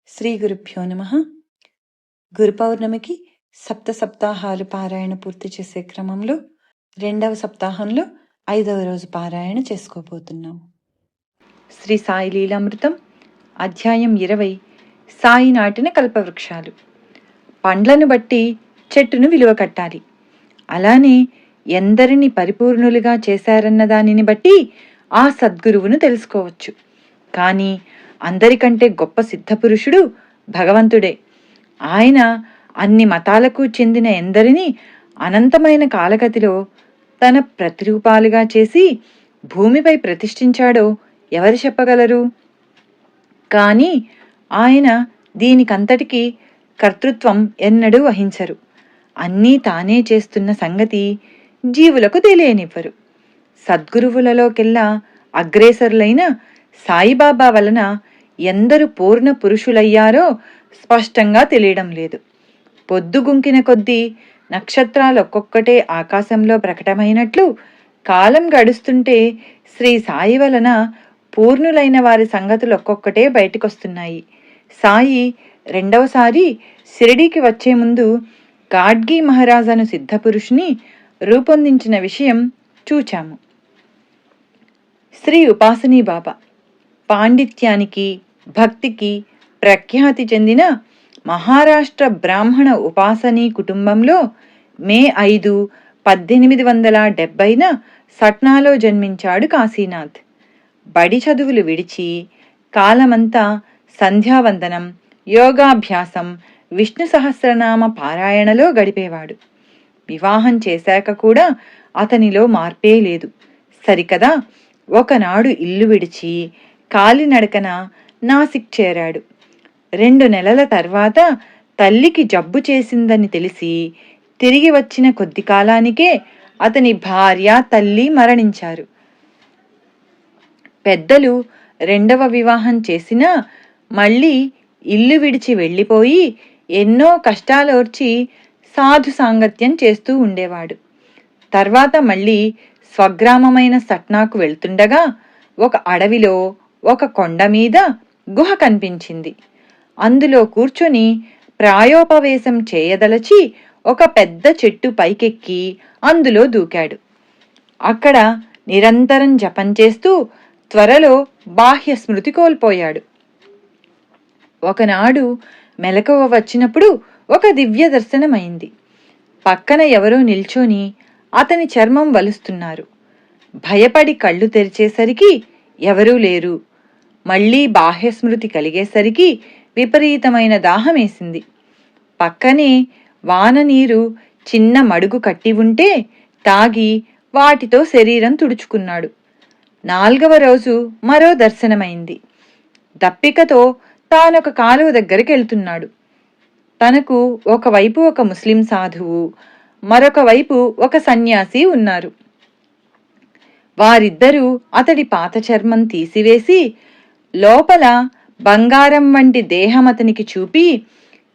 శ్రీ గురుభ్యో నమః. గురు పౌర్ణమికి సప్తాహాలు పారాయణ పూర్తి చేసే క్రమంలో 2వ సప్తాహంలో 5వ రోజు పారాయణ చేసుకోబోతున్నాం. శ్రీ సాయి లీలామృతం అధ్యాయం 20. సాయి నాటిన కల్పవృక్షాలు. పండ్లను బట్టి చెట్టును విలువ కట్టాలి. అలానే ఎందరిని పరిపూర్ణులుగా చేశారన్న దానిని బట్టి ఆ సద్గురువును తెలుసుకోవచ్చు. కానీ అందరికంటే గొప్ప సిద్ధపురుషుడు భగవంతుడే. ఆయన అన్ని మతాలకు చెందిన ఎందరినీ అనంతమైన కాలగతిలో తన ప్రతిరూపాలుగా చేసి భూమిపై ప్రతిష్ఠించాడో ఎవరు చెప్పగలరు? కానీ ఆయన దీనికంతటికీ కర్తృత్వం ఎన్నడూ వహించరు. అన్నీ తానే చేస్తున్న సంగతి జీవులకు తెలియనివ్వరు. సద్గురువులలోకెల్లా అగ్రేసరులైన సాయిబాబా వలన ఎందరు పూర్ణ పురుషులయ్యారో స్పష్టంగా తెలియడం లేదు. పొద్దుగుంకిన కొద్దీ నక్షత్రాలు ఒక్కొక్కటే ఆకాశంలో ప్రకటమైనట్లు కాలం గడుస్తుంటే శ్రీ సాయి వలన పూర్ణులైన వారి సంగతులు ఒక్కొక్కటే బయటకొస్తున్నాయి. సాయి రెండవసారి షిరిడీకి వచ్చే ముందు గాడ్గి మహారాజను సిద్ధపురుషుని రూపొందించిన విషయం చూచాము. శ్రీ ఉపాసనీ బాబా పాండిత్యానికి భక్తికి ప్రఖ్యాతి చెందిన మహారాష్ట్ర బ్రాహ్మణ ఉపాసనీ కుటుంబంలో మే 5, 1870న సట్నాలో జన్మించాడు కాశీనాథ్. బడి చదువులు విడిచి కాలమంతా సంధ్యావందనం, యోగాభ్యాసం, విష్ణు సహస్రనామ పారాయణలో గడిపేవాడు. వివాహం చేశాక కూడా అతనిలో మార్పే లేదు. సరికదా ఒకనాడు ఇల్లు విడిచి కాలినడకన నాసిక్ చేరాడు. 2 నెలల తర్వాత తల్లికి జబ్బు చేసిందని తెలిసి తిరిగి వచ్చిన కొద్ది కాలానికే అతని భార్య, తల్లి మరణించారు. పెద్దలు 2వ వివాహం చేసినా మళ్ళీ ఇల్లు విడిచి వెళ్ళిపోయి ఎన్నో కష్టాలోర్చి సాధు సాంగత్యం చేస్తూ ఉండేవాడు. తర్వాత మళ్ళీ స్వగ్రామమైన సట్నాకు వెళ్తుండగా ఒక అడవిలో ఒక కొండ మీద గుహ కనిపించింది. అందులో కూర్చొని ప్రాయోపవేశం చేయదలచి ఒక పెద్ద చెట్టు పైకెక్కి అందులో దూకాడు. అక్కడ నిరంతరం జపం చేస్తూ త్వరలో బాహ్య స్మృతి కోల్పోయాడు. ఒకనాడు మెలకువ వచ్చినప్పుడు ఒక దివ్య దర్శనమైంది. పక్కన ఎవరో నిల్చొని అతని చర్మం వలుస్తున్నారు. భయపడి కళ్ళు తెరిచేసరికి ఎవరూ లేరు. మళ్లీ బాహ్యస్మృతి కలిగేసరికి విపరీతమైన దాహమేసింది. పక్కనే వాన నీరు చిన్న మడుగు కట్టి ఉంటే తాగి వాటితో శరీరం తుడుచుకున్నాడు. 4వ రోజు మరో దర్శనమైంది. దప్పికతో తానొక కాలువ దగ్గరికి వెళ్తున్నాడు. తనకు ఒకవైపు ఒక ముస్లిం సాధువు, మరొక వైపు ఒక సన్యాసి ఉన్నారు. వారిద్దరూ అతడి పాత చర్మం తీసివేసి లోపల బంగారం వంటి దేహం అతనికి చూపి,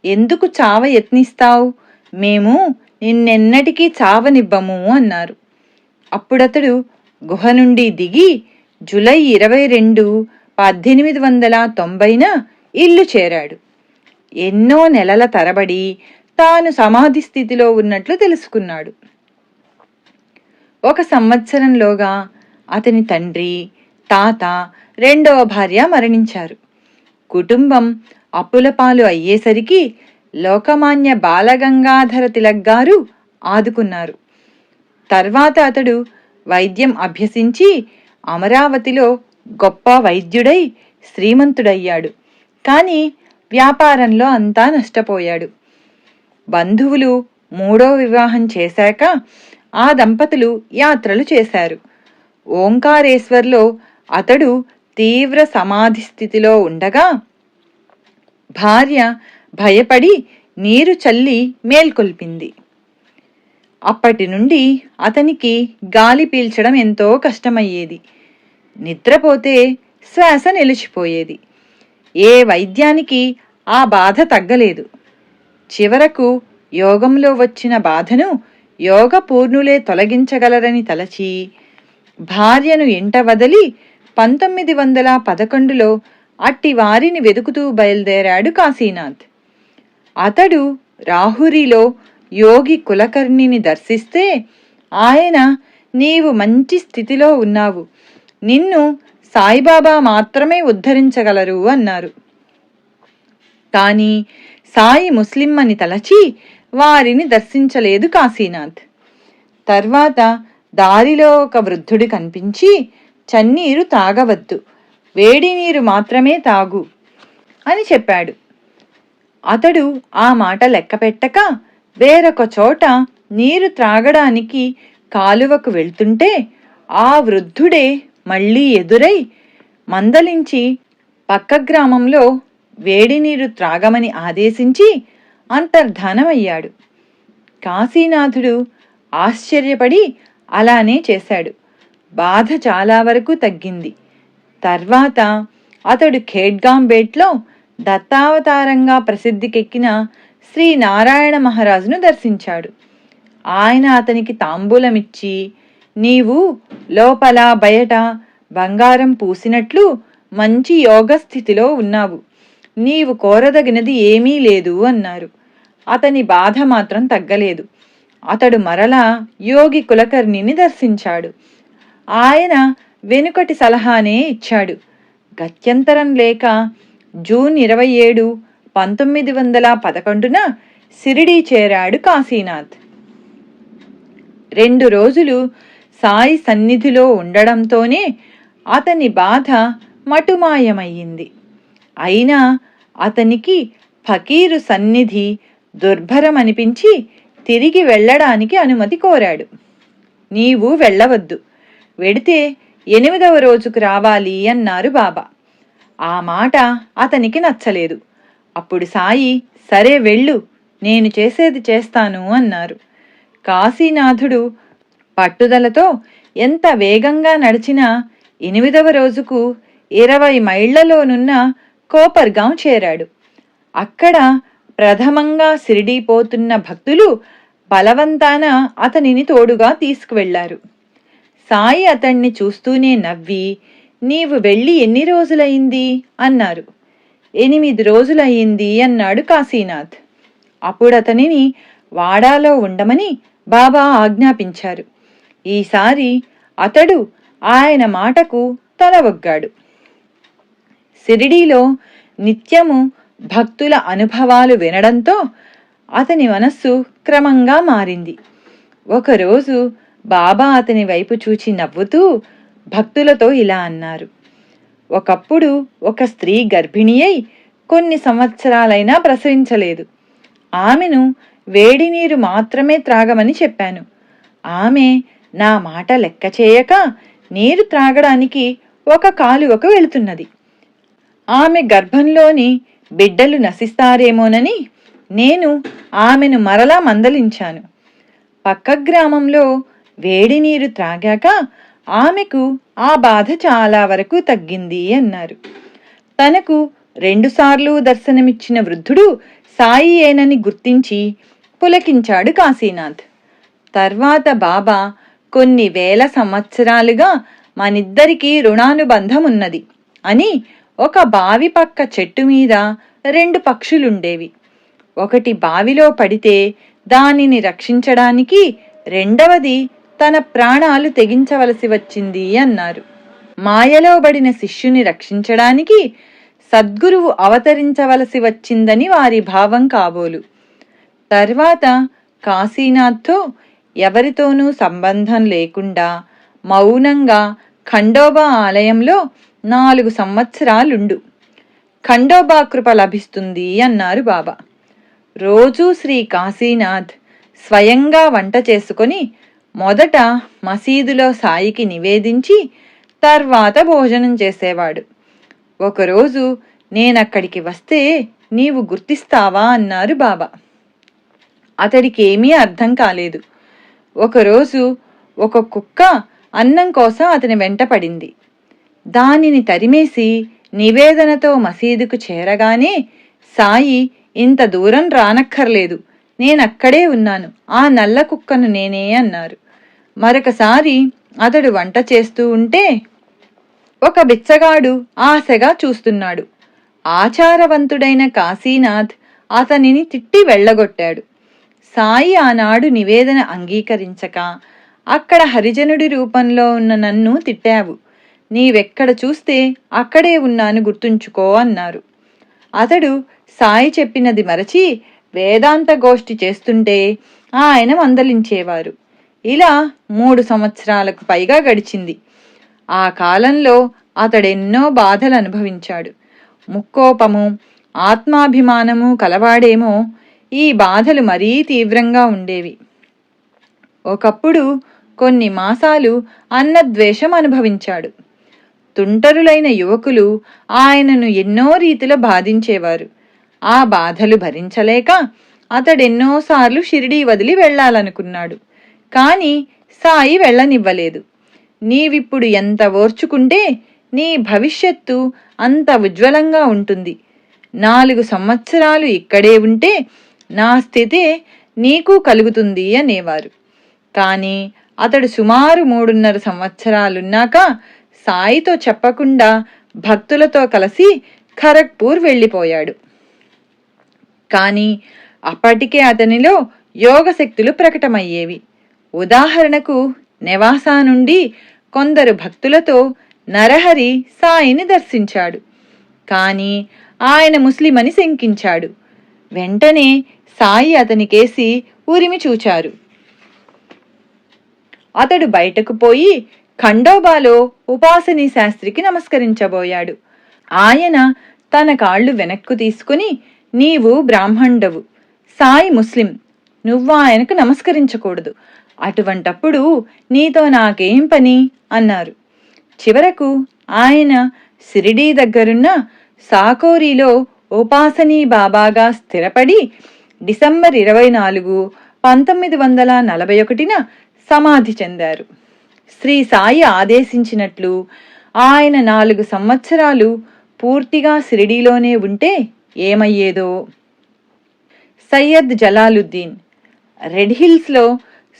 ఎందుకు చావ యత్నిస్తావు? మేము నిన్నెన్నటికీ చావనివ్వము అన్నారు. అప్పుడతడు గుహ నుండి దిగి జూలై 22, 1890న ఇల్లు చేరాడు. ఎన్నో నెలల తరబడి తాను సమాధి స్థితిలో ఉన్నట్లు తెలుసుకున్నాడు. 1 సంవత్సరంలోగా అతని తండ్రి, తాత, 2వ భార్య మరణించారు. కుటుంబం అప్పులపాలు అయ్యేసరికి లోకమాన్య బాలగంగాధర తిలక్ గారు ఆదుకున్నారు. తర్వాత అతడు వైద్యం అభ్యసించి అమరావతిలో గొప్ప వైద్యుడై శ్రీమంతుడయ్యాడు. కానీ వ్యాపారంలో అంతా నష్టపోయాడు. బంధువులు 3వ వివాహం చేశాక ఆ దంపతులు యాత్రలు చేశారు. ఓంకారేశ్వర్లో అతడు తీవ్ర సమాధి స్థితిలో ఉండగా భార్య భయపడి నీరు చల్లి మేల్కొల్పింది. అప్పటి నుండి అతనికి గాలి పీల్చడం ఎంతో కష్టమయ్యేది. నిద్రపోతే శ్వాస నిలిచిపోయేది. ఏ వైద్యానికి ఆ బాధ తగ్గలేదు. చివరకు యోగంలో వచ్చిన బాధను యోగ పూర్ణులే తొలగించగలరని తలచి భార్యను ఇంట వదిలి 1911లో అట్టి వారిని వెతుకుతూ బయలుదేరాడు కాశీనాథ్. అతడు రాహురిలో యోగి కులకర్ణిని దర్శిస్తే ఆయన, నీవు మంచి స్థితిలో ఉన్నావు, నిన్ను సాయిబాబా మాత్రమే ఉద్ధరించగలరు అన్నారు. కాని సాయి ముస్లిం అని తలచి వారిని దర్శించలేదు కాశీనాథ్. తర్వాత దారిలో ఒక వృద్ధుడు కనిపించి, చన్నీరు తాగవద్దు, వేడి నీరు మాత్రమే తాగు అని చెప్పాడు. అతడు ఆ మాట లెక్కపెట్టక వేరొక చోట నీరు త్రాగడానికి కాలువకు వెళ్తుంటే ఆ వృద్ధుడే మళ్లీ ఎదురై మందలించి పక్క గ్రామంలో వేడి నీరు త్రాగమని ఆదేశించి అంతర్ధానమయ్యాడు. కాశీనాథుడు ఆశ్చర్యపడి అలానే చేశాడు. బాధ చాలా వరకు తగ్గింది. తర్వాత అతడు ఖేడ్గాంబేట్లో దత్తావతారంగా ప్రసిద్ధికెక్కిన శ్రీ నారాయణ మహారాజును దర్శించాడు. ఆయన అతనికి తాంబూలమిచ్చి, నీవు లోపల బయట బంగారం పూసినట్లు మంచి యోగస్థితిలో ఉన్నావు, నీవు కోరదగినది ఏమీ లేదు అన్నారు. అతని బాధ మాత్రం తగ్గలేదు. అతడు మరలా యోగి కులకర్ణిని దర్శించాడు. ఆయన వెనుకటి సలహానే ఇచ్చాడు. గత్యంతరం లేక జూన్ 27, 1911 షిరిడీ చేరాడు కాశీనాథ్. 2 రోజులు సాయి సన్నిధిలో ఉండడంతోనే అతని బాధ మటుమాయమయ్యింది. అయినా అతనికి ఫకీరు సన్నిధి దుర్భరమనిపించి తిరిగి వెళ్ళడానికి అనుమతి కోరాడు. నీవు వెళ్ళవద్దు, వెడితే 8వ రోజుకు రావాలి అన్నారు బాబా. ఆ మాట అతనికి నచ్చలేదు. అప్పుడు సాయి, సరే వెళ్ళు, నేను చేసేది చేస్తాను అన్నారు. కాశీనాథుడు పట్టుదలతో ఎంత వేగంగా నడిచినా 8వ రోజుకు 20 మైళ్లలోనున్న కోపర్గాం చేరాడు. అక్కడ ప్రథమంగా షిరిడీ పోతున్న భక్తులు బలవంతాన అతనిని తోడుగా తీసుకువెళ్లారు. సాయి అతణ్ణి చూస్తూనే నవ్వి, నీవు వెళ్ళి ఎన్ని రోజులయింది అన్నారు. 8 రోజులయ్యింది అన్నాడు కాశీనాథ్. అప్పుడతనిని వాడాలో ఉండమని బాబా ఆజ్ఞాపించారు. ఈసారి అతడు ఆయన మాటకు తల ఒగ్గాడు. షిరిడీలో నిత్యము భక్తుల అనుభవాలు వినడంతో అతని మనస్సు క్రమంగా మారింది. ఒకరోజు బాబా అతని వైపు చూచి నవ్వుతూ భక్తులతో ఇలా అన్నారు. ఒకప్పుడు ఒక స్త్రీ గర్భిణి అయి కొన్ని సంవత్సరాలైనా ప్రసవించలేదు. ఆమెను వేడి నీరు మాత్రమే త్రాగమని చెప్పాను. ఆమె నా మాట లెక్క చేయక నీరు త్రాగడానికి ఒక కాలువకు వెళుతున్నది. ఆమె గర్భంలోని బిడ్డలు నశిస్తారేమోనని నేను ఆమెను మరలా మందలించాను. పక్క గ్రామంలో వేడి నీరు త్రాగాక ఆమెకు ఆ బాధ చాలా వరకు తగ్గింది అన్నారు. తనకు 2 సార్లు దర్శనమిచ్చిన వృద్ధుడు సాయి ఏనని గుర్తించి పులకించాడు కాశీనాథ్. తర్వాత బాబా, కొన్ని వేల సంవత్సరాలుగా మనిద్దరికీ రుణానుబంధం ఉన్నది అని ఒక బావి పక్క చెట్టు మీద 2 పక్షులుండేవి. ఒకటి బావిలో పడితే దానిని రక్షించడానికి రెండవది తన ప్రాణాలు తెగించవలసి వచ్చింది అన్నారు. మాయలో పడిన శిష్యుని రక్షించడానికి సద్గురువు అవతరించవలసి వచ్చిందని వారి భావం కాబోలు. తర్వాత కాశీనాథ్తో ఎవరితోనూ సంబంధం లేకుండా మౌనంగా ఖండోబా ఆలయంలో 4 సంవత్సరాలుండు, ఖండోబా కృప లభిస్తుంది అన్నారు బాబా. రోజూ శ్రీ కాశీనాథ్ స్వయంగా వంట చేసుకొని మొదట మసీదులో సాయికి నివేదించి తర్వాత భోజనం చేసేవాడు. ఒకరోజు, నేనక్కడికి వస్తే నీవు గుర్తిస్తావా అన్నారు బాబా. అతడికేమీ అర్థం కాలేదు. ఒకరోజు ఒక కుక్క అన్నం కోసం అతని వెంట పడింది. దానిని తరిమేసి నివేదనతో మసీదుకు చేరగానే సాయి, ఇంత దూరం రానక్కర్లేదు, నేనక్కడే ఉన్నాను, ఆ నల్ల కుక్కను నేనే అన్నారు. మరొకసారి అతడు వంట చేస్తూ ఉంటే ఒక బిచ్చగాడు ఆశగా చూస్తున్నాడు. ఆచారవంతుడైన కాశీనాథ్ అతనిని తిట్టి వెళ్ళగొట్టాడు. సాయి ఆనాడు నివేదన అంగీకరించక, అక్కడ హరిజనుడి రూపంలో ఉన్న నన్ను తిట్టావు, నీవెక్కడ చూస్తే అక్కడే ఉన్నాను గుర్తుంచుకో అన్నారు. అతడు సాయి చెప్పినది మరచి వేదాంత గోష్ఠి చేస్తుంటే ఆయన మందలించేవారు. ఇలా 3 సంవత్సరాలకు పైగా గడిచింది. ఆ కాలంలో అతడెన్నో బాధలు అనుభవించాడు. ముక్కోపము, ఆత్మాభిమానము కలవాడేమో ఈ బాధలు మరీ తీవ్రంగా ఉండేవి. ఒకప్పుడు కొన్ని మాసాలు అన్నద్వేషం అనుభవించాడు. తుంటరులైన యువకులు ఆయనను ఎన్నో రీతిలో బాధించేవారు. ఆ బాధలు భరించలేక అతడెన్నోసార్లు షిరిడీ వదిలి వెళ్లాలనుకున్నాడు. కాని సాయి వెళ్ళనివ్వలేదు. నీవిప్పుడు ఎంత ఓర్చుకుంటే నీ భవిష్యత్తు అంత ఉజ్వలంగా ఉంటుంది. 4 సంవత్సరాలు ఇక్కడే ఉంటే నా స్థితే నీకు కలుగుతుంది అనేవారు. కాని అతడు సుమారు 3.5 సంవత్సరాలున్నాక సాయితో చెప్పకుండా భక్తులతో కలిసి ఖరగ్పూర్ వెళ్ళిపోయాడు. కాని అప్పటికే అతనిలో యోగశక్తులు ప్రకటమయ్యేవి. ఉదాహరణకు నెవాసా నుండి కొందరు భక్తులతో నరహరి సాయిని దర్శించాడు. కాని ఆయన ముస్లిమని శంకించాడు. వెంటనే సాయి అతనికేసి ఉరిమి చూచారు. అతడు బయటకు పోయి ఖండోబాలో ఉపాసనీ శాస్త్రికి నమస్కరించబోయాడు. ఆయన తన కాళ్ళు వెనక్కు తీసుకుని, నీవు బ్రాహ్మణుడవు, సాయి ముస్లిం, నువ్వు ఆయనకు నమస్కరించకూడదు, అటువంటప్పుడు నీతో నాకేం పని అన్నారు. చివరకు ఆయన షిరిడీ దగ్గరున్న సాకోరీలో ఉపాసనీ బాబాగా స్థిరపడి డిసెంబర్ 24, 1941న సమాధి చెందారు. శ్రీ సాయి ఆదేశించినట్లు ఆయన 4 సంవత్సరాలు పూర్తిగా షిరిడీలోనే ఉంటే ఏమయ్యేదో. సయ్యద్ జలాలుద్దీన్ రెడ్ హిల్స్లో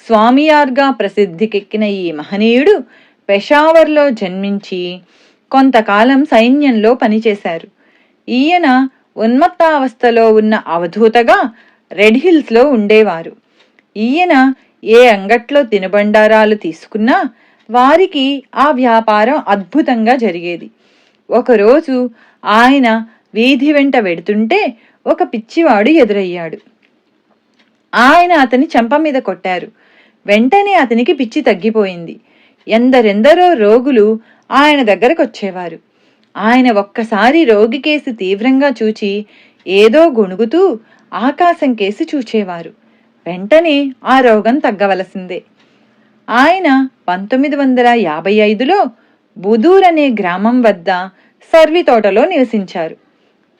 స్వామియార్గా ప్రసిద్ధికెక్కిన ఈ మహనీయుడు పెషావర్లో జన్మించి కొంతకాలం సైన్యంలో పనిచేశారు. ఈయన ఉన్మత్తావస్థలో ఉన్న అవధూతగా రెడ్ హిల్స్లో ఉండేవారు. ఈయన ఏ అంగట్లో తినుబండారాలు తీసుకున్నా వారికి ఆ వ్యాపారం అద్భుతంగా జరిగేది. ఒకరోజు ఆయన వీధి వెంట వెడుతుంటే ఒక పిచ్చివాడు ఎదురయ్యాడు. ఆయన అతని చెంప మీద కొట్టారు. వెంటనే అతనికి పిచ్చి తగ్గిపోయింది. ఎందరెందరో రోగులు ఆయన దగ్గరకొచ్చేవారు. ఆయన ఒక్కసారి రోగి కేసి తీవ్రంగా చూచి ఏదో గొణుగుతూ ఆకాశం కేసి చూచేవారు. వెంటనే ఆ రోగం తగ్గవలసిందే. ఆయన 1955లో బుదూర్ అనే గ్రామం వద్ద సర్వి తోటలో నివసించారు.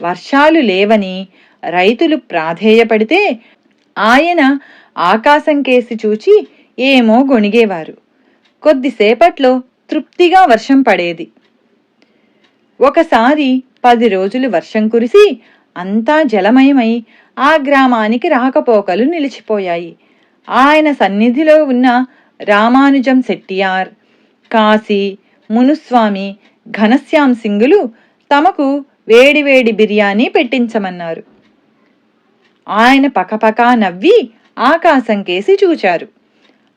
వర్షాలు లేవని రైతులు ప్రాధేయపడితే ఆయన ఆకాశం కేసి చూచి ఏమో గొణిగేవారు. కొద్దిసేపట్లో తృప్తిగా వర్షం పడేది. ఒకసారి 10 రోజులు వర్షం కురిసి అంతా జలమయమై ఆ గ్రామానికి రాకపోకలు నిలిచిపోయాయి. ఆయన సన్నిధిలో ఉన్న రామానుజం సెట్టియార్, కాశీ, మునుస్వామి, ఘనశ్యామ్ సింగులు తమకు వేడివేడి బిర్యానీ పెట్టించమన్నారు. ఆయన పకపకా నవ్వి ఆకాశం కేసి చూచారు.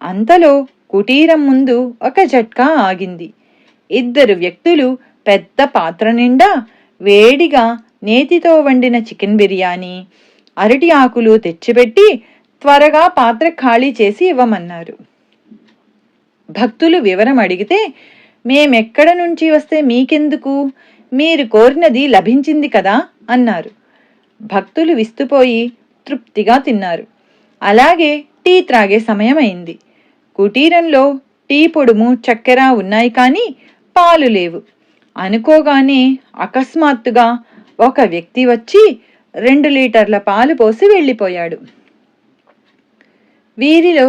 అంతలో కుటీరం ముందు ఒక జట్కా ఆగింది. 2 వ్యక్తులు పెద్ద పాత్ర నిండా వేడిగా నేతితో వండిన చికెన్ బిర్యానీ, అరటి ఆకులు తెచ్చిపెట్టి త్వరగా పాత్ర ఖాళీ చేసి ఇవ్వమన్నారు. భక్తులు వివరం అడిగితే, మేమెక్కడ నుంచి వస్తే మీకెందుకు, మీరు కోరినది లభించింది కదా అన్నారు. భక్తులు విస్తుపోయి తృప్తిగా తిన్నారు. అలాగే టీ త్రాగే సమయం అయింది. కుటీరంలో టీ పొడుము, చక్కెర ఉన్నాయి కానీ పాలు లేవు. అనుకోగానే అకస్మాత్తుగా ఒక వ్యక్తి వచ్చి 2 లీటర్ల పాలు పోసి వెళ్ళిపోయాడు. వీరిలో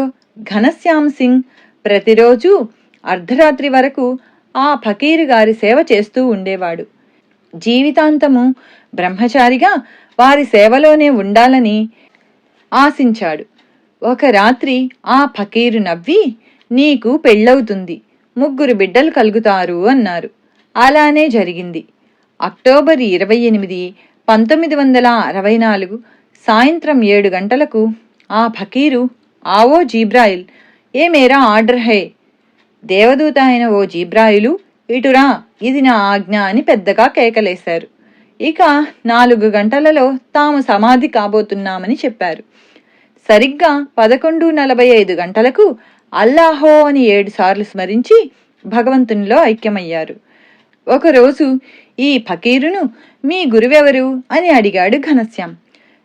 ఘనశ్యామ్ సింగ్ ప్రతిరోజు అర్ధరాత్రి వరకు ఆ ఫకీరు గారి సేవ చేస్తూ ఉండేవాడు. జీవితాంతము బ్రహ్మచారిగా వారి సేవలోనే ఉండాలని ఆశించాడు. ఒక రాత్రి ఆ ఫకీరు నవ్వి, నీకు పెళ్ళవుతుంది, 3 బిడ్డలు కలుగుతారు అన్నారు. అలానే జరిగింది. అక్టోబర్ 28, 1964 సాయంత్రం 7 గంటలకు ఆ ఫకీరు ఆవో జీబ్రాయిల్, ఏ మేరా ఆర్డర్ హై, దేవదూత అయిన ఓ జీబ్రాయిలు ఇటురా, ఇది నా ఆజ్ఞ అని పెద్దగా కేకలేశారు. ఇక 4 గంటలలో తాము సమాధి కాబోతున్నామని చెప్పారు. సరిగ్గా 11:45 గంటలకు అల్లాహో అని 7 సార్లు స్మరించి భగవంతునిలో ఐక్యమయ్యారు. ఒకరోజు ఈ ఫకీరును మీ గురువెవరు అని అడిగాడు ఘనశ్యాం.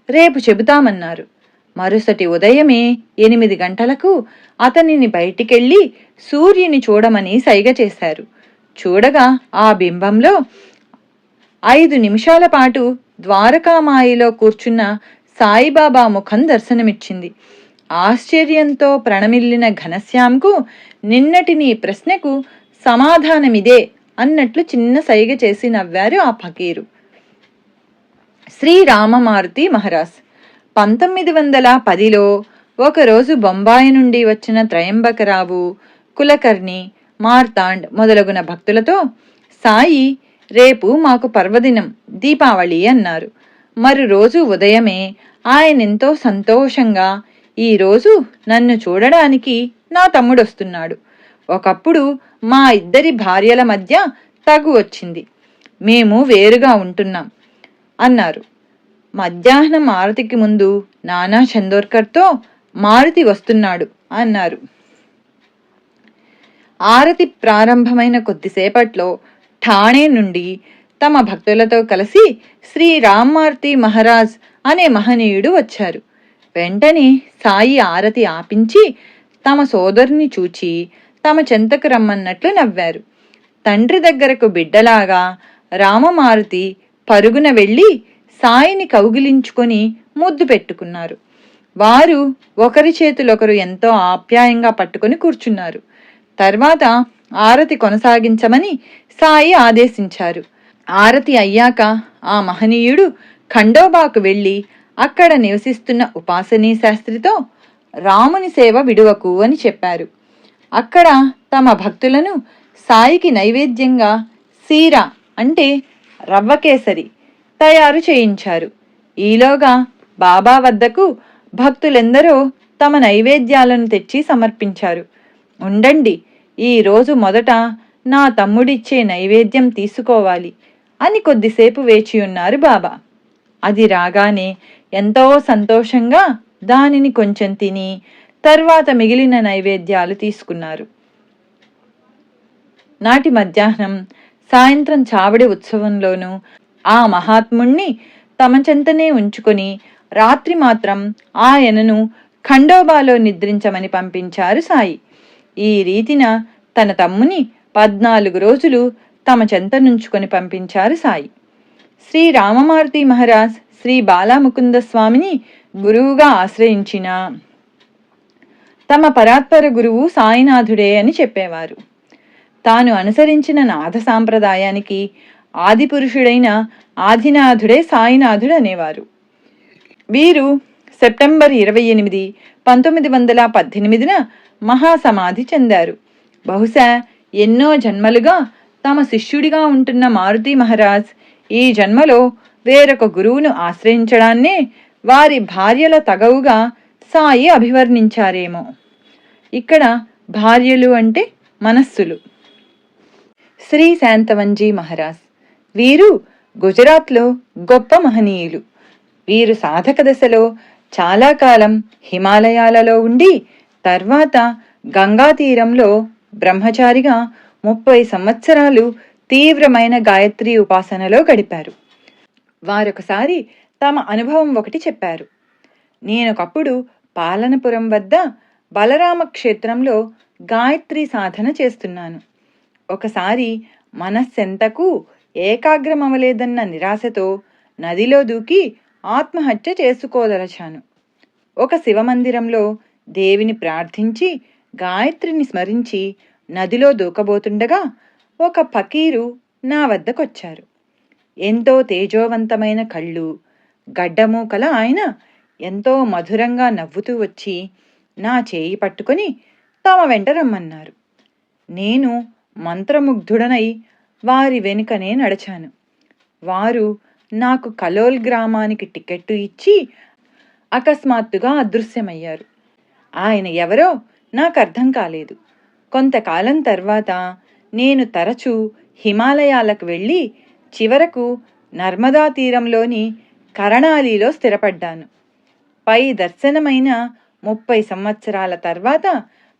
రేపు చెబుతామన్నారు. మరుసటి ఉదయమే 8 గంటలకు అతనిని బయటికెళ్ళి సూర్యుని చూడమని సైగ చేశారు. చూడగా ఆ బింబంలో 5 నిమిషాల పాటు ద్వారకామాయిలో కూర్చున్న సాయిబాబా ముఖం దర్శనమిచ్చింది. ఆశ్చర్యంతో ప్రణమిల్లిన ఘనశ్యాంకు నిన్నటి నీ ప్రశ్నకు సమాధానమిదే అన్నట్లు చిన్న సైగ చేసి నవ్వారు ఆ ఫకీరు. శ్రీ రామమారుతి మహారాజ్ 1910లో ఒకరోజు బొంబాయి నుండి వచ్చిన త్రయంబకరావు, కులకర్ణి, మార్తాండ్ మొదలగున భక్తులతో, సాయి, రేపు మాకు పర్వదినం, దీపావళి అన్నారు. మరు రోజు ఉదయమే ఆయనెంతో సంతోషంగా, ఈరోజు నన్ను చూడడానికి నా తమ్ముడొస్తున్నాడు. ఒకప్పుడు మా ఇద్దరి భార్యల మధ్య తగు వచ్చింది, మేము వేరుగా ఉంటున్నాం అన్నారు. మధ్యాహ్నం ఆరతికి ముందు నానా చందోర్కర్తో మారుతి వస్తున్నాడు అన్నారు. ఆరతి ప్రారంభమైన కొద్దిసేపట్లో ఠాణే నుండి తమ భక్తులతో కలిసి శ్రీ రామ్మారుతి మహారాజ్ అనే మహనీయుడు వచ్చారు. వెంటనే సాయి ఆరతి ఆపించి తమ సోదరుని చూచి తమ చెంతకు రమ్మన్నట్లు నవ్వారు. తండ్రి దగ్గరకు బిడ్డలాగా రామమారుతి పరుగున వెళ్ళి సాయిని కౌగిలించుకొని ముద్దు పెట్టుకున్నారు. వారు ఒకరి చేతులొకరు ఎంతో ఆప్యాయంగా పట్టుకుని కూర్చున్నారు. తర్వాత ఆరతి కొనసాగించమని సాయి ఆదేశించారు. ఆరతి అయ్యాక ఆ మహనీయుడు ఖండోబాకు వెళ్ళి అక్కడ నివసిస్తున్న ఉపాసనీ శాస్త్రితో రాముని సేవ విడువకు అని చెప్పారు. అక్కడ తమ భక్తులను సాయికి నైవేద్యంగా సీరా అంటే రవ్వకేసరి తయారు చేయించారు. ఈలోగా బాబా వద్దకు భక్తులెందరో తమ నైవేద్యాలను తెచ్చి సమర్పించారు. ఉండండి, ఈరోజు మొదట నా తమ్ముడిచ్చే నైవేద్యం తీసుకోవాలి అని కొద్దిసేపు వేచియున్నారు బాబా. అది రాగానే ఎంతో సంతోషంగా దానిని కొంచెం తిని తర్వాత మిగిలిన నైవేద్యాలు తీసుకున్నారు. నాటి మధ్యాహ్నం, సాయంత్రం చావడి ఉత్సవంలోనూ ఆ మహాత్ముణ్ణి తమ చెంతనే ఉంచుకొని రాత్రి మాత్రం ఆయనను ఖండోబాలో నిద్రించమని పంపించారు సాయి. ఈ రీతిన తన తమ్ముని 14 రోజులు తమ చెంత నుంచుకొని పంపించారు సాయి. శ్రీ రామమారుతి మహారాజ్ శ్రీ బాలాముకుంద స్వామిని గురువుగా ఆశ్రయించిన తమ పరాత్పర గురువు సాయినాథుడే అని చెప్పేవారు. తాను అనుసరించిన నాథ సాంప్రదాయానికి ఆదిపురుషుడైన ఆదినాథుడే సాయినాథుడు అనేవారు. వీరు సెప్టెంబర్ 28, 1918 మహాసమాధి చెందారు. బహుశా ఎన్నో జన్మలుగా తమ శిష్యుడిగా ఉంటున్న మారుతి మహారాజ్ ఈ జన్మలో వేరొక గురువును ఆశ్రయించడాన్నే వారి భార్యల తగవుగా సాయి అభివర్ణించారేమో. ఇక్కడ భార్యలు అంటే మనస్సులు. శ్రీ శాంతవంజీ మహారాజ్ వీరు గుజరాత్లో గొప్ప మహనీయులు. వీరు సాధక దశలో చాలా కాలం హిమాలయాలలో ఉండి తర్వాత గంగా తీరంలో బ్రహ్మచారిగా 30 సంవత్సరాలు తీవ్రమైన గాయత్రి ఉపాసనలో గడిపారు. వారొకసారి తమ అనుభవం ఒకటి చెప్పారు. నేనొకప్పుడు పాలనపురం వద్ద బలరామ క్షేత్రంలో గాయత్రి సాధన చేస్తున్నాను. ఒకసారి మనస్సెంతకు ఏకాగ్రమవలేదన్న నిరాశతో నదిలో దూకి ఆత్మహత్య చేసుకోదలచాను. ఒక శివమందిరంలో దేవిని ప్రార్థించి గాయత్రిని స్మరించి నదిలో దూకబోతుండగా ఒక ఫకీరు నా వద్దకొచ్చారు. ఎంతో తేజోవంతమైన కళ్ళు, గడ్డము కల ఆయన ఎంతో మధురంగా నవ్వుతూ వచ్చి నా చేయి పట్టుకొని తమ వెంట రమ్మన్నారు. నేను మంత్రముగ్ధుడనై వారి వెనుకనే నడిచాను. వారు నాకు కలోల్ గ్రామానికి టికెట్టు ఇచ్చి అకస్మాత్తుగా అదృశ్యమయ్యారు. ఆయన ఎవరో నాకు అర్థం కాలేదు. కొంతకాలం తర్వాత నేను తరచూ హిమాలయాలకు వెళ్ళి చివరకు నర్మదా తీరంలోని కరణాలిలో స్థిరపడ్డాను. పై దర్శనమైన 30 సంవత్సరాల తర్వాత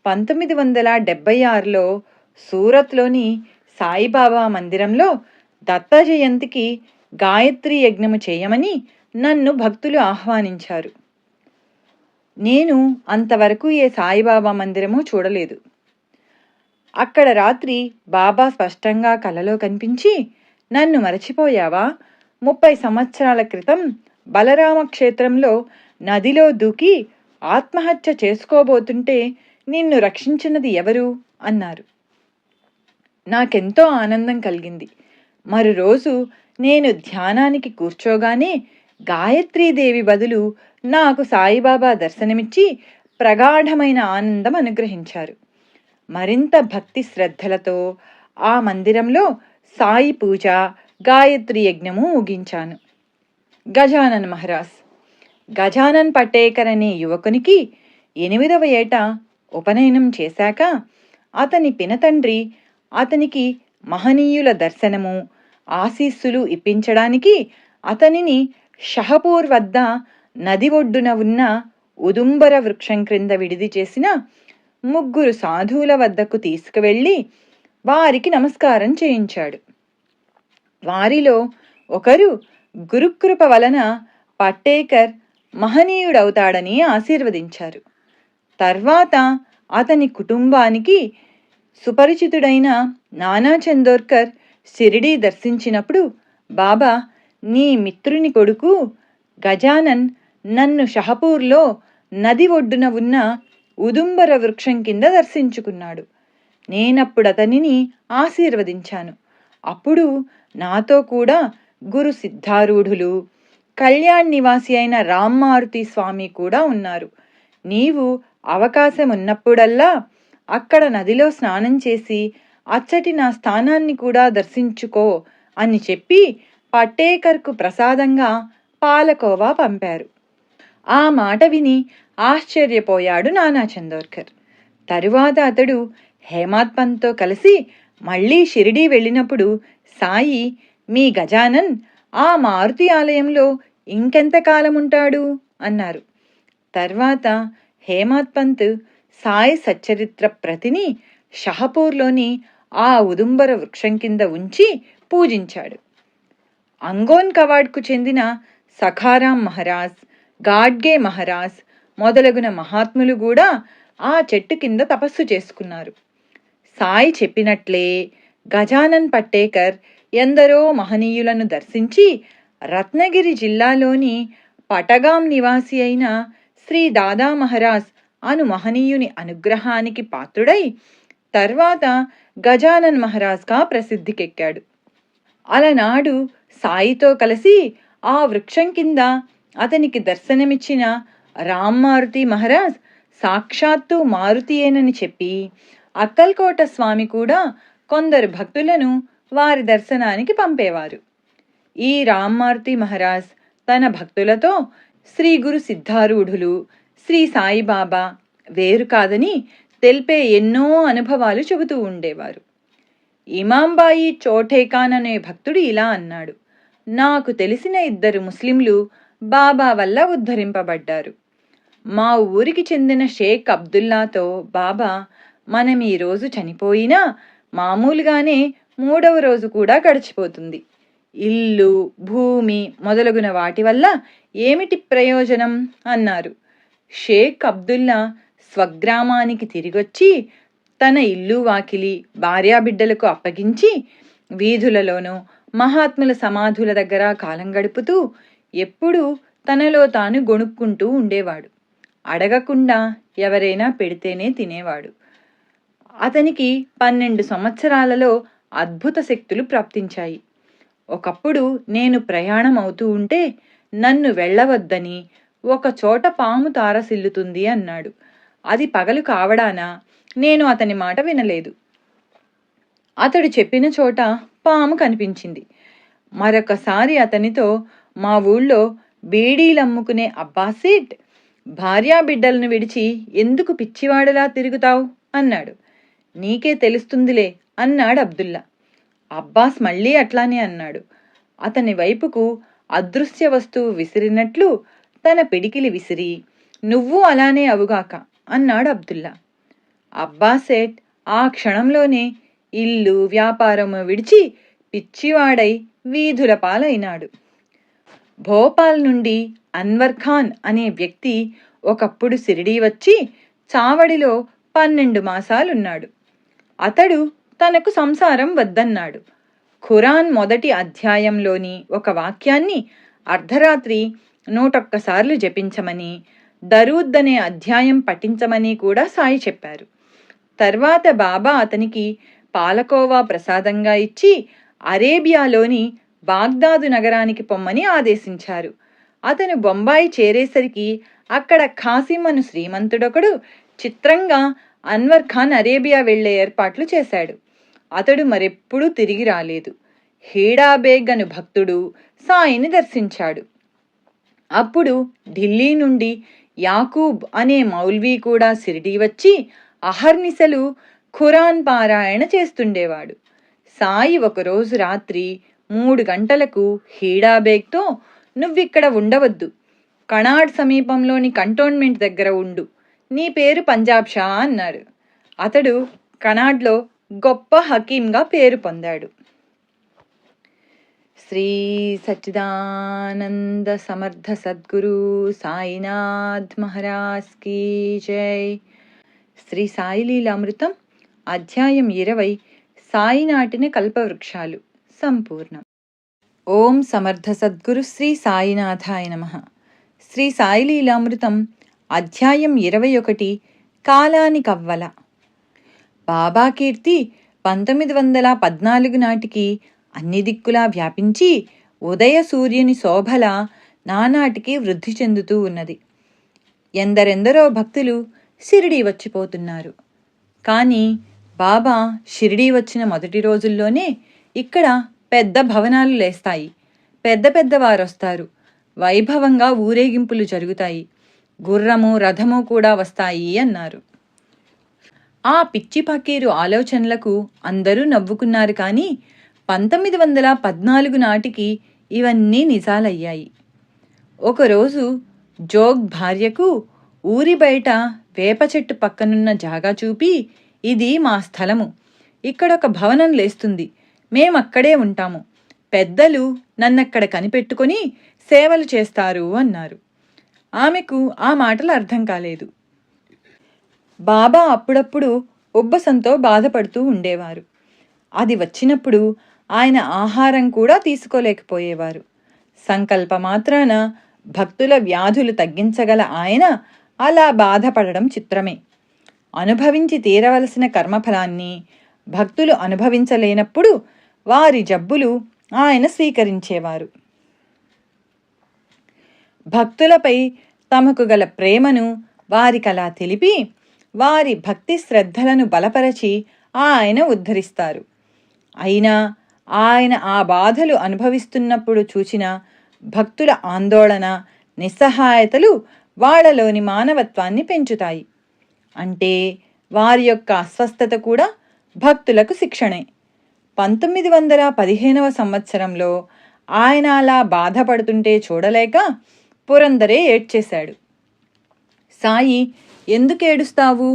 1976లో సూరత్లోని సాయిబాబా మందిరంలో దత్త జయంతికి గాయత్రి యజ్ఞము చేయమని నన్ను భక్తులు ఆహ్వానించారు. నేను అంతవరకు ఏ సాయిబాబా మందిరమూ చూడలేదు. అక్కడ రాత్రి బాబా స్పష్టంగా కలలో కనిపించి, నన్ను మరచిపోయావా? 30 సంవత్సరాల క్రితం బలరామ క్షేత్రంలో నదిలో దూకి ఆత్మహత్య చేసుకోబోతుంటే నిన్ను రక్షించినది ఎవరు అన్నారు. నాకెంతో ఆనందం కలిగింది. మరురోజు నేను ధ్యానానికి కూర్చోగానే గాయత్రీదేవి బదులు నాకు సాయిబాబా దర్శనమిచ్చి ప్రగాఢమైన ఆనందం అనుగ్రహించారు. మరింత భక్తి శ్రద్ధలతో ఆ మందిరంలో సాయి పూజ, గాయత్రి యజ్ఞము ముగించాను. గజానన్ మహారాజ్. గజానన్ పటేకర్ అనే యువకునికి 8వ ఏట ఉపనయనం చేశాక అతని పినతండ్రి అతనికి మహనీయుల దర్శనము, ఆశీస్సులు ఇప్పించడానికి అతనిని షహపూర్ వద్ద నది ఒడ్డున ఉన్న ఉదుంబర వృక్షం క్రింద విడిది చేసిన 3 సాధువుల వద్దకు తీసుకువెళ్ళి వారికి నమస్కారం చేయించాడు. వారిలో ఒకరు గురుకృప వలన పట్టేకర్ మహనీయుడవుతాడని ఆశీర్వదించారు. తర్వాత అతని కుటుంబానికి సుపరిచితుడైన నానా చందోర్కర్ షిరిడీ దర్శించినప్పుడు, బాబా, నీ మిత్రుని కొడుకు గజానన్ నన్ను షహపూర్లో నది ఒడ్డున ఉన్న ఉదుంబర వృక్షం కింద దర్శించుకున్నాడు. నేనప్పుడతనిని ఆశీర్వదించాను. అప్పుడు నాతో కూడా గురు సిద్ధారూఢులు, కళ్యాణ్ నివాసి అయిన రామ్మారుతి స్వామి కూడా ఉన్నారు. నీవు అవకాశం ఉన్నప్పుడల్లా అక్కడ నదిలో స్నానం చేసి అచ్చటి నా స్థానాన్ని కూడా దర్శించుకో అని చెప్పి పట్టేకర్కు ప్రసాదంగా పాలకోవా పంపారు. ఆ మాట విని ఆశ్చర్యపోయాడు నానా చందోర్కర్. తరువాత అతడు హేమాడ్ పంత్తో కలిసి మళ్లీ షిరిడీ వెళ్ళినప్పుడు, సాయి, మీ గజానన్ ఆ మారుతి ఆలయంలో ఇంకెంతకాలముంటాడు అన్నారు. తర్వాత హేమాడ్ పంత్ సాయి సచ్చరిత్ర ప్రతిని షహపూర్లోని ఆ ఉదుంబర వృక్షం కింద ఉంచి పూజించాడు. అంగోన్ కవాడ్కు చెందిన సఖారాం మహారాజ్, గాడ్గే మహారాజ్ మొదలగున మహాత్ములు కూడా ఆ చెట్టు కింద తపస్సు చేసుకున్నారు. సాయి చెప్పినట్లే గజానన్ పట్టేకర్ ఎందరో మహనీయులను దర్శించి రత్నగిరి జిల్లాలోని పటగాం నివాసి అయిన శ్రీ దాదా మహారాజ్ అను మహనీయుని అనుగ్రహానికి పాత్రుడై తర్వాత గజానన్ మహారాజ్గా ప్రసిద్ధికెక్కాడు. అలనాడు సాయితో కలిసి ఆ వృక్షం కింద అతనికి దర్శనమిచ్చిన రామ్మారుతి మహారాజ్ సాక్షాత్తు మారుతియేనని చెప్పి అక్కల్కోట స్వామి కూడా కొందరు భక్తులను వారి దర్శనానికి పంపేవారు. ఈ రామ్మారుతి మహారాజ్ తన భక్తులతో శ్రీ గురు సిద్ధారూఢులు, శ్రీ సాయిబాబా వేరు కాదని తెలిపే ఎన్నో అనుభవాలు చెబుతూ ఉండేవారు. ఇమాంబాయి చోఠేఖాన్ అనే భక్తుడు ఇలా అన్నాడు, నాకు తెలిసిన 2 ముస్లింలు బాబా వల్ల ఉద్ధరింపబడ్డారు. మా ఊరికి చెందిన షేక్ అబ్దుల్లాతో బాబా, మనం ఈ రోజు చనిపోయినా మామూలుగానే 3వ రోజు కూడా గడిచిపోతుంది. ఇల్లు, భూమి మొదలగున వాటి వల్ల ఏమిటి ప్రయోజనం అన్నారు. షేక్ అబ్దుల్లా స్వగ్రామానికి తిరిగొచ్చి తన ఇల్లు, వాకిలి, భార్యాబిడ్డలకు అప్పగించి వీధులలోనూ మహాత్ముల సమాధుల దగ్గర కాలం గడుపుతూ ఎప్పుడూ తనలో తాను గొణుక్కుంటూ ఉండేవాడు. అడగకుండా ఎవరైనా పెడితేనే తినేవాడు. అతనికి 12 సంవత్సరాలలో అద్భుత శక్తులు ప్రాప్తించాయి. ఒకప్పుడు నేను ప్రయాణం అవుతూ ఉంటే నన్ను వెళ్ళవద్దని, ఒక చోట పాము తారసిల్లుతుంది అన్నాడు. అది పగలు కావడానా నేను అతని మాట వినలేదు. అతడు చెప్పిన చోట పాము కనిపించింది. మరొకసారి అతనితో, మా ఊళ్ళో బీడీలమ్ముకునే అబ్బాసీట్, భార్యాబిడ్డలను విడిచి ఎందుకు పిచ్చివాడలా తిరుగుతావు అన్నాడు. నీకే తెలుస్తుందిలే అన్నాడు అబ్దుల్లా. అబ్బాస్ మళ్ళీ అట్లానే అన్నాడు. అతని వైపుకు అదృశ్య వస్తువు విసిరినట్లు తన పిడికిలి విసిరి, నువ్వు అలానే అవుగాక అన్నాడు అబ్దుల్లా. అబ్బాసేట్ ఆ క్షణంలోనే ఇల్లు వ్యాపారము విడిచి పిచ్చివాడై వీధుల పాలైనాడు. భోపాల్ నుండి అన్వర్ ఖాన్ అనే వ్యక్తి ఒకప్పుడు షిరిడీ వచ్చి చావడిలో 12 మాసాలున్నాడు. అతడు తనకు సంసారం వద్దన్నాడు. ఖురాన్ మొదటి అధ్యాయంలోని ఒక వాక్యాన్ని అర్ధరాత్రి 101 సార్లు జపించమని, దరూద్ అనే అధ్యాయం పఠించమని కూడా సాయి చెప్పారు. తర్వాత బాబా అతనికి పాలకోవా ప్రసాదంగా ఇచ్చి అరేబియాలోని బాగ్దాదు నగరానికి పొమ్మని ఆదేశించారు. అతను బొంబాయి చేరేసరికి అక్కడ ఖాసిం అను శ్రీమంతుడొకడు చిత్రంగా అన్వర్ ఖాన్ అరేబియా వెళ్లే ఏర్పాట్లు చేశాడు. అతడు మరెప్పుడూ తిరిగి రాలేదు. హీడాబేగ్ అను భక్తుడు సాయిని దర్శించాడు. అప్పుడు ఢిల్లీ నుండి యాకూబ్ అనే మౌల్వీ కూడా షిరిడీ వచ్చి అహర్నిశలు ఖురాన్ పారాయణ చేస్తుండేవాడు. సాయి ఒకరోజు రాత్రి 3 గంటలకు హీడాబేగ్తో, నువ్విక్కడ ఉండవద్దు, కనాడ్ సమీపంలోని కంటోన్మెంట్ దగ్గర ఉండు, నీ పేరు పంజాబ్ షా అన్నాడు. అతడు కనాడ్లో గొప్ప హకీంగా పేరు పొందాడు. శ్రీ సచ్చిదానంద సమర్థ సద్గురు సాయినాథ్ మహారాజ్ కీ జై. శ్రీ సాయి లీలామృతం అధ్యాయం 20 సాయి నాటిన కల్పవృక్షాలు సంపూర్ణం. ఓం సమర్థ సద్గురు శ్రీ సాయినాథాయ నమః. శ్రీ సాయి లీలామృతం అధ్యాయం 21 కాలానికవ్వల. బాబా కీర్తి 1914 నాటికి అన్ని దిక్కులా వ్యాపించి ఉదయ సూర్యుని శోభల నానాటికి వృద్ధి చెందుతూ ఉన్నది. ఎందరెందరో భక్తులు షిరిడీ వచ్చిపోతున్నారు. కానీ బాబా షిరిడీ వచ్చిన మొదటి రోజుల్లోనే ఇక్కడ పెద్ద భవనాలు లేస్తాయి, పెద్ద పెద్దవారొస్తారు, వైభవంగా ఊరేగింపులు జరుగుతాయి, గుర్రము రథము కూడా వస్తాయి అన్నారు. ఆ పిచ్చి పకీరు ఆలోచనలకు అందరూ నవ్వుకున్నారు. కానీ 1914 నాటికి ఇవన్నీ నిజాలయ్యాయి. ఒకరోజు జోగ్ భార్యకు ఊరి బయట వేప చెట్టు పక్కనున్న జాగా చూపి, ఇది మా స్థలము, ఇక్కడొక భవనం లేస్తుంది, మేమక్కడే ఉంటాము, పెద్దలు నన్నక్కడ కనిపెట్టుకొని సేవలు చేస్తారు అన్నారు. ఆమెకు ఆ మాటలు అర్థం కాలేదు. బాబా అప్పుడప్పుడు ఉబ్బసంతో బాధపడుతూ ఉండేవారు. అది వచ్చినప్పుడు ఆయన ఆహారం కూడా తీసుకోలేకపోయేవారు. సంకల్ప మాత్రాన భక్తుల వ్యాధులు తగ్గించగల ఆయన అలా బాధపడడం చిత్రమే. అనుభవించి తీరవలసిన కర్మఫలాన్ని భక్తులు అనుభవించలేనప్పుడు వారి జబ్బులు ఆయన స్వీకరించేవారు. భక్తులపై తమకు గల ప్రేమను వారికలా తెలిపి వారి భక్తి శ్రద్ధలను బలపరచి ఆయన ఉద్ధరిస్తారు. అయినా ఆయన ఆ బాధలు అనుభవిస్తున్నప్పుడు చూచిన భక్తుల ఆందోళన, నిస్సహాయతలు వాళ్లలోని మానవత్వాన్ని పెంచుతాయి. అంటే వారి యొక్క అస్వస్థత కూడా భక్తులకు శిక్షణే. 1915వ సంవత్సరంలో ఆయన అలా బాధపడుతుంటే చూడలేక పురందరే ఏడ్చేశాడు. సాయి, ఎందుకు ఏడుస్తావు?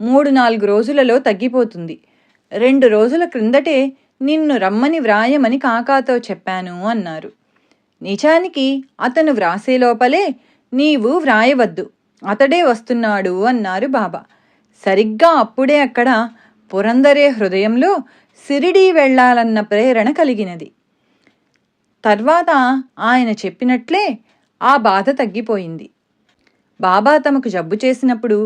3-4 రోజులలో తగ్గిపోతుంది. 2 రోజుల క్రిందటే నిన్ను రమ్మని వ్రాయమని కాకాతో చెప్పాను అన్నారు. నిజానికి అతను వ్రాసే లోపలే, నీవు వ్రాయవద్దు, అతడే వస్తున్నాడు అన్నారు బాబా. సరిగ్గా అప్పుడే అక్కడ పురందరే హృదయంలో షిరిడీ వెళ్లాలన్న ప్రేరణ కలిగినది. తర్వాత ఆయన చెప్పినట్లే ఆ బాధ తగ్గిపోయింది. బాబా తమకు జబ్బు చేసినప్పుడు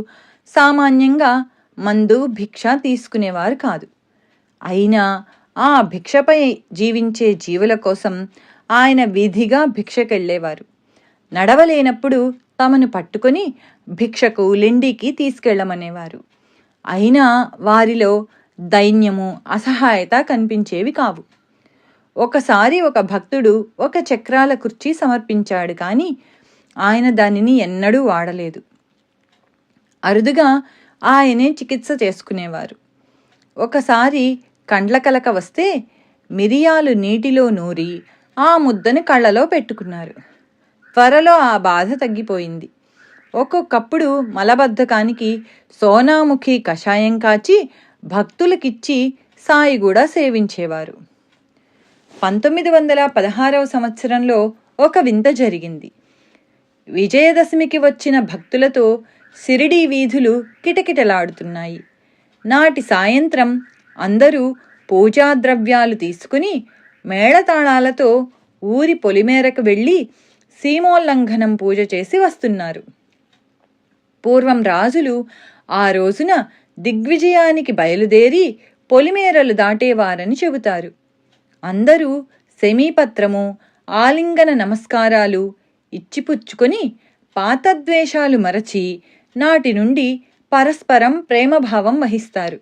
సామాన్యంగా మందు భిక్ష తీసుకునేవారు కాదు. అయినా ఆ భిక్షపై జీవించే జీవుల కోసం ఆయన వీధిగా భిక్షకెళ్లేవారు. నడవలేనప్పుడు తమను పట్టుకొని భిక్షకు లెండికి తీసుకెళ్లమనేవారు. అయినా వారిలో దైన్యము, అసహాయత కనిపించేవి కావు. ఒకసారి ఒక భక్తుడు ఒక చక్రాల కుర్చీ సమర్పించాడు, కానీ ఆయన దానిని ఎన్నడూ వాడలేదు. అరుదుగా ఆయనే చికిత్స చేసుకునేవారు. ఒకసారి కండ్ల కలక వస్తే మిరియాలు నీటిలో నూరి ఆ ముద్దను కళ్ళలో పెట్టుకున్నారు. త్వరలో ఆ బాధ తగ్గిపోయింది. ఒక్కొక్కప్పుడు మలబద్ధకానికి సోనాముఖి కషాయం కాచి భక్తులకిచ్చి సాయి కూడా సేవించేవారు. 1916వ సంవత్సరంలో ఒక వింత జరిగింది. విజయదశమికి వచ్చిన భక్తులతో షిరిడీ వీధులు కిటకిటలాడుతున్నాయి. నాటి సాయంత్రం అందరూ పూజాద్రవ్యాలు తీసుకుని మేళతాళాలతో ఊరి పొలిమేరకు వెళ్ళి సీమోల్లంఘనం పూజ చేసి వస్తున్నారు. పూర్వం రాజులు ఆ రోజున దిగ్విజయానికి బయలుదేరి పొలిమేరలు దాటేవారని చెబుతారు. అందరూ శమీపత్రము, ఆలింగన నమస్కారాలు ఇచ్చిపుచ్చుకొని పాతద్వేషాలు మరచి నాటి నుండి పరస్పరం ప్రేమభావం వహిస్తారు.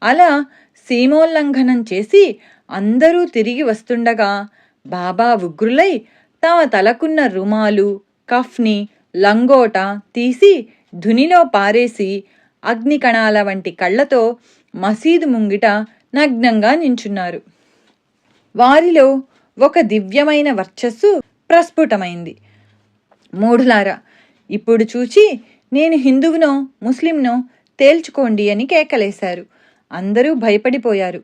అలా సీమోల్లంఘనం చేసి అందరూ తిరిగి వస్తుండగా బాబా ఉగ్రులై తమ తలకున్న రుమాలు, కఫ్ని, లంగోట తీసి ధునిలో పారేసి అగ్నికణాల వంటి కళ్ళతో మసీదు ముంగిట నగ్నంగా నించున్నారు. వారిలో ఒక దివ్యమైన వర్చస్సు ప్రస్ఫుటమైంది. మూఢులారా, ఇప్పుడు చూచి నేను హిందువునో ముస్లింనో తేల్చుకోండి అని కేకలేశారు. అందరూ భయపడిపోయారు.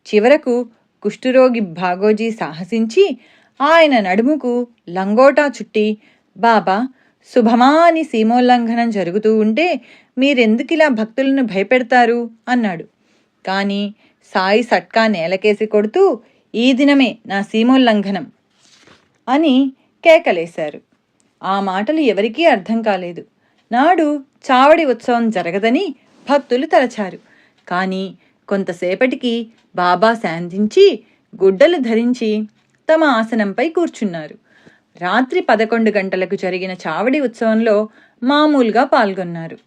చివరకు కుష్ఠురోగి భాగోజీ సాహసించి ఆయన నడుముకు లంగోటా చుట్టి, బాబా శుభమా అని సీమోల్లంఘనం జరుగుతూ ఉంటే మీరెందుకిలా భక్తులను భయపెడతారు అన్నాడు. కానీ సాయి సట్కా నేలకేసి కొడుతూ, ఈ దినమే నా సీమోల్లంఘనం అని కేకలేశారు. ఆ మాటలు ఎవరికీ అర్థం కాలేదు. నాడు చావడి ఉత్సవం జరగదని భక్తులు తలచారు. కానీ కొంతసేపటికి బాబా శాంతించి గుడ్డలు ధరించి తమ ఆసనంపై కూర్చున్నారు. రాత్రి 11 గంటలకు జరిగిన చావడి ఉత్సవంలో మామూలుగా పాల్గొన్నారు.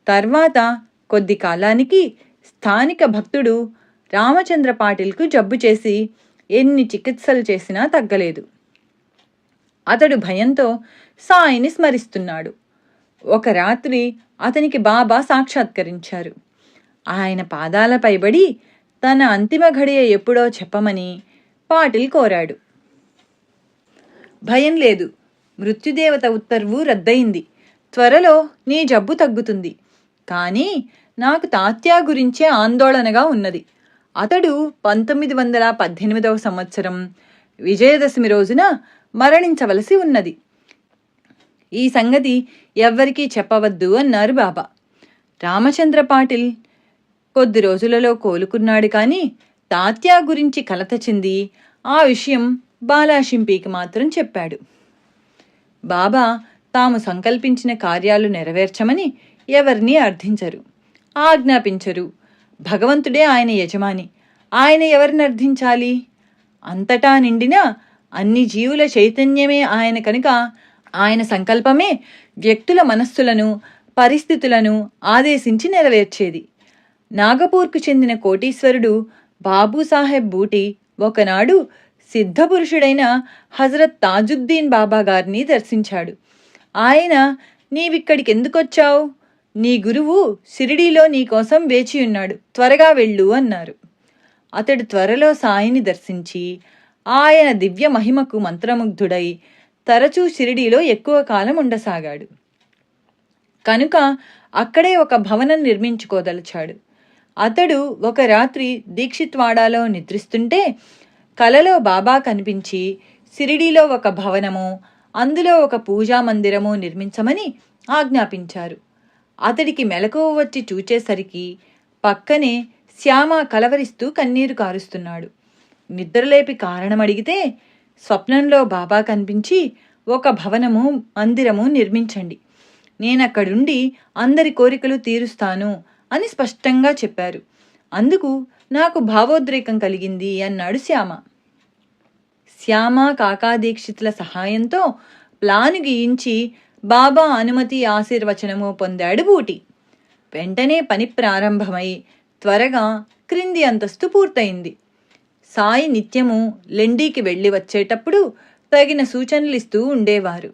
తర్వాత కొద్ది కాలానికి స్థానిక భక్తుడు రామచంద్ర పాటిల్కు జబ్బు చేసి ఎన్ని చికిత్సలు చేసినా తగ్గలేదు. అతడు భయంతో సాయిని స్మరిస్తున్నాడు. ఒక రాత్రి అతనికి బాబా సాక్షాత్కరించారు. ఆయన పాదాలపైబడి తన అంతిమ ఘడియ ఎప్పుడో చెప్పమని పాటిల్ కోరాడు. భయం లేదు, మృత్యుదేవత ఉత్తర్వు రద్దయింది. త్వరలో నీ జబ్బు తగ్గుతుంది. కానీ నాకు తాత్యా గురించే ఆందోళనగా ఉన్నది. అతడు 1918వ సంవత్సరం విజయదశమి రోజున మరణించవలసి ఉన్నది. ఈ సంగతి ఎవ్వరికీ చెప్పవద్దు అన్నారు బాబా. రామచంద్ర పాటిల్ కొద్ది రోజులలో కోలుకున్నాడు. కానీ తాత్యా గురించి కలత చెంది ఆ విషయం బాలాషింపీకి మాత్రం చెప్పాడు. బాబా తాము సంకల్పించిన కార్యాలు నెరవేర్చమని ఎవరినీ అర్థించరు, ఆజ్ఞాపించరు. భగవంతుడే ఆయన యజమాని. ఆయన ఎవరిని అర్థించాలి? అంతటా నిండిన అన్ని జీవుల చైతన్యమే ఆయన కనుక ఆయన సంకల్పమే వ్యక్తుల మనస్సులను, పరిస్థితులను ఆదేశించి నెరవేర్చేది. నాగపూర్కు చెందిన కోటీశ్వరుడు బాబూసాహెబ్ బూటి ఒకనాడు సిద్ధపురుషుడైన హజరత్ తాజుద్దీన్ బాబా గారిని దర్శించాడు. ఆయన, నీవిక్కడికెందుకొచ్చావు? నీ గురువు షిరిడీలో నీకోసం వేచియున్నాడు, త్వరగా వెళ్ళు అన్నారు. అతడు త్వరలో సాయిని దర్శించి ఆయన దివ్య మహిమకు మంత్రముగ్ధుడై తరచూ షిరిడీలో ఎక్కువ కాలం ఉండసాగాడు. కనుక అక్కడే ఒక భవనం నిర్మించుకోదలిచాడు. అతడు ఒక రాత్రి దీక్షిత్వాడాలో నిద్రిస్తుంటే కలలో బాబా కనిపించి షిరిడీలో ఒక భవనము, అందులో ఒక పూజా మందిరము నిర్మించమని ఆజ్ఞాపించారు. అతడికి మెలకువ వచ్చి చూచేసరికి పక్కనే శ్యామ కలవరిస్తూ కన్నీరు కారుస్తున్నాడు. నిద్రలేపి కారణమడిగితే స్వప్నంలో బాబా కనిపించి, ఒక భవనము, మందిరము నిర్మించండి, నేనక్కడుండి అందరి కోరికలు తీరుస్తాను అని స్పష్టంగా చెప్పారు. అందుకు నాకు భావోద్రేకం కలిగింది అన్నాడు శ్యామ. శ్యామ, కాకాదీక్షితుల సహాయంతో ప్లాను గీయించి బాబా అనుమతి ఆశీర్వచనము పొందాడు బూటి. వెంటనే పని ప్రారంభమై త్వరగా క్రింది అంతస్తు పూర్తయింది. సాయి నిత్యము లెండీకి వెళ్ళి వచ్చేటప్పుడు తగిన సూచనలిస్తూ ఉండేవారు.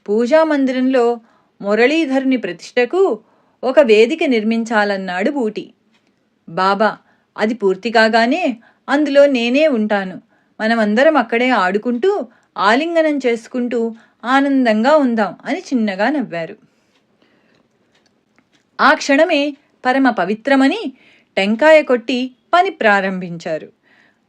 పూజామందిరంలో మురళీధరుని ప్రతిష్టకు ఒక వేదిక నిర్మించాలన్నాడు బూటి. బాబా, అది పూర్తి కాగానే అందులో నేనే ఉంటాను, మనమందరం అక్కడే ఆడుకుంటూ ఆలింగనం చేసుకుంటూ ఆనందంగా ఉందాం అని చిన్నగా నవ్వారు. ఆ క్షణమే పరమ పవిత్రమని టెంకాయ కొట్టి పని ప్రారంభించారు.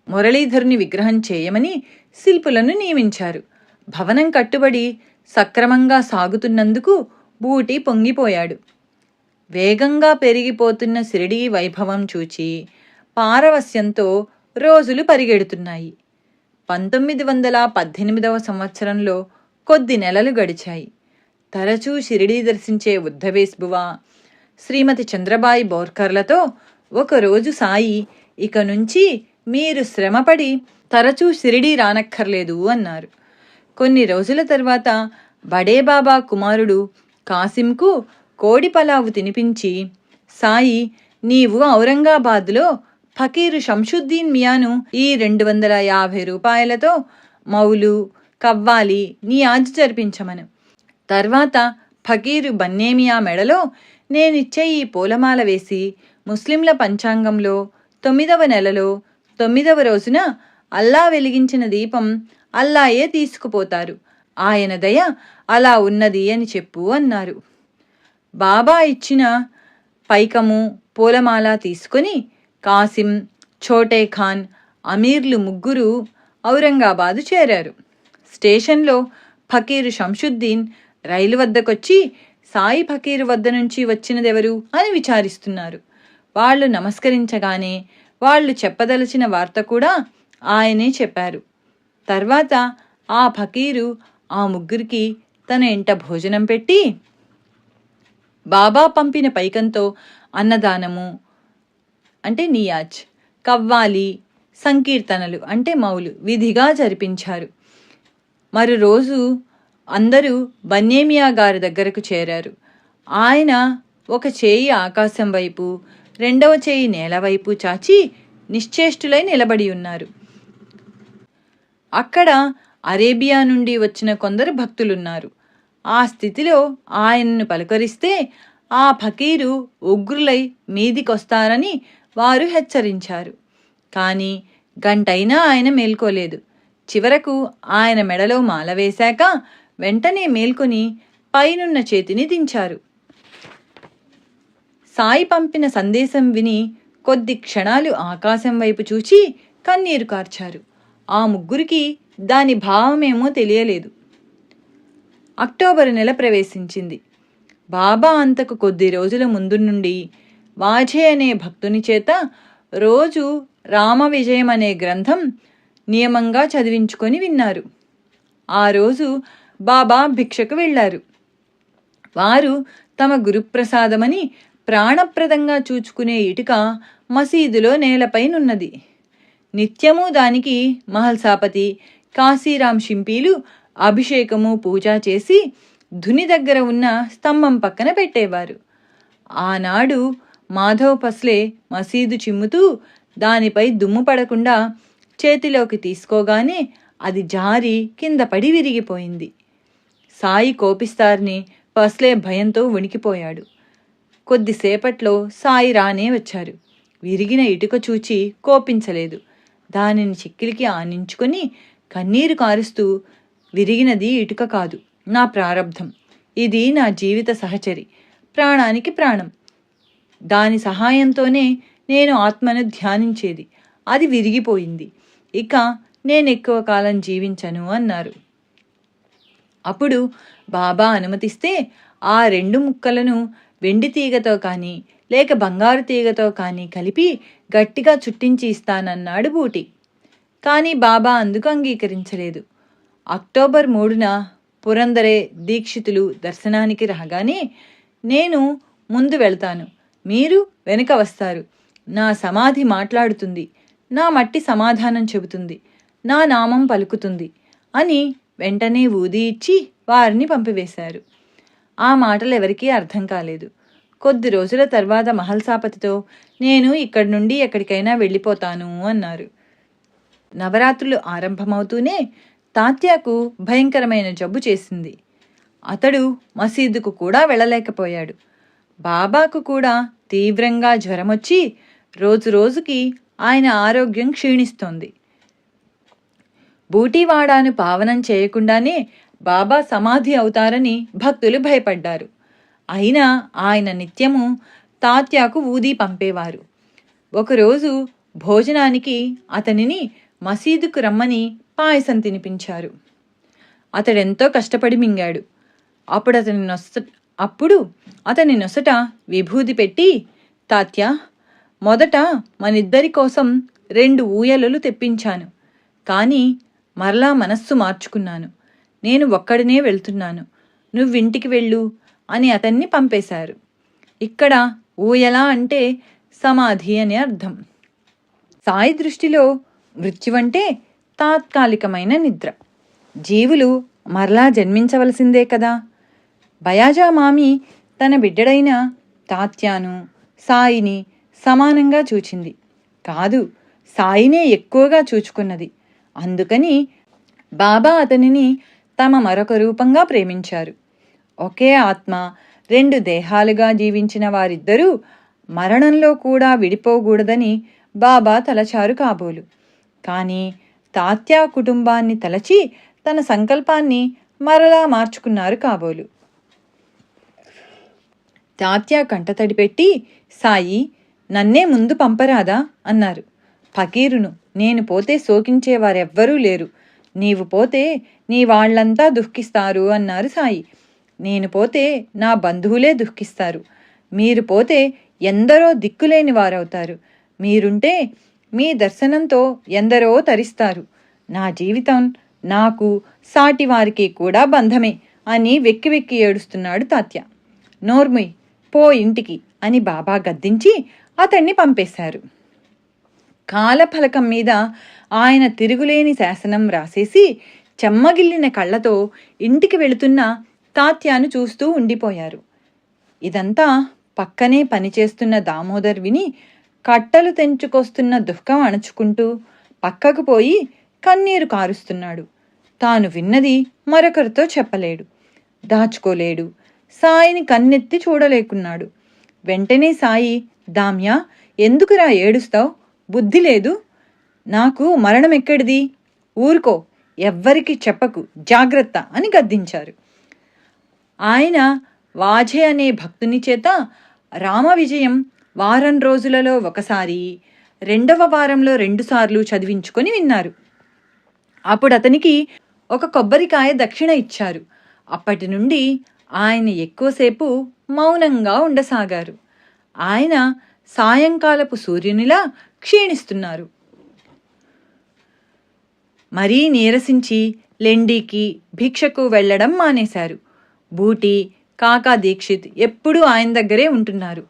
మురళీధరుని విగ్రహం చేయమని శిల్పులను నియమించారు. భవనం కట్టుబడి సక్రమంగా సాగుతున్నందుకు బూటి పొంగిపోయాడు. వేగంగా పెరిగిపోతున్న షిరిడీ వైభవం చూచి పారవస్యంతో రోజులు పరిగెడుతున్నాయి. 1918వ సంవత్సరంలో కొద్ది నెలలు గడిచాయి. తరచూ షిరిడీ దర్శించే ఉద్ధవేశ్బువ, శ్రీమతి చంద్రబాయి బోర్కర్లతో ఒకరోజు సాయి, ఇక నుంచి మీరు శ్రమపడి తరచూ షిరిడీ రానక్కర్లేదు అన్నారు. కొన్ని రోజుల తర్వాత బడేబాబా కుమారుడు కాసింకు కోడి పలావు తినిపించి, సాయి, నీవు ఔరంగాబాద్లో ఫకీరు షంషుద్దీన్ మియాను ఈ 250 రూపాయలతో మౌలు కవ్వాలి నీ ఆజు జరిపించమను. తర్వాత ఫకీరు బన్నేమియా మెడలో నేనిచ్చే ఈ పూలమాల వేసి ముస్లింల పంచాంగంలో 9వ నెలలో 9వ రోజున అల్లా వెలిగించిన దీపం అల్లాయే తీసుకుపోతారు, ఆయన దయ అలా ఉన్నది అని చెప్పు అన్నారు. బాబా ఇచ్చిన పైకము పూలమాల తీసుకుని కాసిం, ఛోటే ఖాన్, అమీర్లు ముగ్గురు ఔరంగాబాదు చేరారు. స్టేషన్లో ఫకీరు షంషుద్దీన్ రైలు వద్దకొచ్చి సాయి ఫకీరు వద్ద నుంచి వచ్చినదెవరు అని విచారిస్తున్నారు. వాళ్ళు నమస్కరించగానే వాళ్ళు చెప్పదలచిన వార్త కూడా ఆయనే చెప్పారు. తర్వాత ఆ ఫకీరు ఆ ముగ్గురికి తన ఇంట భోజనం పెట్టి బాబా పంపిన పైకంతో అన్నదానము అంటే నియాజ్, కవ్వాలి, సంకీర్తనలు అంటే మౌలు విధిగా జరిపించారు. మరో రోజు అందరూ బన్నేమియా గారి దగ్గరకు చేరారు. ఆయన ఒక చేయి ఆకాశం వైపు, రెండవ చేయి నేల వైపు చాచి నిశ్చేష్టులై నిలబడి ఉన్నారు. అక్కడ అరేబియా నుండి వచ్చిన కొందరు భక్తులున్నారు. ఆ స్థితిలో ఆయన్ను పలకరిస్తే ఆ ఫకీరు ఉగ్రులై మీదికొస్తారని వారు హెచ్చరించారు. కానీ గంటైనా ఆయన మేల్కోలేదు. చివరకు ఆయన మెడలో మాల వేశాక వెంటనే మేల్కొని పైనున్న చేతిని దించారు. సాయి పంపిన సందేశం విని కొద్ది క్షణాలు ఆకాశం వైపు చూచి కన్నీరు కార్చారు. ఆ ముగ్గురికి దాని భావమేమో తెలియలేదు. అక్టోబరు నెల ప్రవేశించింది. బాబా అంతకు కొద్ది రోజుల ముందు నుండి వాఝే అనే భక్తుని చేత రోజు రామ విజయం అనే గ్రంథం నియమంగా చదివించుకొని విన్నారు. ఆ రోజు బాబా భిక్షకు వెళ్లారు. వారు తమ గురుప్రసాదమని ప్రాణప్రదంగా చూచుకునే ఇటుక మసీదులో నేలపైనున్నది. నిత్యము దానికి మహల్సాపతి, కాశీరాం షింపీలు అభిషేకము పూజ చేసి ధుని దగ్గర ఉన్న స్తంభం పక్కన పెట్టేవారు. ఆనాడు మాధవ్ పస్లే మసీదు చిమ్ముతూ దానిపై దుమ్ము పడకుండా చేతిలోకి తీసుకోగానే అది జారి కింద పడి విరిగిపోయింది. సాయి కోపిస్తారని పస్లే భయంతో వణికిపోయాడు. కొద్దిసేపట్లో సాయి రానే వచ్చారు. విరిగిన ఇటుక చూచి కోపించలేదు. దానిని చిక్కిలికి ఆనించుకొని కన్నీరు కారుస్తూ, విరిగినది ఇటుక కాదు, నా ప్రారబ్ధం. ఇది నా జీవిత సహచరి, ప్రాణానికి ప్రాణం. దాని సహాయంతోనే నేను ఆత్మను ధ్యానించేది. అది విరిగిపోయింది. ఇక నేనెక్కువ కాలం జీవించను అన్నారు. అప్పుడు బాబా అనుమతిస్తే ఆ 2 ముక్కలను వెండి తీగతో కానీ లేక బంగారు తీగతో కానీ కలిపి గట్టిగా చుట్టించి ఇస్తానన్నాడు బూటి. కానీ బాబా అందుకు అంగీకరించలేదు. అక్టోబర్ 3న పురందరే దీక్షితులు దర్శనానికి రాగానే, నేను ముందు వెళ్తాను, మీరు వెనుక వస్తారు, నా సమాధి మాట్లాడుతుంది, నా మట్టి సమాధానం చెబుతుంది, నా నామం పలుకుతుంది అని వెంటనే ఊది ఇచ్చి వారిని పంపివేశారు. ఆ మాటలు ఎవరికీ అర్థం కాలేదు. కొద్ది రోజుల తర్వాత మహల్సాపతితో, నేను ఇక్కడి నుండి ఎక్కడికైనా వెళ్ళిపోతాను అన్నారు. నవరాత్రులు ఆరంభమవుతూనే తాత్యాకు భయంకరమైన జబ్బు చేసింది. అతడు మసీదుకు కూడా వెళ్ళలేకపోయాడు. బాబాకు కూడా తీవ్రంగా జ్వరమొచ్చి రోజురోజుకి ఆయన ఆరోగ్యం క్షీణిస్తోంది. బూటీవాడాను పావనం చేయకుండానే బాబా సమాధి అవుతారని భక్తులు భయపడ్డారు. అయినా ఆయన నిత్యము తాత్యాకు ఊదీ పంపేవారు. ఒకరోజు భోజనానికి అతనిని మసీదుకు రమ్మని పాయసం తినిపించారు. అతడెంతో కష్టపడి మింగాడు. అప్పుడు అతని నొసట విభూది పెట్టి, తాత్యా, మొదట మనిద్దరి కోసం 2 ఊయలలు తెప్పించాను. కానీ మరలా మనస్సు మార్చుకున్నాను. నేను ఒక్కడినే వెళ్తున్నాను, నువ్వింటికి వెళ్ళు అని అతన్ని పంపేశారు. ఇక్కడ ఊయల అంటే సమాధి అని అర్థం. సాయి దృష్టిలో మృత్యువంటే తాత్కాలికమైన నిద్ర. జీవులు మరలా జన్మించవలసిందే కదా. బయాజా మామి తన బిడ్డడైన తాత్యాను సాయిని సమానంగా చూచింది కాదు, సాయినే ఎక్కువగా చూచుకున్నది. అందుకని బాబా అతనిని తమ మరొక రూపంగా ప్రేమించారు. ఒకే ఆత్మ 2 దేహాలుగా జీవించిన వారిద్దరూ మరణంలో కూడా విడిపోకూడదని బాబా తలచారు కాబోలు. కానీ తాత్యా కుటుంబాన్ని తలచి తన సంకల్పాన్ని మరలా మార్చుకున్నారు కాబోలు. తాత్యా కంటతడి పెట్టి, సాయి, నన్నే ముందు పంపరాదా అన్నారు. ఫకీరును, నేను పోతే శోకించేవారెవ్వరూ లేరు, నీవు పోతే నీ వాళ్లంతా దుఃఖిస్తారు అన్నారు సాయి. నేను పోతే నా బంధువులే దుఃఖిస్తారు, మీరు పోతే ఎందరో దిక్కులేని వారవుతారు, మీరుంటే మీ దర్శనంతో ఎందరో తరిస్తారు, నా జీవితం నాకు సాటివారికి కూడా బంధమే అని వెక్కి వెక్కి ఏడుస్తున్నాడు తాత్య. నోర్ముయ్, పో ఇంటికి అని బాబా గద్దించి అతన్ని పంపేశారు. కాలఫలకం మీద ఆయన తిరుగులేని శాసనం రాసేసి చెమ్మగిల్లిన కళ్ళతో ఇంటికి వెళుతున్న తాత్యాను చూస్తూ ఉండిపోయారు. ఇదంతా పక్కనే పనిచేస్తున్న దామోదర్ విని కట్టలు తెంచుకొస్తున్న దుఃఖం అణచుకుంటూ పక్కకు పోయి కన్నీరు కారుస్తున్నాడు. తాను విన్నది మరొకరితో చెప్పలేడు, దాచుకోలేడు. సాయిని కన్నెత్తి చూడలేకున్నాడు. వెంటనే సాయి, దామ్యా, ఎందుకురా ఏడుస్తావు? బుద్ధి లేదు? నాకు మరణం ఎక్కడిది? ఊరుకో, ఎవ్వరికి చెప్పకు, జాగ్రత్త అని గద్దించారు. ఆయన వాఝే అనే భక్తుని చేత రామ విజయం వారం రోజులలో ఒకసారి, 2వ వారంలో 2 సార్లు చదివించుకొని విన్నారు. అప్పుడు అతనికి ఒక కొబ్బరికాయ దక్షిణ ఇచ్చారు. అప్పటి నుండి ఆయన ఎక్కువసేపు మౌనంగా ఉండసాగారు. ఆయన సాయంకాలపు సూర్యునిలా క్షీణిస్తున్నారు. మరీ నీరసించి లెండికి భిక్షకు వెళ్లడం మానేశారు. బూటి, కాకా దీక్షిత్ ఎప్పుడూ ఆయన దగ్గరే ఉంటున్నారు.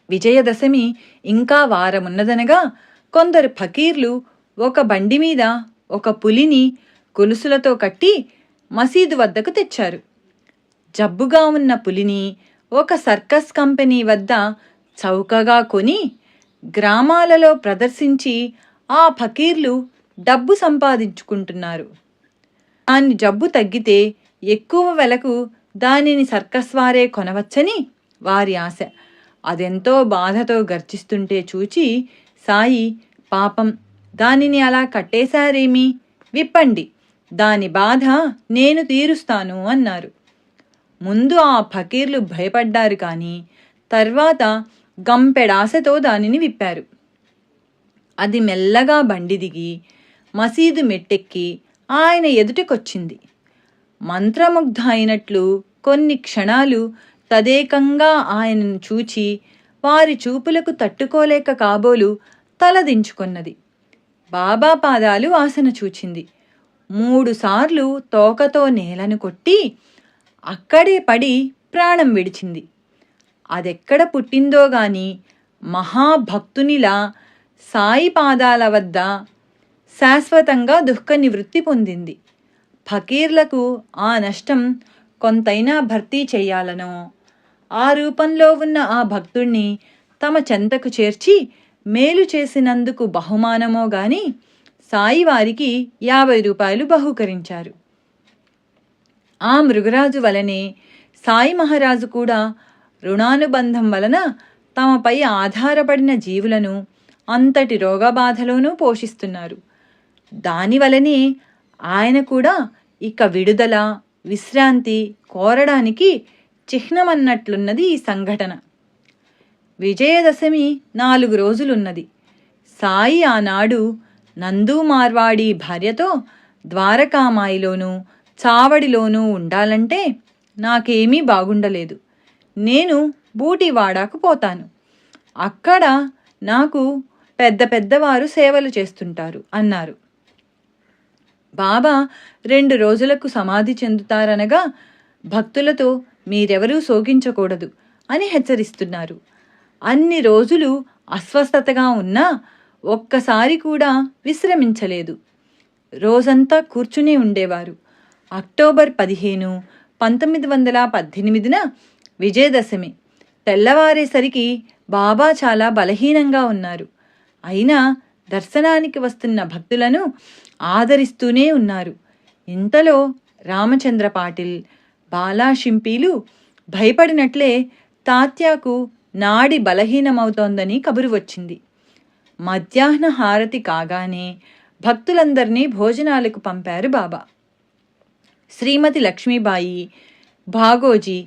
విజయదశమి ఇంకా వారమున్నదనగా కొందరు ఫకీర్లు ఒక బండి మీద ఒక పులిని గొలుసులతో కట్టి మసీదు వద్దకు తెచ్చారు. జబ్బుగా ఉన్న పులిని ఒక సర్కస్ కంపెనీ వద్ద చౌకగా కొని గ్రామాలలో ప్రదర్శించి ఆ ఫకీర్లు డబ్బు సంపాదించుకుంటున్నారు. దాని జబ్బు తగ్గితే ఎక్కువ వెలకు దానిని సర్కస్ వారే కొనవచ్చని వారి ఆశ. అదెంతో బాధతో గర్జిస్తుంటే చూచి సాయి, పాపం, దానిని అలా కట్టేశారేమి, విప్పండి, దాని బాధ నేను తీరుస్తాను అన్నారు. ముందు ఆ ఫకీర్లు భయపడ్డారు, కానీ తర్వాత గంపెడాశతో దానిని విప్పారు. అది మెల్లగా బండి దిగి మసీదు మెట్టెక్కి ఆయన ఎదుటికొచ్చింది. మంత్రముగ్ధ అయినట్లు కొన్ని క్షణాలు తదేకంగా ఆయనను చూచి వారి చూపులకు తట్టుకోలేక కాబోలు తలదించుకొన్నది. బాబా పాదాలు వాసన చూచింది. 3 సార్లు తోకతో నేలను కొట్టి అక్కడే పడి ప్రాణం విడిచింది. అదెక్కడ పుట్టిందో గాని మహాభక్తునిలా సాయి పాదాల వద్ద శాశ్వతంగా దుఃఖ నివృత్తి పొందింది. ఫకీర్లకు ఆ నష్టం కొంతైనా భర్తీ చెయ్యాలనో, ఆ రూపంలో ఉన్న ఆ భక్తుణ్ణి తమ చెంతకు చేర్చి మేలు చేసినందుకు బహుమానమో గాని సాయి వారికి 50 రూపాయలు బహూకరించారు. ఆ మృగరాజు వలనే సాయి మహారాజు కూడా రుణానుబంధం వలన తమపై ఆధారపడిన జీవులను అంతటి రోగబాధలోనూ పోషిస్తున్నారు. దానివలనే ఆయన కూడా ఇక విడుదల, విశ్రాంతి కోరడానికి చిహ్నమన్నట్లున్నది ఈ సంఘటన. విజయదశమి 4 రోజులున్నది. సాయి ఆనాడు నందు మార్వాడి భార్యతో ద్వారకామాయిలోనూ చావడిలోనూ ఉండాలంటే నాకేమీ బాగుండలేదు. నేను బూటివాడాకు పోతాను. అక్కడ నాకు పెద్ద పెద్దవారు సేవలు చేస్తుంటారు అన్నారు. బాబా 2 రోజులకు సమాధి చెందుతారనగా భక్తులతో మీరెవరూ శోకించకూడదు అని హెచ్చరిస్తున్నారు. అన్ని రోజులు అస్వస్థతగా ఉన్నా ఒక్కసారి కూడా విశ్రమించలేదు. రోజంతా కూర్చుని ఉండేవారు. అక్టోబర్ 15, 1918న విజయదశమి. తెల్లవారేసరికి బాబా చాలా బలహీనంగా ఉన్నారు. అయినా దర్శనానికి వస్తున్న భక్తులను ఆదరిస్తూనే ఉన్నారు. ఇంతలో రామచంద్ర పాటిల్, బాలాషింపీలు భయపడినట్లే తాత్యాకు నాడి బలహీనమవుతోందని కబురు వచ్చింది. మధ్యాహ్న హారతి కాగానే భక్తులందరినీ భోజనాలకు పంపారు బాబా. శ్రీమతి లక్ష్మీబాయి, భాగోజీ,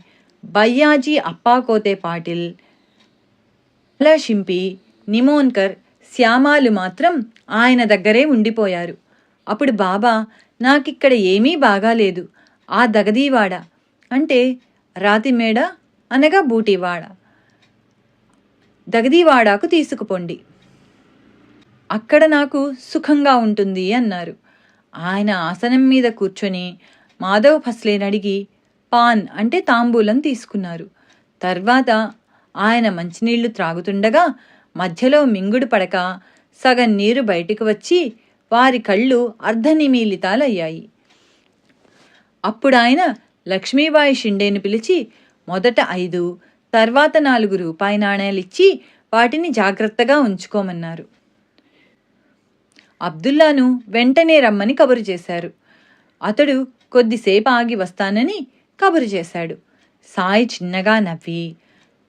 బయ్యాజీ అప్పాకోతే పాటిల్, బాలాషింపి, నిమోన్కర్, శ్యామాలు మాత్రం ఆయన దగ్గరే ఉండిపోయారు. అప్పుడు బాబా నాకిక్కడ ఏమీ బాగాలేదు. ఆ దగదీవాడ అంటే రాతిమేడ అనగా బూటివాడ, దగదీవాడాకు తీసుకుపోండి, అక్కడ నాకు సుఖంగా ఉంటుంది అన్నారు. ఆయన ఆసనం మీద కూర్చొని మాధవ్ ఫస్లేని అడిగి పాన్ అంటే తాంబూలం తీసుకున్నారు. తర్వాత ఆయన మంచినీళ్లు త్రాగుతుండగా మధ్యలో మింగుడు పడక సగం నీరు బయటికి వచ్చి వారి కళ్ళు అర్ధనిమీలితాలయ్యాయి. అప్పుడాయన లక్ష్మీబాయి షిండేను పిలిచి మొదట 5, తర్వాత 4 రూపాయి నాణేలిచ్చి వాటిని జాగ్రత్తగా ఉంచుకోమన్నారు. అబ్దుల్లాను వెంటనే రమ్మని కబురు చేశారు. అతడు కొద్దిసేపు ఆగి వస్తానని కబురు చేశాడు. సాయి చిన్నగా నవ్వి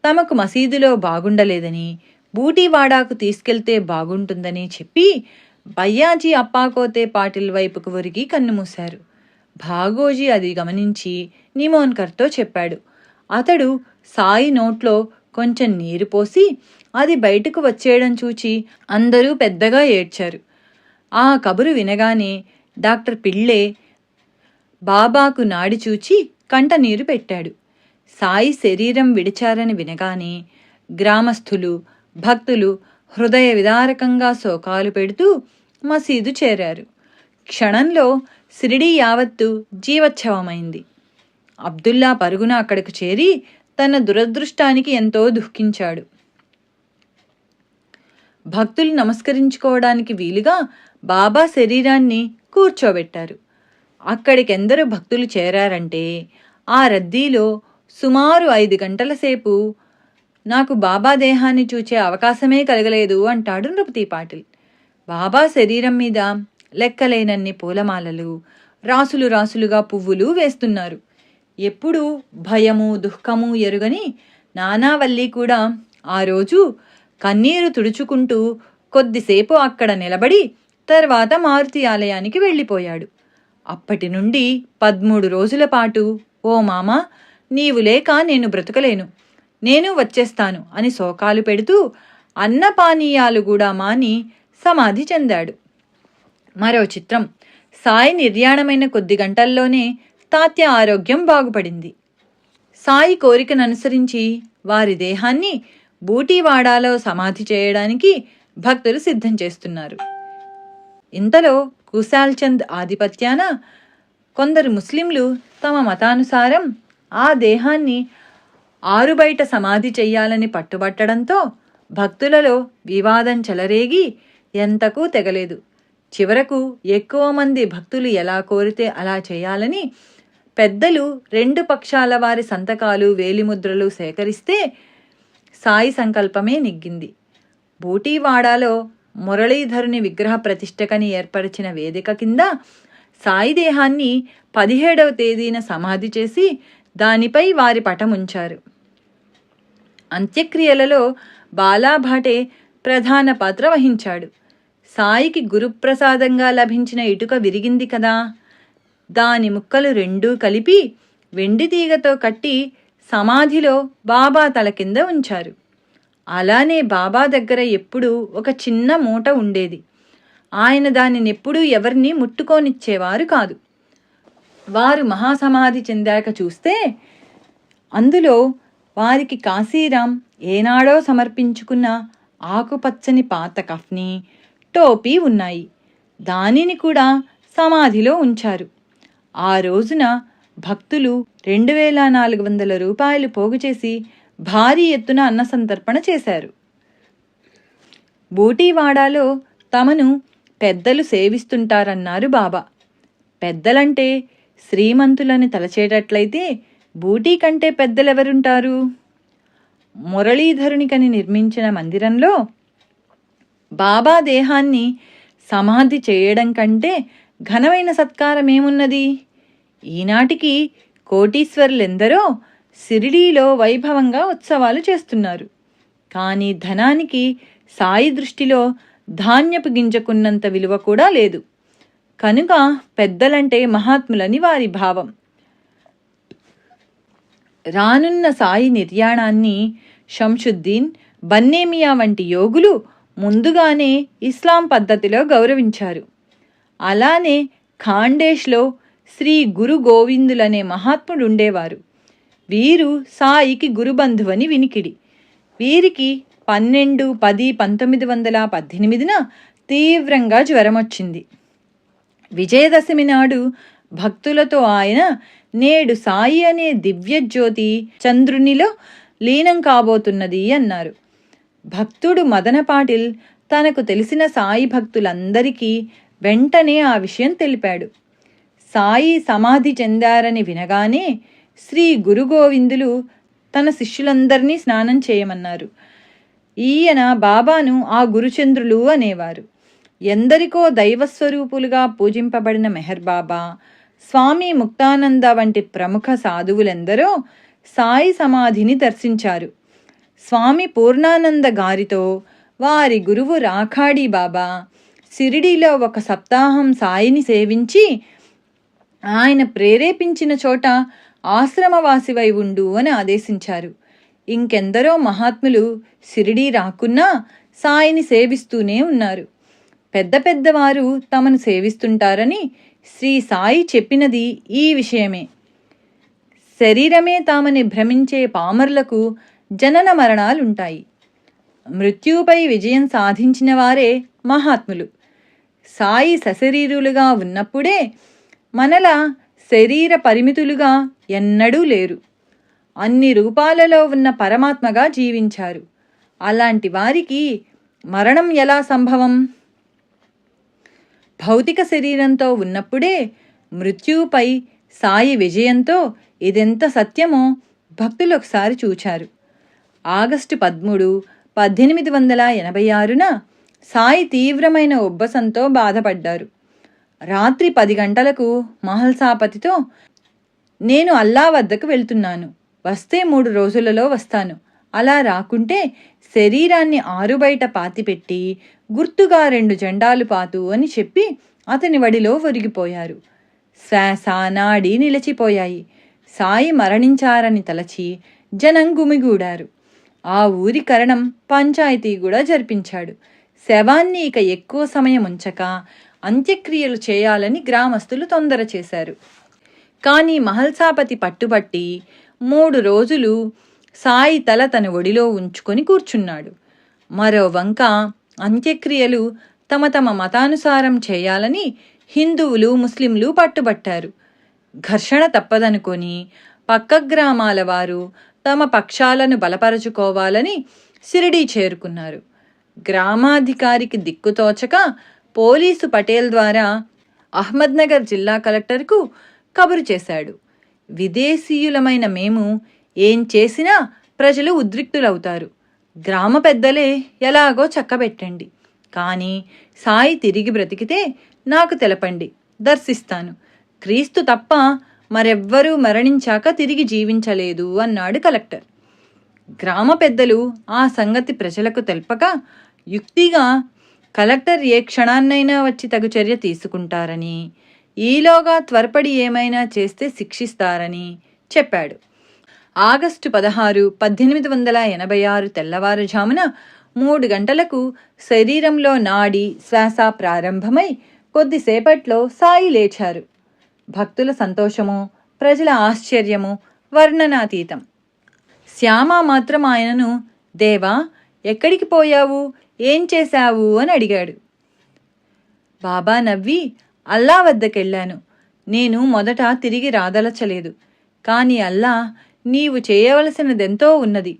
తమకు మసీదులో బాగుండలేదని బూటివాడాకు తీసుకెళ్తే బాగుంటుందని చెప్పి బయ్యాజీ అప్పాకోతే పాటిల్ వైపుకు ఒరిగి కన్నుమూశారు. భాగోజీ అది గమనించి నిమోన్కర్తో చెప్పాడు. అతడు సాయి నోట్లో కొంచెం నీరు పోసి అది బయటకు వచ్చేయడం చూచి అందరూ పెద్దగా ఏడ్చారు. ఆ కబురు వినగానే డాక్టర్ పిళ్ళే బాబాకు నాడి చూచి కంట నీరు పెట్టాడు. సాయి శరీరం విడిచారని వినగానే గ్రామస్థులు, భక్తులు హృదయ విదారకంగా శోకాలు పెడుతూ మసీదు చేరారు. క్షణంలో షిరిడీ యావత్తు జీవోత్సవమైంది. అబ్దుల్లా పరుగున అక్కడికి చేరి తన దురదృష్టానికి ఎంతో దుఃఖించాడు. భక్తులు నమస్కరించుకోవడానికి వీలుగా బాబా శరీరాన్ని కూర్చోబెట్టారు. అక్కడికెందరు భక్తులు చేరారంటే ఆ రద్దీలో సుమారు 5 గంటల సేపు నాకు బాబా దేహాన్ని చూచే అవకాశమే కలగలేదు అంటాడు నృపతి పాటిల్. బాబా శరీరం మీద లెక్కలేనన్ని పూలమాలలు, రాసులు రాసులుగా పువ్వులు వేస్తున్నారు. ఎప్పుడూ భయము దుఃఖము ఎరుగని నానావల్లి కూడా ఆ రోజు కన్నీరు తుడుచుకుంటూ కొద్దిసేపు అక్కడ నిలబడి తర్వాత మారుతి ఆలయానికి వెళ్ళిపోయాడు. అప్పటి నుండి 13 రోజుల పాటు ఓ మామా, నీవు లేక నేను బ్రతకలేను, నేను వచ్చేస్తాను అని శోకాలు పెడుతూ అన్నపానీయాలు కూడా మాని సమాధి చెందాడు. మరో చిత్రం. సాయి నిర్యాణమైన కొద్ది గంటల్లోనే తాత్య ఆరోగ్యం బాగుపడింది. సాయి కోరికననుసరించి వారి దేహాన్ని బూటివాడాలో సమాధి చేయడానికి భక్తులు సిద్ధం చేస్తున్నారు. ఇంతలో కుశాల్చంద్ ఆధిపత్యాన కొందరు ముస్లింలు తమ మతానుసారం ఆ దేహాన్ని ఆరుబయట సమాధి చెయ్యాలని పట్టుబట్టడంతో భక్తులలో వివాదం చెలరేగి ఎంతకు తెగలేదు. చివరకు ఎక్కువ మంది భక్తులు ఎలా కోరితే అలా చేయాలని పెద్దలు 2 పక్షాల వారి సంతకాలు వేలిముద్రలు సేకరిస్తే సాయి సంకల్పమే నెగ్గింది. బూటీవాడాలో మురళీధరుని విగ్రహ ప్రతిష్టకని ఏర్పరిచిన వేదిక కింద సాయి దేహాన్ని 17వ తేదీన సమాధి చేసి దానిపై వారి పటముంచారు. అంత్యక్రియలలో బాలాభాటే ప్రధాన పాత్ర వహించాడు. సాయికి గురుప్రసాదంగా లభించిన ఇటుక విరిగింది కదా, దాని ముక్కలు రెండూ కలిపి వెండి తీగతో కట్టి సమాధిలో బాబా తల కింద ఉంచారు. అలానే బాబా దగ్గర ఎప్పుడూ ఒక చిన్న మూట ఉండేది. ఆయన దానినెప్పుడూ ఎవరిని ముట్టుకోనిచ్చేవారు కాదు. వారు మహాసమాధి చెందాక చూస్తే అందులో వారికి కాశీరాం ఏనాడో సమర్పించుకున్న ఆకుపచ్చని పాత కఫ్నీ, టోపీ ఉన్నాయి. దానిని కూడా సమాధిలో ఉంచారు. ఆ రోజున భక్తులు 2400 రూపాయలు పోగు చేసి భారీ ఎత్తున అన్నసంతర్పణ చేశారు. బూటీవాడాలో తమను పెద్దలు సేవిస్తుంటారన్నారు బాబా. పెద్దలంటే శ్రీమంతులని తలచేటట్లయితే బూటీ కంటే పెద్దలెవరుంటారు? మురళీధరునికని నిర్మించిన మందిరంలో బాబా దేహాన్ని సమాధి చేయడం కంటే ఘనమైన సత్కారమేమున్నది? ఈనాటికి కోటీశ్వరులెందరో షిరిడీలో వైభవంగా ఉత్సవాలు చేస్తున్నారు. కానీ ధనానికి సాయి దృష్టిలో ధాన్యపు గింజకున్నంత విలువ కూడా లేదు. కనుక పెద్దలంటే మహాత్ములని వారి భావం. రానున్న సాయి నిర్యాణాన్ని షంషుద్దీన్, బన్నేమియా వంటి యోగులు ముందుగానే ఇస్లాం పద్ధతిలో గౌరవించారు. అలానే ఖాండేష్లో శ్రీ గురు గోవిందులనే మహాత్ముడు ఉండేవారు. వీరు సాయికి గురుబంధువని వినికిడి. వీరికి 12-10-1918 తీవ్రంగా జ్వరమొచ్చింది. విజయదశమి నాడు భక్తులతో ఆయన నేడు సాయి అనే దివ్యజ్యోతి చంద్రునిలో లీనం కాబోతున్నది అన్నారు. భక్తుడు మదన పాటిల్ తనకు తెలిసిన సాయి భక్తులందరికీ వెంటనే ఆ విషయం తెలిపాడు. సాయి సమాధి చెందారని వినగానే శ్రీ గురుగోవిందులు తన శిష్యులందరినీ స్నానం చేయమన్నారు. ఈయన బాబాను ఆ గురుచంద్రులు అనేవారు. ఎందరికో దైవస్వరూపులుగా పూజింపబడిన మెహర్ బాబా, స్వామి ముక్తానంద వంటి ప్రముఖ సాధువులెందరో సాయి సమాధిని దర్శించారు. స్వామి పూర్ణానంద గారితో వారి గురువు రాఖాడీ బాబా షిరిడీలో ఒక సప్తాహం సాయిని సేవించి ఆయన ప్రేరేపించిన చోట ఆశ్రమవాసివై ఉండు అని ఆదేశించారు. ఇంకెందరో మహాత్ములు షిరిడీ రాకున్నా సాయిని సేవిస్తూనే ఉన్నారు. పెద్ద పెద్దవారు తమను సేవిస్తుంటారని శ్రీ సాయి చెప్పినది ఈ విషయమే. శరీరమే తామని భ్రమించే పామరులకు జనన మరణాలుంటాయి. మృత్యుపై విజయం సాధించిన వారే మహాత్ములు. సాయి సశరీరులుగా ఉన్నప్పుడే మనలా శరీర పరిమితులుగా ఎన్నడూ లేరు. అన్ని రూపాలలో ఉన్న పరమాత్మగా జీవించారు. అలాంటి వారికి మరణం ఎలా సంభవం? భౌతిక శరీరంతో ఉన్నప్పుడే మృత్యుపై సాయి విజయంతో ఇదెంత సత్యమో భక్తులు ఒకసారి చూచారు. ఆగస్టు 13, 1886న సాయి తీవ్రమైన ఉబ్బసంతో బాధపడ్డారు. రాత్రి 10 గంటలకు మహల్సాపతితో, నేను అల్లా వద్దకు వెళ్తున్నాను, వస్తే 3 రోజులలో వస్తాను, అలా రాకుంటే శరీరాన్ని ఆరుబయట పాతిపెట్టి గుర్తుగా 2 జెండాలు పాతు అని చెప్పి అతని వడిలో ఒరిగిపోయారు. శ్వాస నాడి నిలిచిపోయాయి. సాయి మరణించారని తలచి జనం గుమిగూడారు. ఆ ఊరి కరణం పంచాయతీ కూడా జరిపించాడు. శవాన్ని ఇక ఎక్కువ సమయం ఉంచక అంత్యక్రియలు చేయాలని గ్రామస్తులు తొందర చేశారు. కానీ మహల్సాపతి పట్టుబట్టి 3 రోజులు సాయి తల తన ఒడిలో ఉంచుకొని కూర్చున్నాడు. మరో వంక అంత్యక్రియలు తమ తమ మతానుసారం చేయాలని హిందువులు, ముస్లింలు పట్టుబట్టారు. ఘర్షణ తప్పదనుకొని పక్క గ్రామాల వారు తమ పక్షాలను బలపరచుకోవాలని షిరిడీ చేరుకున్నారు. గ్రామాధికారికి దిక్కుతోచక పోలీసు పటేల్ ద్వారా అహ్మద్నగర్ జిల్లా కలెక్టర్కు కబురు చేశాడు. విదేశీయులమైన మేము ఏం చేసినా ప్రజలు ఉద్రిక్తులవుతారు. గ్రామ పెద్దలే ఎలాగో చక్కబెట్టండి. కానీ సాయి తిరిగి బ్రతికితే నాకు తెలపండి, దర్శిస్తాను. క్రీస్తు తప్ప మరెవ్వరూ మరణించాక తిరిగి జీవించలేదు అన్నాడు కలెక్టర్. గ్రామ పెద్దలు ఆ సంగతి ప్రజలకు తెలపక యుక్తిగా కలెక్టర్ ఏ క్షణాన్నైనా వచ్చి తగు చర్య తీసుకుంటారని, ఈలోగా త్వరపడి ఏమైనా చేస్తే శిక్షిస్తారని చెప్పాడు. ఆగస్టు 16, 1886 తెల్లవారుజామున 3 గంటలకు శరీరంలో నాడి శ్వాస ప్రారంభమై కొద్దిసేపట్లో సాయి లేచారు. భక్తుల సంతోషము, ప్రజల ఆశ్చర్యము వర్ణనాతీతం. శ్యామ మాత్రం ఆయనను, దేవా ఎక్కడికి పోయావు, ఏం చేశావు అని అడిగాడు. బాబా నవ్వి, అల్లా వద్దకెళ్ళాను. నేను మొదట తిరిగి రాదలచలేదు. కాని అల్లా నీవు చేయవలసినదెంతో ఉన్నది.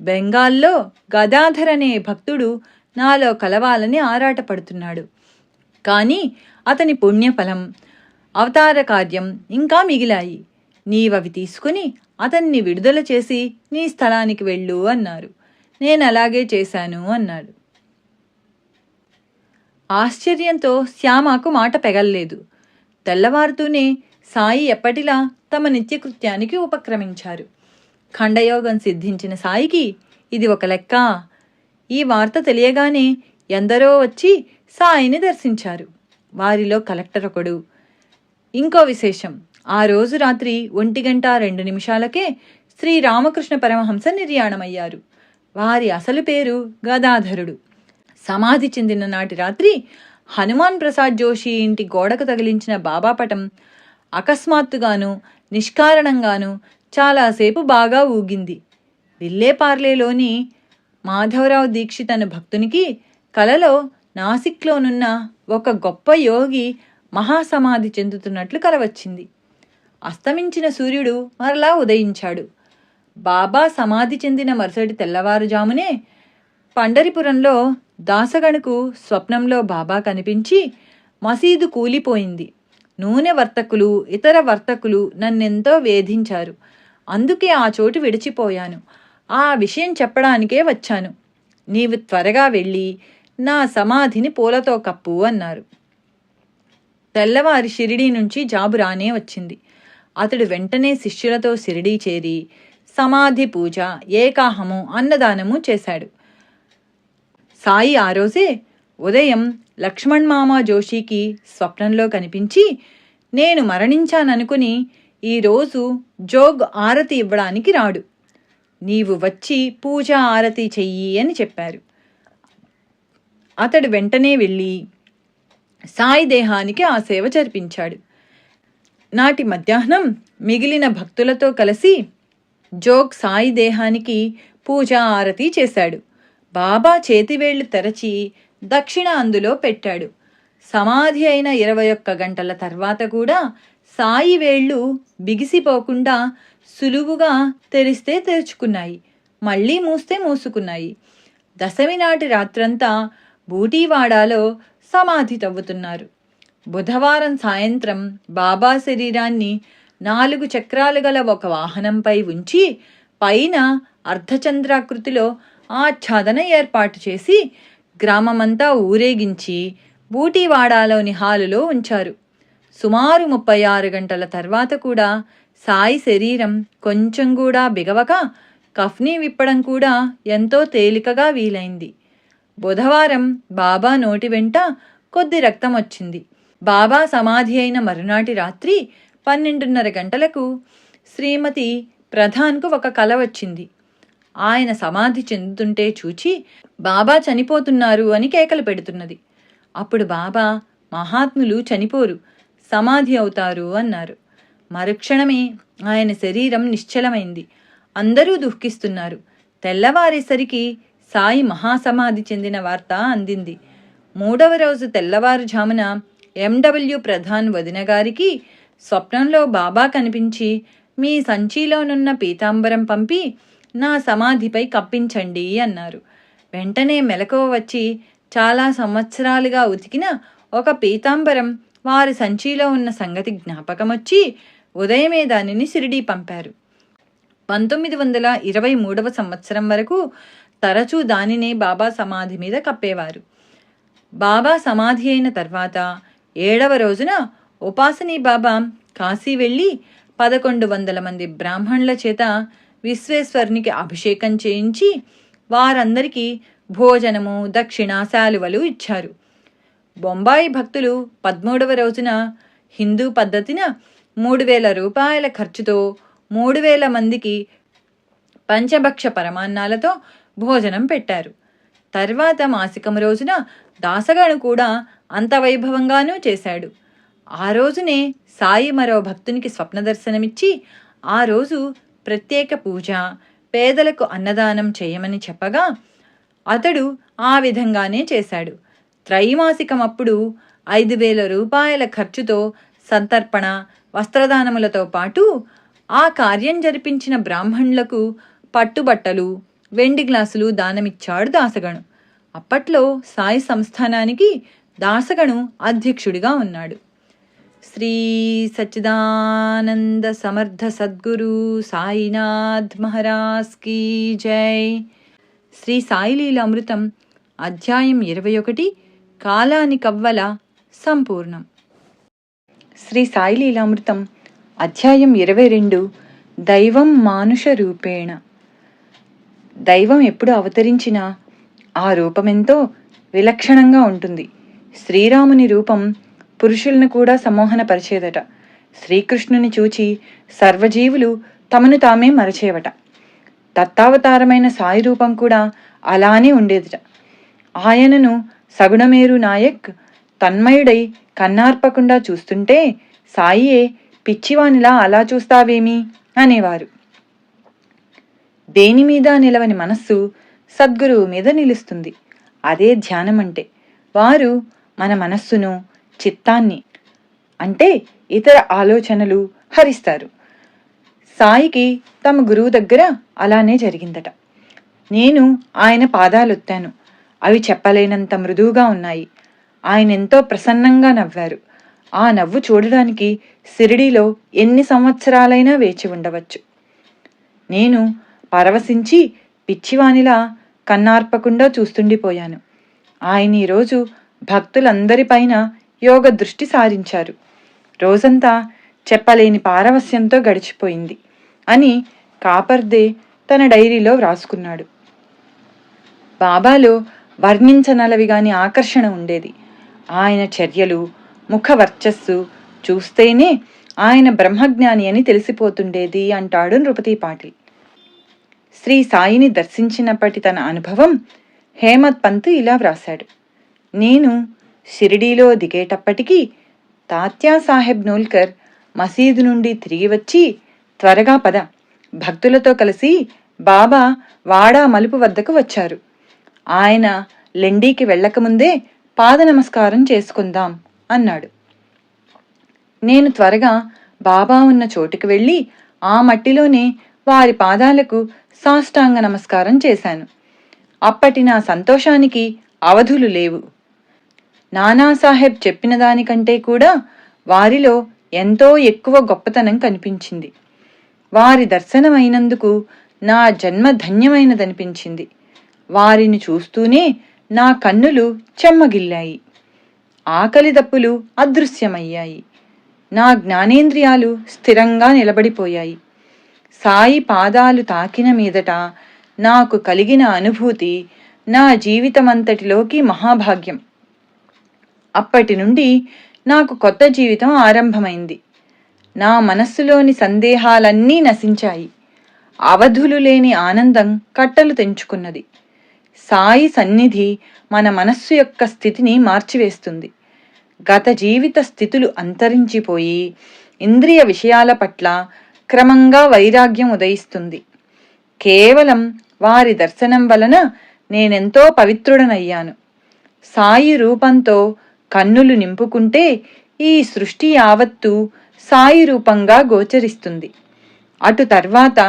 బెంగాల్లో గదాధర్ అనే భక్తుడు నాలో కలవాలని ఆరాటపడుతున్నాడు. కానీ అతని పుణ్యఫలం, అవతార కార్యం ఇంకా మిగిలాయి. నీవవి తీసుకుని అతన్ని విడుదల చేసి నీ స్థలానికి వెళ్ళు అన్నారు. నేను అలాగే చేశాను అన్నాడు. ఆశ్చర్యంతో శ్యామకు మాట పెగల్లేదు. తెల్లవారుతూనే సాయి ఎప్పటిలా తమ నిత్యకృత్యానికి ఉపక్రమించారు. ఖండయోగం సిద్ధించిన సాయికి ఇది ఒక లెక్క. ఈ వార్త తెలియగానే ఎందరో వచ్చి సాయిని దర్శించారు. వారిలో కలెక్టర్ ఒకడు. ఇంకో విశేషం, ఆ రోజు రాత్రి 1:02 శ్రీరామకృష్ణ పరమహంస నిర్యాణమయ్యారు. వారి అసలు పేరు గదాధరుడు. సమాధి చెందిన నాటి రాత్రి హనుమాన్ ప్రసాద్ జోషి ఇంటి గోడకు తగిలించిన బాబా పటం అకస్మాత్తుగాను నిష్కారణంగాను చాలాసేపు బాగా ఊగింది. విల్లేపార్లేలోని మాధవరావు దీక్షిత్ అనే భక్తునికి కలలో నాసిక్లోనున్న ఒక గొప్ప యోగి మహాసమాధి చెందుతున్నట్లు కలవచ్చింది. అస్తమించిన సూర్యుడు మరలా ఉదయించాడు. బాబా సమాధి చెందిన మరుసటి తెల్లవారుజామునే పండరిపురంలో దాసగణకు స్వప్నంలో బాబా కనిపించి, మసీదు కూలిపోయింది. నూనె వర్తకులు, ఇతర వర్తకులు నన్నెంతో వేధించారు. అందుకే ఆ చోటు విడిచిపోయాను. ఆ విషయం చెప్పడానికే వచ్చాను. నీవు త్వరగా వెళ్ళి నా సమాధిని పూలతో కప్పు అన్నారు. తెల్లవారి షిరిడీ నుంచి జాబు రానే వచ్చింది. అతడు వెంటనే శిష్యులతో షిరిడీ చేరి సమాధి పూజ, ఏకాహము, అన్నదానము చేశాడు. సాయి ఆ రోజే ఉదయం లక్ష్మణ్ మామ జోషికి స్వప్నంలో కనిపించి, నేను మరణించాననుకుని ఈరోజు జోగ్ ఆరతి ఇవ్వడానికి రాడు. నీవు వచ్చి పూజ ఆరతి చెయ్యి అని చెప్పారు. అతడు వెంటనే వెళ్ళి సాయి దేహానికి ఆ సేవ జరిపించాడు. నాటి మధ్యాహ్నం మిగిలిన భక్తులతో కలిసి జోగ్ సాయి దేహానికి పూజ ఆరతి చేశాడు. బాబా చేతివేళ్లు తెరచి దక్షిణ అందులో పెట్టాడు. సమాధి అయిన 21 గంటల తర్వాత కూడా సాయి వేళ్లు బిగిసిపోకుండా సులువుగా తెరిస్తే తెరుచుకున్నాయి, మళ్లీ మూస్తే మూసుకున్నాయి. దశమి నాటి రాత్రంతా బూటీవాడాలో సమాధి తవ్వుతున్నారు. బుధవారం సాయంత్రం బాబా శరీరాన్ని 4 చక్రాలు గల ఒక వాహనంపై ఉంచి పైన అర్ధచంద్రాకృతిలో ఆచ్ఛాదన ఏర్పాటు చేసి గ్రామమంతా ఊరేగించి బూటీవాడాలోని హాలులో ఉంచారు. సుమారు 36 గంటల తర్వాత కూడా సాయి శరీరం కొంచెం కూడా బిగవక కఫ్నీ విప్పడం కూడా ఎంతో తేలికగా వీలైంది. బుధవారం బాబా నోటి వెంట కొద్ది రక్తం వచ్చింది. బాబా సమాధి అయిన మరునాటి రాత్రి 12:30 గంటలకు శ్రీమతి ప్రధాన్కు ఒక కల వచ్చింది. ఆయన సమాధి చెందుతుంటే చూచి బాబా చనిపోతున్నారు అని కేకలు పెడుతున్నది. అప్పుడు బాబా, మహాత్ములు చనిపోరు, సమాధి అవుతారు అన్నారు. మరుక్షణమే ఆయన శరీరం నిశ్చలమైంది. అందరూ దుఃఖిస్తున్నారు. తెల్లవారేసరికి సాయి మహాసమాధి చెందిన వార్త అందింది. 3వ రోజు తెల్లవారుజామున ఎండబ్ల్యూ ప్రధాన్ వదిన గారికి స్వప్నంలో బాబా కనిపించి, మీ సంచిలోనున్న పీతాంబరం పంపి నా సమాధిపై కప్పించండి అన్నారు. వెంటనే మెలకువ వచ్చి చాలా సంవత్సరాలుగా ఉతికిన ఒక పీతాంబరం వారి సంచిలో ఉన్న సంగతి జ్ఞాపకమొచ్చి ఉదయమే దానిని షిరిడీ పంపారు. 1923వ సంవత్సరం వరకు తరచూ దానినే బాబా సమాధి మీద కప్పేవారు. బాబా సమాధి అయిన తర్వాత 7వ రోజున ఉపాసనీ బాబా కాశీ వెళ్ళి 1100 మంది బ్రాహ్మణుల చేత విశ్వేశ్వరునికి అభిషేకం చేయించి వారందరికీ భోజనము, దక్షిణ, శాలువలు ఇచ్చారు. బొంబాయి భక్తులు 13వ రోజున హిందూ పద్ధతిన 3000 రూపాయల ఖర్చుతో 3000 మందికి పంచభక్ష పరమాన్నాలతో భోజనం పెట్టారు. తర్వాత మాసికం రోజున దాసగను కూడా అంత వైభవంగానూ చేశాడు. ఆ రోజునే సాయి మరో భక్తునికి స్వప్న దర్శనమిచ్చి ఆ రోజు ప్రత్యేక పూజ, పేదలకు అన్నదానం చేయమని చెప్పగా అతడు ఆ విధంగానే చేశాడు. త్రైమాసికమప్పుడు 5000 రూపాయల ఖర్చుతో సంతర్పణ, వస్త్రదానములతో పాటు ఆ కార్యం జరిపించిన బ్రాహ్మణులకు పట్టుబట్టలు, వెండి గ్లాసులు దానమిచ్చాడు దాసగను. అప్పట్లో సాయి సంస్థానానికి దాసగను అధ్యక్షుడిగా ఉన్నాడు. శ్రీ సచ్చిదానంద సమర్థ సద్గురు సాయినాథ్ మహారాజ్ కీ జై. శ్రీ సాయి లీలామృతం అధ్యాయం 21 కాలాని కవ్వల సంపూర్ణం. శ్రీ సాయి లీలామృతం అధ్యాయం 22 దైవం మానుష రూపేణ. దైవం ఎప్పుడు అవతరించినా ఆ రూపమెంతో విలక్షణంగా ఉంటుంది. శ్రీరాముని రూపం పురుషులను కూడా సమ్మోహనపరిచేదట. శ్రీకృష్ణుని చూచి సర్వజీవులు తమను తామే మరచేవట. దత్తావతారమైన సాయి రూపం కూడా అలానే ఉండేదట. ఆయనను సగుణమేరు నాయక్ తన్మయుడై కన్నార్పకుండా చూస్తుంటే సాయియే పిచ్చివానిలా అలా చూస్తావేమి అనేవారు. దేనిమీద నిలవని మనస్సు సద్గురువు మీద నిలుస్తుంది. అదే ధ్యానమంటే. వారు మన మనస్సును, చిత్తాన్ని అంటే ఇతర ఆలోచనలు హరిస్తారు. సాయికి తమ గురువు దగ్గర అలానే జరిగిందట. నేను ఆయన పాదాలొత్తాను. అవి చెప్పలేనంత మృదువుగా ఉన్నాయి. ఆయన ఎంతో ప్రసన్నంగా నవ్వారు. ఆ నవ్వు చూడడానికి షిరిడీలో ఎన్ని సంవత్సరాలైనా వేచి ఉండవచ్చు. నేను పరవశించి పిచ్చివానిలా కన్నార్పకుండా చూస్తుండిపోయాను. ఆయన ఈరోజు భక్తులందరిపైన యోగ దృష్టి సారించారు. రోజంతా చెప్పలేని పారవస్యంతో గడిచిపోయింది అని కాపర్దే తన డైరీలో వ్రాసుకున్నాడు. బాబాలో వర్ణించనలవిగాని ఆకర్షణ ఉండేది. ఆయన చర్యలు, ముఖ వర్చస్సు చూస్తేనే ఆయన బ్రహ్మజ్ఞాని అని తెలిసిపోతుండేది అంటాడు నృపతి పాటిల్. శ్రీ సాయిని దర్శించినప్పటి తన అనుభవం హేమత్ పంత్ ఇలా వ్రాశాడు. నేను షిరిడీలో దిగేటప్పటికీ తాత్యాసాహెబ్ నూల్కర్ మసీదు నుండి తిరిగి వచ్చి త్వరగా పద, భక్తులతో కలిసి బాబా వాడా మలుపు వద్దకు వచ్చారు. ఆయన లెండీకి వెళ్ళకముందే పాద నమస్కారం చేసుకుందాం అన్నాడు. నేను త్వరగా బాబా ఉన్న చోటుకు వెళ్ళి ఆ మట్టిలోనే వారి పాదాలకు సాష్టాంగ నమస్కారం చేశాను. అప్పటి నా సంతోషానికి అవధులు లేవు. నానాసాహెబ్ చెప్పిన దానికంటే కూడా వారిలో ఎంతో ఎక్కువ గొప్పతనం కనిపించింది. వారి దర్శనమైనందుకు నా జన్మ ధన్యమైనదనిపించింది. వారిని చూస్తూనే నా కన్నులు చెమ్మగిల్లాయి. ఆకలి దప్పులు అదృశ్యమయ్యాయి. నా జ్ఞానేంద్రియాలు స్థిరంగా నిలబడిపోయాయి. సాయి పాదాలు తాకిన మీదట నాకు కలిగిన అనుభూతి నా జీవితమంతటిలోకి మహాభాగ్యం. అప్పటి నుండి నాకు కొత్త జీవితం ఆరంభమైంది. నా మనస్సులోని సందేహాలన్నీ నశించాయి. అవధులు లేని ఆనందం కట్టలు తెంచుకున్నది. సాయి సన్నిధి మన మనస్సు యొక్క స్థితిని మార్చివేస్తుంది. గత జీవిత స్థితులు అంతరించిపోయి ఇంద్రియ విషయాల పట్ల క్రమంగా వైరాగ్యం ఉదయిస్తుంది. కేవలం వారి దర్శనం వలన నేనెంతో పవిత్రుడనయ్యాను. సాయి రూపంతో కన్నులు నింపుకుంటే ఈ సృష్టి యావత్తు సాయి రూపంగా గోచరిస్తుంది. అటు తర్వాత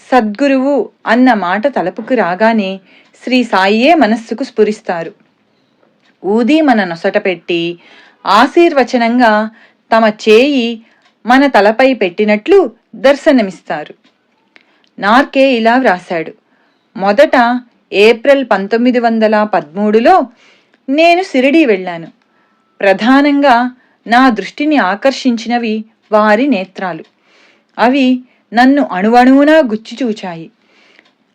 సద్గురువు అన్న మాట తలపుకు రాగానే శ్రీ సాయియే మనస్సుకు స్ఫురిస్తారు. ఊది మన నొసట పెట్టి ఆశీర్వచనంగా తమ చేయి మన తలపై పెట్టినట్లు దర్శనమిస్తారు. నార్కే ఇలా వ్రాశాడు. మొదట ఏప్రిల్ 1913లో నేను షిరిడీ వెళ్ళాను. ప్రధానంగా నా దృష్టిని ఆకర్షించినవి వారి నేత్రాలు. అవి నన్ను అణువణువునా గుచ్చిచూచాయి.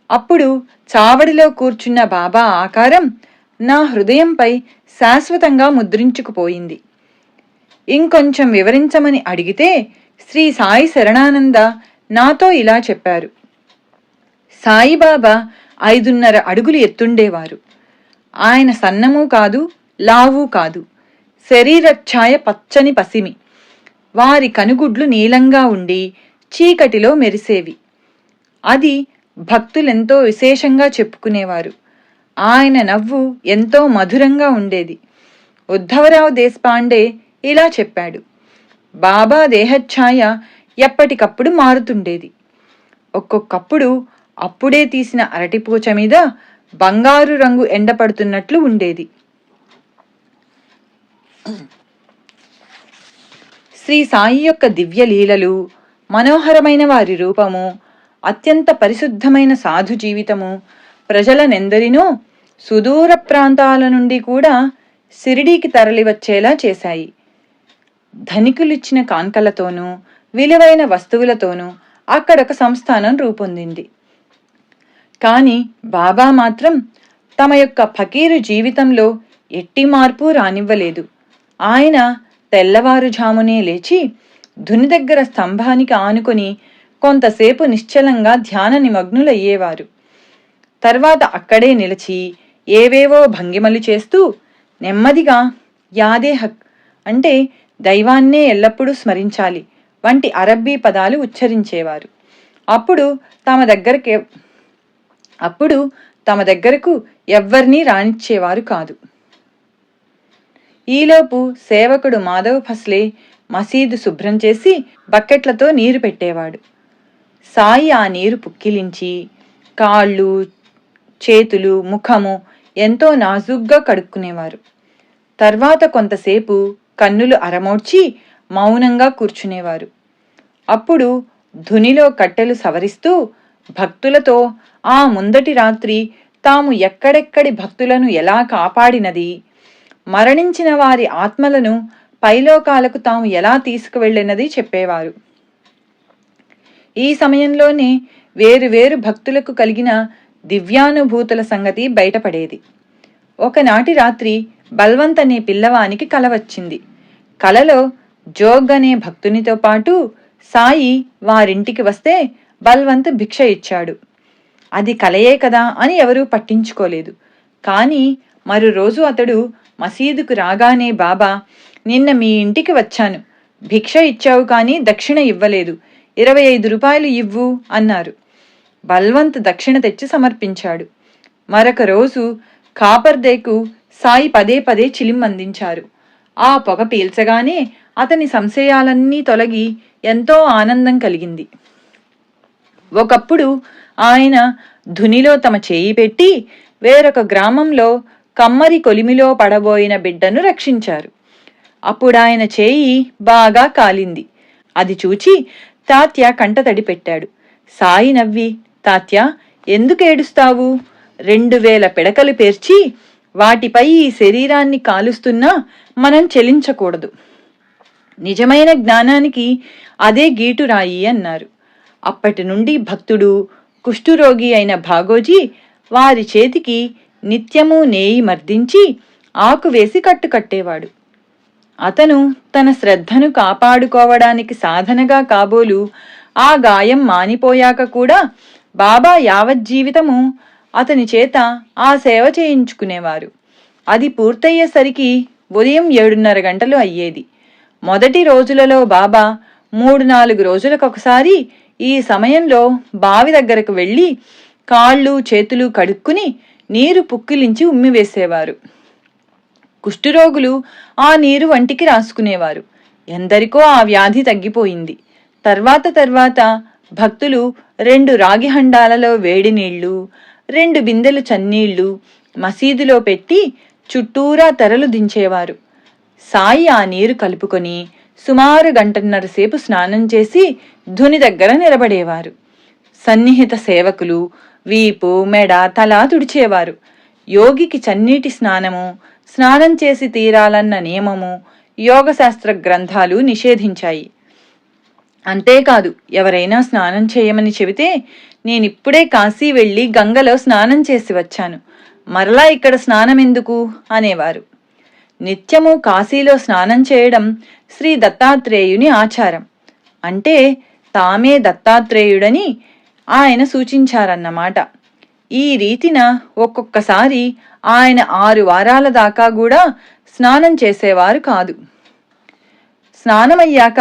అప్పుడు చావడిలో కూర్చున్న బాబా ఆకారం నా హృదయంపై శాశ్వతంగా ముద్రించుకుపోయింది. ఇంకొంచెం వివరించమని అడిగితే శ్రీ సాయి శరణానంద నాతో ఇలా చెప్పారు. సాయిబాబా 5.5 అడుగులు ఎత్తుండేవారు. ఆయన సన్నమూ కాదు, లావూ కాదు. శరీరఛాయ పచ్చని పసిమి. వారి కనుగుడ్లు నీలంగా ఉండి చీకటిలో మెరిసేవి. అది భక్తులెంతో విశేషంగా చెప్పుకునేవారు. ఆయన నవ్వు ఎంతో మధురంగా ఉండేది. ఉద్ధవరావు దేశపాండే ఇలా చెప్పాడు. బాబా దేహఛాయ ఎప్పటికప్పుడు మారుతుండేది. ఒక్కొక్కప్పుడు అప్పుడే తీసిన అరటిపూచ మీద బంగారు రంగు ఎండపడుతున్నట్లు ఉండేది. శ్రీ సాయి యొక్క దివ్య లీలలు, మనోహరమైన వారి రూపము, అత్యంత పరిశుద్ధమైన సాధు జీవితము ప్రజలనెందరినో సుదూర ప్రాంతాల నుండి కూడా షిరిడీకి తరలివచ్చేలా చేశాయి. ధనికులిచ్చిన కాన్కలతోనూ విలువైన వస్తువులతోనూ అక్కడొక సంస్థానం రూపొందింది. కానీ బాబా మాత్రం తమ యొక్క ఫకీరు జీవితంలో ఎట్టి మార్పు రానివ్వలేదు. ఆయన తెల్లవారుజామునే లేచి ధుని దగ్గర స్తంభానికి ఆనుకొని కొంతసేపు నిశ్చలంగా ధ్యాన నిమగ్నులయ్యేవారు. తర్వాత అక్కడే నిలిచి ఏవేవో భంగిమలు చేస్తూ నెమ్మదిగా యాదేహక్ అంటే దైవాన్నే ఎల్లప్పుడూ స్మరించాలి వంటి అరబ్బీ పదాలు ఉచ్చరించేవారు. అప్పుడు తమ దగ్గరకు ఎవ్వరినీ రానిచ్చేవారు కాదు. ఈలోపు సేవకుడు మాధవ్ ఫస్లే మసీదు శుభ్రం చేసి బకెట్లతో నీరు పెట్టేవాడు. సాయి ఆ నీరు పుక్కిలించి కాళ్ళు, చేతులు, ముఖము ఎంతో నాజుగ్గా కడుక్కునేవారు. తర్వాత కొంతసేపు కన్నులు అరమోడ్చి మౌనంగా కూర్చునేవారు. అప్పుడు ధునిలో కట్టెలు సవరిస్తూ భక్తులతో ఆ ముందటి రాత్రి తాము ఎక్కడెక్కడి భక్తులను ఎలా కాపాడినది, మరణించిన వారి ఆత్మలను పైలోకాలకు తాము ఎలా తీసుకువెళ్ళినది చెప్పేవారు. ఈ సమయంలోనే వేరువేరు భక్తులకు కలిగిన దివ్యానుభూతుల సంగతి బయటపడేది. ఒకనాటి రాత్రి బల్వంత్ అనే పిల్లవానికి కల వచ్చింది. కలలో జోగ్ అనే భక్తునితో పాటు సాయి వారింటికి వస్తే బల్వంత్ భిక్ష ఇచ్చాడు. అది కలయే కదా అని ఎవరూ పట్టించుకోలేదు. కానీ మరో రోజు అతడు మసీదుకు రాగానే బాబా, నిన్న మీ ఇంటికి వచ్చాను, భిక్ష ఇచ్చావు కానీ దక్షిణ ఇవ్వలేదు, 25 రూపాయలు ఇవ్వు అన్నారు. బల్వంత్ దక్షిణ తెచ్చి సమర్పించాడు. మరొక రోజు కాపర్దేకు సాయి పదే పదే చిలిం అందించారు. ఆ పొగ పీల్చగానే అతని సంశయాలన్నీ తొలగి ఎంతో ఆనందం కలిగింది. ఒకప్పుడు ఆయన ధునిలో తమ చేయి పెట్టి వేరొక గ్రామంలో కమ్మరి కొలిమిలో పడబోయిన బిడ్డను రక్షించారు. అప్పుడాయన చేయి బాగా కాలింది. అది చూచి తాత్య కంటతడి పెట్టాడు. సాయి నవ్వి, తాత్య, ఎందుకేడుస్తావు? 2000 పిడకలు పేర్చి వాటిపై ఈ శరీరాన్ని కాలుస్తున్నా మనం చెలించకూడదు. నిజమైన జ్ఞానానికి అదే గీటురాయి అన్నారు. అప్పటి నుండి భక్తుడు, కుష్ఠురోగి అయిన భాగోజీ వారి చేతికి నిత్యము నేయి మర్దించి ఆకు వేసి కట్టుకట్టేవాడు. అతను తన శ్రద్ధను కాపాడుకోవడానికి సాధనగా కాబోలు ఆ గాయం మానిపోయాక కూడా బాబా యావజ్జీవితము అతని చేత ఆ సేవ చేయించుకునేవారు. అది పూర్తయ్యేసరికి ఉదయం 7:30 గంటలు అయ్యేది. మొదటి రోజులలో బాబా 3-4 రోజులకొకసారి ఈ సమయంలో బావి దగ్గరకు వెళ్ళి కాళ్ళు చేతులు కడుక్కుని నీరు పుక్కిలించి ఉమ్మివేసేవారు. కుష్ఠురోగులు ఆ నీరు వంటికి రాసుకునేవారు. ఎందరికో ఆ వ్యాధి తగ్గిపోయింది. తర్వాత భక్తులు 2 రాగి హండాలలో వేడి నీళ్లు, 2 బిందెలు చన్నీళ్లు మసీదులో పెట్టి చుట్టూరా తెరలు దించేవారు. సాయి ఆ నీరు కలుపుకొని సుమారు 1:30 సేపు స్నానం చేసి ధుని దగ్గర నిలబడేవారు. సన్నిహిత సేవకులు, వీపు, మెడ, తల తుడిచేవారు. యోగికి చన్నీటి స్నానము, స్నానం చేసి తీరాలన్న నియమము యోగశాస్త్ర గ్రంథాలు నిషేధించాయి. అంతేకాదు, ఎవరైనా స్నానం చేయమని చెబితే నేనిప్పుడే కాశీ వెళ్లి గంగలో స్నానం చేసి వచ్చాను, మరలా ఇక్కడ స్నానమెందుకు అనేవారు. నిత్యము కాశీలో స్నానం చేయడం శ్రీ దత్తాత్రేయుని ఆచారం. అంటే తామే దత్తాత్రేయుడని ఆయన సూచించారన్నమాట. ఈ రీతిన ఒక్కొక్కసారి ఆయన 6 వారాల దాకా కూడా స్నానం చేసేవారు కాదు. స్నానమయ్యాక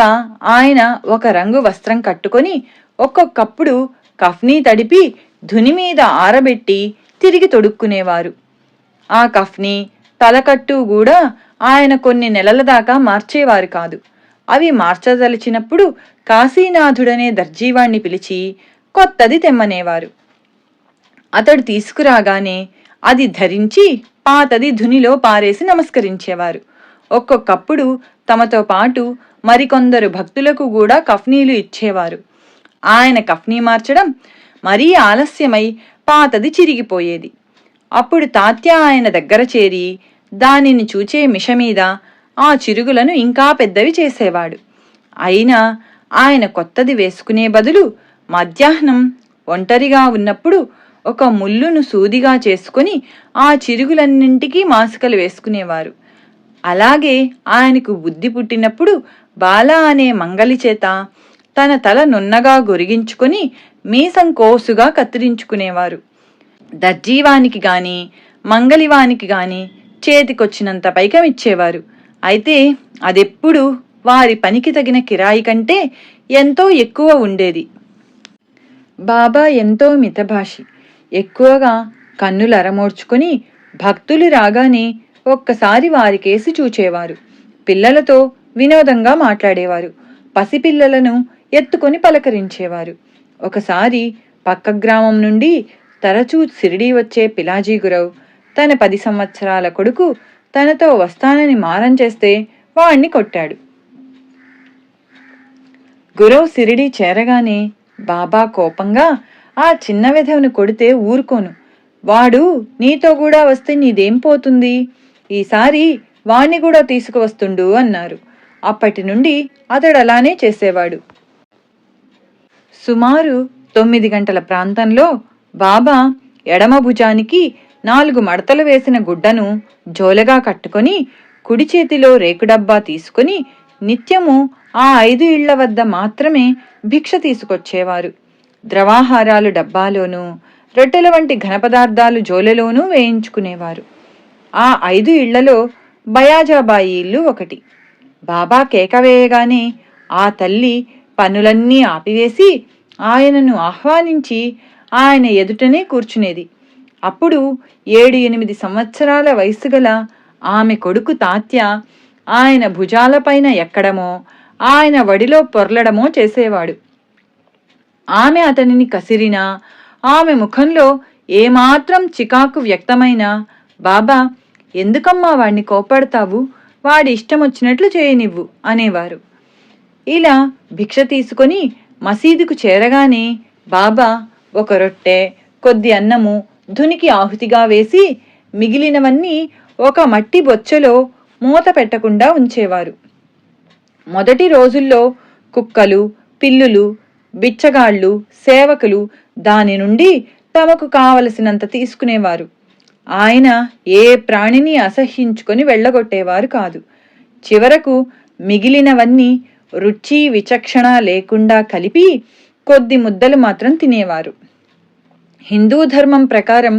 ఆయన ఒక రంగు వస్త్రం కట్టుకొని ఒక్కొక్కప్పుడు కఫ్నీ తడిపి ధుని మీద ఆరబెట్టి తిరిగి తొడుక్కునేవారు. ఆ కఫ్నీ, తలకట్టు కూడా ఆయన కొన్ని నెలల దాకా మార్చేవారు కాదు. అవి మార్చదలిచినప్పుడు కాశీనాథుడనే దర్జీవాణ్ణి పిలిచి కొత్తది తెమ్మనేవారు. అతడు తీసుకురాగానే అది ధరించి పాతది ధునిలో పారేసి నమస్కరించేవారు. ఒక్కొక్కప్పుడు తమతో పాటు మరికొందరు భక్తులకు కూడా కఫ్నీలు ఇచ్చేవారు. ఆయన కఫ్నీ మార్చడం మరీ ఆలస్యమై పాతది చిరిగిపోయేది. అప్పుడు తాత్య ఆయన దగ్గర చేరి దానిని చూచే మిషమీద ఆ చిరుగులను ఇంకా పెద్దవి చేసేవాడు. అయినా ఆయన కొత్తది వేసుకునే బదులు మధ్యాహ్నం ఒంటరిగా ఉన్నప్పుడు ఒక ముల్లును సూదిగా చేసుకుని ఆ చిరుగులన్నింటికీ మాసికలు వేసుకునేవారు. అలాగే ఆయనకు బుద్ధి పుట్టినప్పుడు బాల అనే మంగలి చేత తన తల నున్నగా గొరిగించుకొని మీసం కోసుగా కత్తిరించుకునేవారు. దర్జీవానికి గాని మంగలివానికి గాని చేతికొచ్చినంత పైకమిచ్చేవారు. అయితే అదెప్పుడు వారి పనికి తగిన కిరాయి కంటే ఎంతో ఎక్కువ ఉండేది. బాబా ఎంతో మితభాషి. ఎక్కువగా కన్నులరమోడ్చుకుని భక్తులు రాగానే ఒక్కసారి వారికేసి చూచేవారు. పిల్లలతో వినోదంగా మాట్లాడేవారు. పసిపిల్లలను ఎత్తుకొని పలకరించేవారు. ఒకసారి పక్క గ్రామం నుండి తరచూ షిరిడీ వచ్చే పిలాజీ గురవ్ తన 10 సంవత్సరాల కొడుకు తనతో వస్తానని మారం చేస్తే వాణ్ణి కొట్టాడు. గురవ్ షిరిడీ చేరగానే బాబా కోపంగా, ఆ చిన్న వెధవను కొడితే ఊరుకోను, వాడు నీతో కూడా వస్తే నీదేం పోతుంది, ఈసారి వాణ్ణి కూడా తీసుకువస్తుండు అన్నారు. అప్పటి నుండి అతడలానే చేసేవాడు. సుమారు 9 గంటల ప్రాంతంలో బాబా ఎడమ భుజానికి 4 మడతలు వేసిన గుడ్డను జోలగా కట్టుకొని కుడి చేతిలో రేకుడబ్బా తీసుకుని నిత్యము ఆ 5 ఇళ్ల వద్ద మాత్రమే భిక్ష తీసుకొచ్చేవారు. ద్రవాహారాలు డబ్బాలోనూ, రొట్టెల వంటి ఘనపదార్థాలు జోలెలోనూ వేయించుకునేవారు. ఆ 5 ఇళ్లలో బయాజాబాయి ఇల్లు ఒకటి. బాబా కేక వేయగానే ఆ తల్లి పనులన్నీ ఆపివేసి ఆయనను ఆహ్వానించి ఆయన ఎదుటనే కూర్చునేది. అప్పుడు 7-8 సంవత్సరాల వయసు గల ఆమె కొడుకు తాత్య ఆయన భుజాలపైన ఎక్కడమో, ఆయన వడిలో పొర్లడమో చేసేవాడు. ఆమె అతనిని కసిరినా, ఆమె ముఖంలో ఏమాత్రం చికాకు వ్యక్తమైనా, బాబా, ఎందుకమ్మా వాణ్ణి కోపడతావు, వాడి ఇష్టమొచ్చినట్లు చేయనివ్వు అనేవారు. ఇలా భిక్ష తీసుకొని మసీదుకు చేరగానే బాబా ఒక రొట్టె, కొద్ది అన్నము ధునికి ఆహుతిగా వేసి మిగిలినవన్నీ ఒక మట్టి బొచ్చెలో మూత పెట్టకుండా ఉంచేవారు. మొదటి రోజుల్లో కుక్కలు, పిల్లులు, బిచ్చగాళ్లు, సేవకులు దాని నుండి తమకు కావలసినంత తీసుకునేవారు. ఆయన ఏ ప్రాణిని అసహ్యించుకొని వెళ్ళగొట్టేవారు కాదు. చివరకు మిగిలినవన్నీ రుచి విచక్షణ లేకుండా కలిపి కొద్ది ముద్దలు మాత్రం తినేవారు. హిందూ ధర్మం ప్రకారం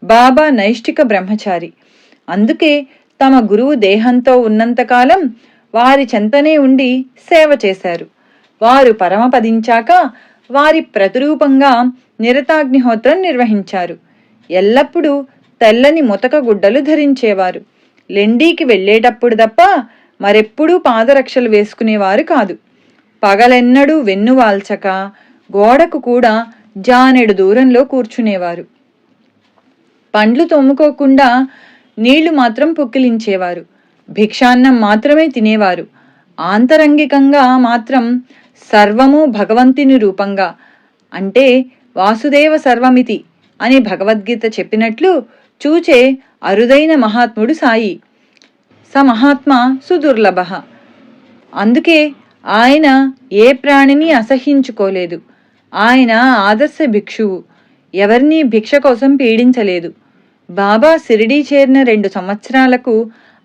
బాబా నైష్ఠిక బ్రహ్మచారి. అందుకే తమ గురువు దేహంతో ఉన్నంతకాలం వారి చెంతనే ఉండి సేవ చేశారు. వారు పరమపదించాక వారి ప్రతిరూపంగా నిరతాగ్నిహోత్రం నిర్వహించారు. ఎల్లప్పుడూ తెల్లని ముతక గుడ్డలు ధరించేవారు. లెండీకి వెళ్లేటప్పుడు తప్ప మరెప్పుడూ పాదరక్షలు వేసుకునేవారు కాదు. పగలెన్నడూ వెన్నువాల్చక గోడకు కూడా జానెడు దూరంలో కూర్చునేవారు. పండ్లు తోముకోకుండా నీళ్లు మాత్రం పుక్కిలించేవారు. భిక్షాన్నం మాత్రమే తినేవారు. ఆంతరంగికంగా మాత్రం సర్వము భగవంతుని రూపంగా, అంటే వాసుదేవ సర్వమితి అని భగవద్గీత చెప్పినట్లు చూచే అరుదైన మహాత్ముడు సాయి. స మహాత్మా సుదుర్లభ. అందుకే ఆయన ఏ ప్రాణిని అసహ్యించుకోలేదు. ఆయన ఆదర్శ భిక్షువు. ఎవరినీ భిక్ష కోసం పీడించలేదు. బాబా షిరిడీ చేరిన 2 సంవత్సరాలకు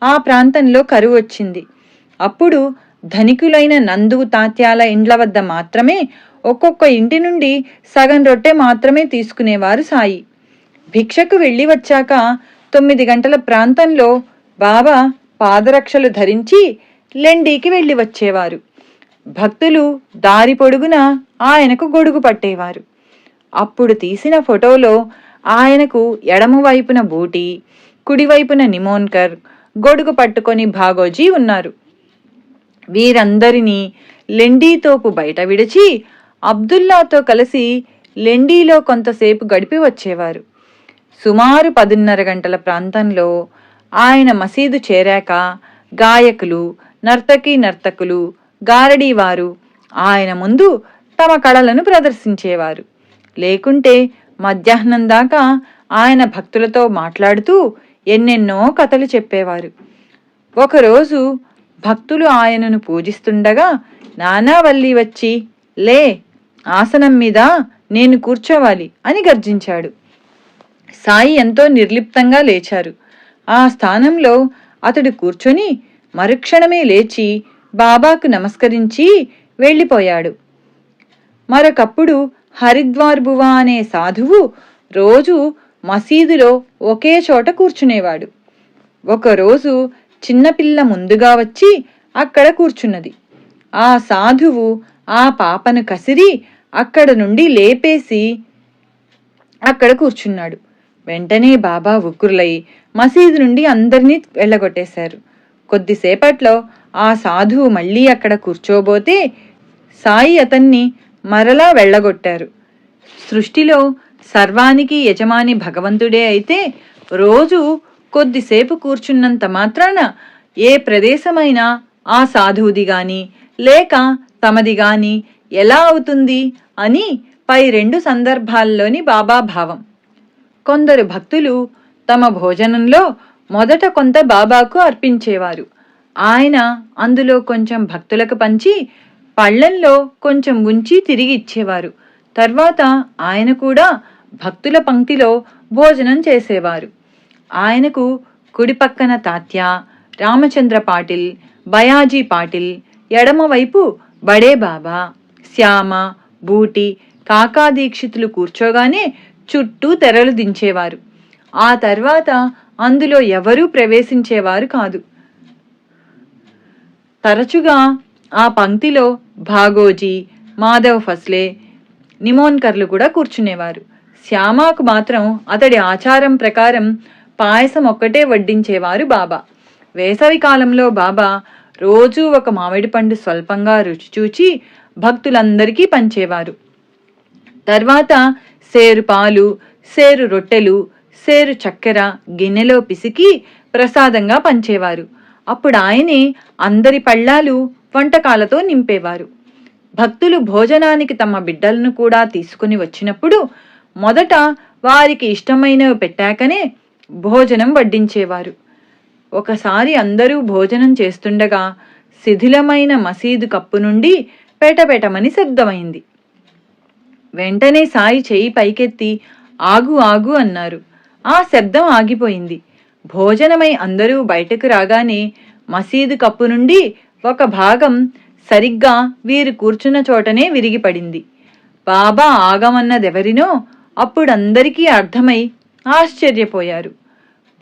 ఆ ప్రాంతంలో కరువు వచ్చింది. అప్పుడు ధనికులైన నందు తాత్యాల ఇండ్ల వద్ద మాత్రమే ఒక్కొక్క ఇంటి నుండి సగం రొట్టె మాత్రమే తీసుకునేవారు సాయి. భిక్షకు వెళ్ళి వచ్చాక 9 గంటల ప్రాంతంలో బాబా పాదరక్షలు ధరించి లెండీకి వెళ్ళి వచ్చేవారు. భక్తులు దారి పొడుగున ఆయనకు గొడుగు పట్టేవారు. అప్పుడు తీసిన ఫోటోలో ఆయనకు ఎడమవైపున బూటి, కుడివైపున నిమోన్కర్, గొడుగు పట్టుకొని భాగోజీ ఉన్నారు. వీరందరినీ లెండీతోపు బయట విడిచి అబ్దుల్లాతో కలిసి లెండీలో కొంతసేపు గడిపి వచ్చేవారు. సుమారు 10:30 గంటల ప్రాంతంలో ఆయన మసీదు చేరాక గాయకులు, నర్తకులు, గారడీవారు ఆయన ముందు తమ కళలను ప్రదర్శించేవారు. లేకుంటే మధ్యాహ్నం దాకా ఆయన భక్తులతో మాట్లాడుతూ ఎన్నెన్నో కథలు చెప్పేవారు. ఒకరోజు భక్తులు ఆయనను పూజిస్తుండగా నానావల్లి వచ్చి, లే, ఆసనం మీద నేను కూర్చోవాలి అని గర్జించాడు. సాయి ఎంతో నిర్లిప్తంగా లేచారు. ఆ స్థానంలో అతడు కూర్చొని మరుక్షణమే లేచి బాబాకు నమస్కరించి వెళ్ళిపోయాడు. మరొకప్పుడు హరిద్వార్ బువా అనే సాధువు రోజు మసీదులో ఒకే చోట కూర్చునేవాడు. ఒకరోజు చిన్నపిల్ల ముందుగా వచ్చి అక్కడ కూర్చున్నది. ఆ సాధువు ఆ పాపను కసిరి అక్కడ నుండి లేపేసి అక్కడ కూర్చున్నాడు. వెంటనే బాబా ఉగ్రులై మసీదు నుండి అందరినీ వెళ్ళగొట్టేశారు. కొద్దిసేపట్లో ఆ సాధువు మళ్ళీ అక్కడ కూర్చోబోతే సాయి అతన్ని మరలా వెళ్ళగొట్టారు. సృష్టిలో సర్వానికి యజమాని భగవంతుడే అయితే రోజు కొద్దిసేపు కూర్చున్నంత మాత్రాన ఏ ప్రదేశమైనా ఆ సాధువుది గాని లేక తమది గాని ఎలా అవుతుంది అని పై 2 సందర్భాల్లోని బాబా భావం. కొందరు భక్తులు తమ భోజనంలో మొదట కొంత బాబాకు అర్పించేవారు. ఆయన అందులో కొంచెం భక్తులకు పంచి పళ్ళెంలో కొంచెం ఉంచి తిరిగి ఇచ్చేవారు. తర్వాత ఆయన కూడా భక్తుల పంక్తిలో భోజనం చేసేవారు. ఆయనకు కుడి పక్కన తాత్య, రామచంద్ర పాటిల్, బయాజీ పాటిల్, ఎడమవైపు బడే బాబా, శ్యామ, బూటి, కాకా దీక్షితులు కూర్చోగానే చుట్టూ తెరలు దించేవారు. ఆ తర్వాత అందులో ఎవరూ ప్రవేశించేవారు కాదు. తరచుగా ఆ పంక్తిలో భాగోజీ, మాధవ్ ఫస్లే, నిమోన్కర్లు కూడా కూర్చునేవారు. శ్యామాకు మాత్రం అతడి ఆచారం ప్రకారం పాయసం ఒక్కటే వడ్డించేవారు బాబా. వేసవి కాలంలో బాబా రోజూ ఒక మామిడి పండు స్వల్పంగా రుచి చూచి భక్తులందరికీ పంచేవారు. తర్వాత సేరు పాలు, సేరు రొట్టెలు, సేరు చక్కెర గిన్నెలో పిసికి ప్రసాదంగా పంచేవారు. అప్పుడు ఆయనే అందరి పళ్ళాలు వంటకాలతో నింపేవారు. భక్తులు భోజనానికి తమ బిడ్డలను కూడా తీసుకుని వచ్చినప్పుడు మొదట వారికి ఇష్టమైనవి పెట్టాకనే భోజనం వడ్డించేవారు. ఒకసారి అందరూ భోజనం చేస్తుండగా శిథిలమైన మసీదు కప్పు నుండి పెటపెటమని శబ్దమైంది. వెంటనే సాయి చేయి పైకెత్తి ఆగు ఆగు అన్నారు. ఆ శబ్దం ఆగిపోయింది. భోజనమై అందరూ బయటకు రాగానే మసీదు కప్పు నుండి ఒక భాగం సరిగ్గా వీరు కూర్చున్న చోటనే విరిగిపడింది. బాబా ఆగమన్నదెవరినో అప్పుడందరికీ అర్థమై ఆశ్చర్యపోయారు.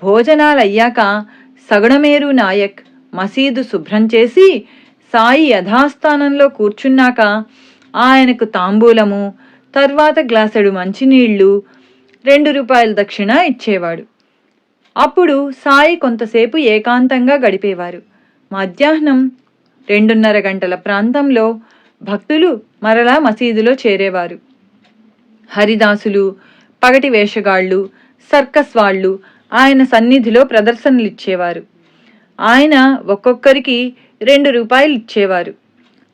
భోజనాలయ్యాక సగుణమేరు నాయక్ మసీదు శుభ్రం చేసి సాయి యథాస్థానంలో కూర్చున్నాక ఆయనకు తాంబూలము, తర్వాత గ్లాసెడు మంచినీళ్లు, 2 రూపాయల దక్షిణ ఇచ్చేవాడు. అప్పుడు సాయి కొంతసేపు ఏకాంతంగా గడిపేవారు. మధ్యాహ్నం 2:30 గంటల ప్రాంతంలో భక్తులు మరలా మసీదులో చేరేవారు. హరిదాసులు, పగటి వేషగాళ్లు, సర్కస్ వాళ్లు ఆయన సన్నిధిలో ప్రదర్శనలిచ్చేవారు. ఆయన ఒక్కొక్కరికి 2 రూపాయలు ఇచ్చేవారు.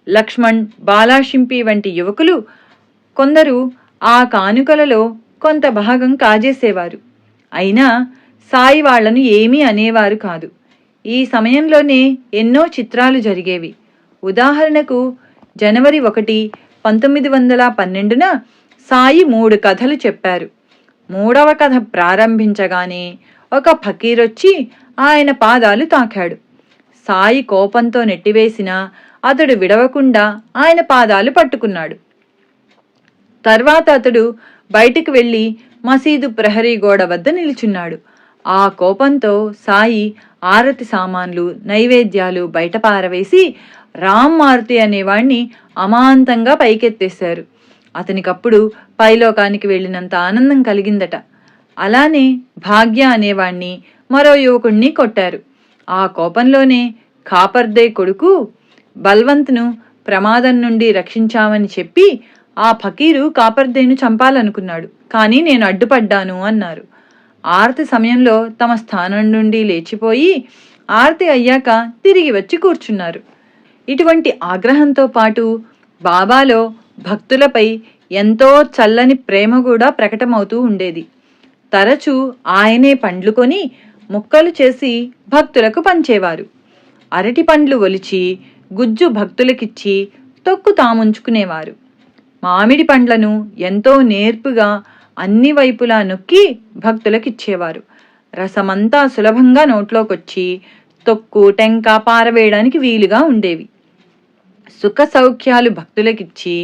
లక్ష్మణ్, బాలాషింపి వంటి యువకులు కొందరు ఆ కానుకలలో కొంత భాగం కాజేసేవారు. అయినా సాయి వాళ్లను ఏమీ అనేవారు కాదు. ఈ సమయంలోనే ఎన్నో చిత్రాలు జరిగేవి. ఉదాహరణకు జనవరి 1, 1912న సాయి 3 కథలు చెప్పారు. 3వ కథ ప్రారంభించగానే ఒక ఫకీరొచ్చి ఆయన పాదాలు తాకాడు. సాయి కోపంతో నెట్టివేసినా అతడు విడవకుండా ఆయన పాదాలు పట్టుకున్నాడు. తర్వాత అతడు బయటికి వెళ్లి మసీదు ప్రహరీ గోడ వద్ద నిల్చున్నాడు. ఆ కోపంతో సాయి ఆరతి సామాన్లు, నైవేద్యాలు బయట పారవేసి రామ్ మారుతి అనేవాణ్ణి అమాంతంగా పైకెత్తేశారు. అతనికప్పుడు పైలోకానికి వెళ్ళినంత ఆనందం కలిగిందట. అలానే భాగ్య అనేవాణ్ణి, మరో యువకుణ్ణి కొట్టారు. ఆ కోపంలోనే కాపర్దే కొడుకు బల్వంత్ను ప్రమాదం నుండి రక్షించామని చెప్పి ఆ ఫకీరు కాపర్దేను చంపాలనుకున్నాడు. కానీ నేను అడ్డుపడ్డాను అన్నారు. ఆరతి సమయంలో తమ స్థానం నుండి లేచిపోయి ఆరతి అయ్యాక తిరిగి వచ్చి కూర్చున్నారు. ఇటువంటి ఆగ్రహంతో పాటు బాబాలో భక్తులపై ఎంతో చల్లని ప్రేమ కూడా ప్రకటమవుతూ ఉండేది. తరచూ ఆయనే పండ్లు కొని ముక్కలు చేసి భక్తులకు పంచేవారు. అరటి పండ్లు ఒలిచి గుజ్జు భక్తులకిచ్చి తొక్కు తాముంచుకునేవారు. మామిడి పండ్లను ఎంతో నేర్పుగా అన్ని వైపులా నొక్కి భక్తులకిచ్చేవారు. రసమంతా సులభంగా నోట్లోకొచ్చి తొక్కు టెంక పారవేయడానికి వీలుగా ఉండేవి. సుఖ సౌఖ్యాలు భక్తులకిచ్చి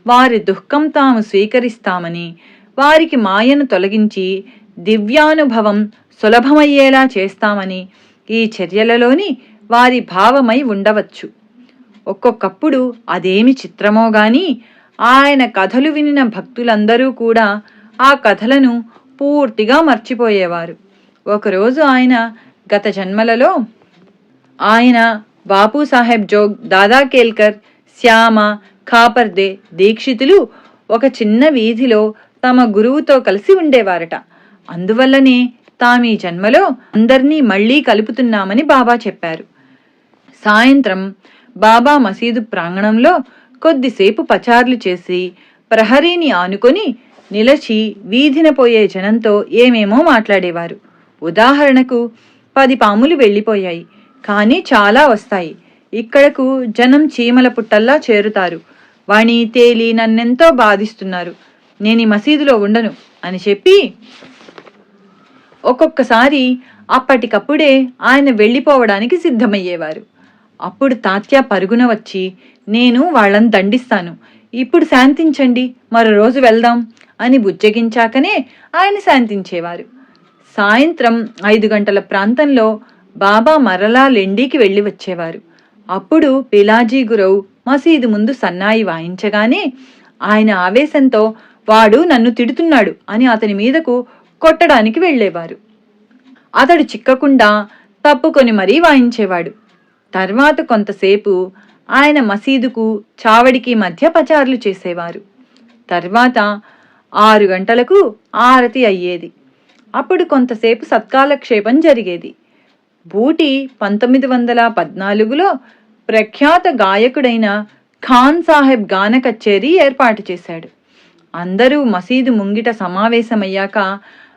వారి దుఃఖం తాము స్వీకరిస్తామని, వారికి మాయను తొలగించి దివ్యానుభవం సులభమయ్యేలా చేస్తామని ఈ చర్యలలోని వారి భావమై ఉండవచ్చు. ఒక్కొక్కప్పుడు అదేమి చిత్రమో గాని ఆయన కథలు వినిన భక్తులందరూ కూడా ఆ కథలను పూర్తిగా మర్చిపోయేవారు. ఒకరోజు ఆయన గత జన్మలలో ఆయన బాపూసాహెబ్ జోగ్, దాదా కేల్కర్, శ్యామ, ఖాపర్దే, దీక్షితులు ఒక చిన్న వీధిలో తమ గురువుతో కలిసి ఉండేవారట. అందువల్లనే తామీ జన్మలో అందర్నీ మళ్లీ కలుపుతున్నామని బాబా చెప్పారు. సాయంత్రం బాబా మసీదు ప్రాంగణంలో కొద్దిసేపు పచార్లు చేసి ప్రహరీని ఆనుకొని నిలచి వీధిన పోయే జనంతో ఏమేమో మాట్లాడేవారు. ఉదాహరణకు 10 పాములు వెళ్ళిపోయాయి, కానీ చాలా వస్తాయి. ఇక్కడకు జనం చీమల పుట్టల్లా చేరుతారు. వాణి తేలి నన్నెంతో బాధిస్తున్నారు. నేను ఈ మసీదులో ఉండను అని చెప్పి ఒక్కొక్కసారి అప్పటికప్పుడే ఆయన వెళ్ళిపోవడానికి సిద్ధమయ్యేవారు. అప్పుడు తాత్యా పరుగున వచ్చి, నేను వాళ్ళని దండిస్తాను, ఇప్పుడు శాంతించండి, మరో రోజు వెళ్దాం అని బుజ్జగించాకనే ఆయన శాంతించేవారు. సాయంత్రం 5 గంటల ప్రాంతంలో బాబా మరలా లెండికి వెళ్ళి వచ్చేవారు. అప్పుడు పిలాజీ గురవు మసీదు ముందు సన్నాయి వాయించగానే ఆయన ఆవేశంతో వాడు నన్ను తిడుతున్నాడు అని అతని మీదకు కొట్టడానికి వెళ్లేవారు. అతడు చిక్కకుండా తప్పుకొని మరీ వాయించేవాడు. తర్వాత కొంతసేపు ఆయన మసీదుకు చావడికి మధ్య పచార్లు చేసేవారు. తర్వాత 6 గంటలకు ఆరతి అయ్యేది. అప్పుడు కొంతసేపు సత్కాలక్షేపం జరిగేది. బూటి 1914లో ప్రఖ్యాత గాయకుడైన ఖాన్ సాహెబ్ గాన కచేరీ ఏర్పాటు చేశాడు. అందరూ మసీదు ముంగిట సమావేశమయ్యాక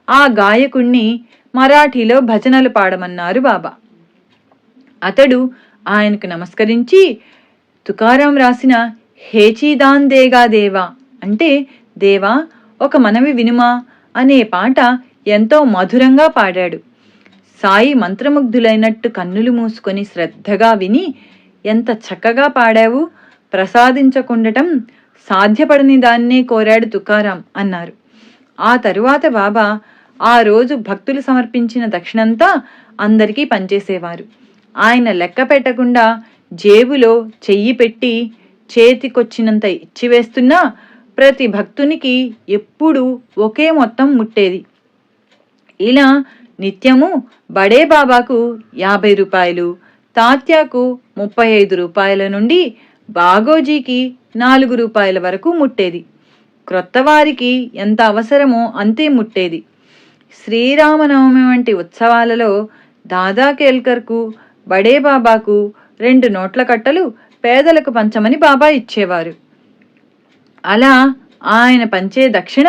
ఆ గాయకుణ్ణి మరాఠీలో భజనలు పాడమన్నారు బాబా. అతడు ఆయనకు నమస్కరించి తుకారాం రాసిన హేచీదాన్ దేగా దేవా అంటే దేవా ఒక మనవి వినుమా అనే పాట ఎంతో మధురంగా పాడాడు. సాయి మంత్రముగ్ధులైనట్టు కన్నులు మూసుకొని శ్రద్ధగా విని, ఎంత చక్కగా పాడావు, ప్రసాదించకుండటం సాధ్యపడని దాన్నే కోరాడు తుకారాం అన్నారు. ఆ తరువాత బాబా ఆ రోజు భక్తులు సమర్పించిన దక్షిణంతా అందరికీ పంచేసేవారు. ఆయన లెక్క పెట్టకుండా జేబులో చెయ్యి పెట్టి చేతికొచ్చినంత ఇచ్చివేస్తున్నా ప్రతి భక్తునికి ఎప్పుడూ ఒకే మొత్తం ముట్టేది. ఇలా నిత్యము బడే బాబాకు 50 రూపాయలు, తాత్యాకు 35 రూపాయల నుండి బాగోజీకి 4 రూపాయల వరకు ముట్టేది. క్రొత్తవారికి ఎంత అవసరమో అంతే ముట్టేది. శ్రీరామనవమి వంటి ఉత్సవాలలో దాదా కేల్కర్కు, బడే బాబాకు 2 నోట్ల కట్టలు పేదలకు పంచమని బాబా ఇచ్చేవారు. అలా ఆయన పంచే దక్షిణ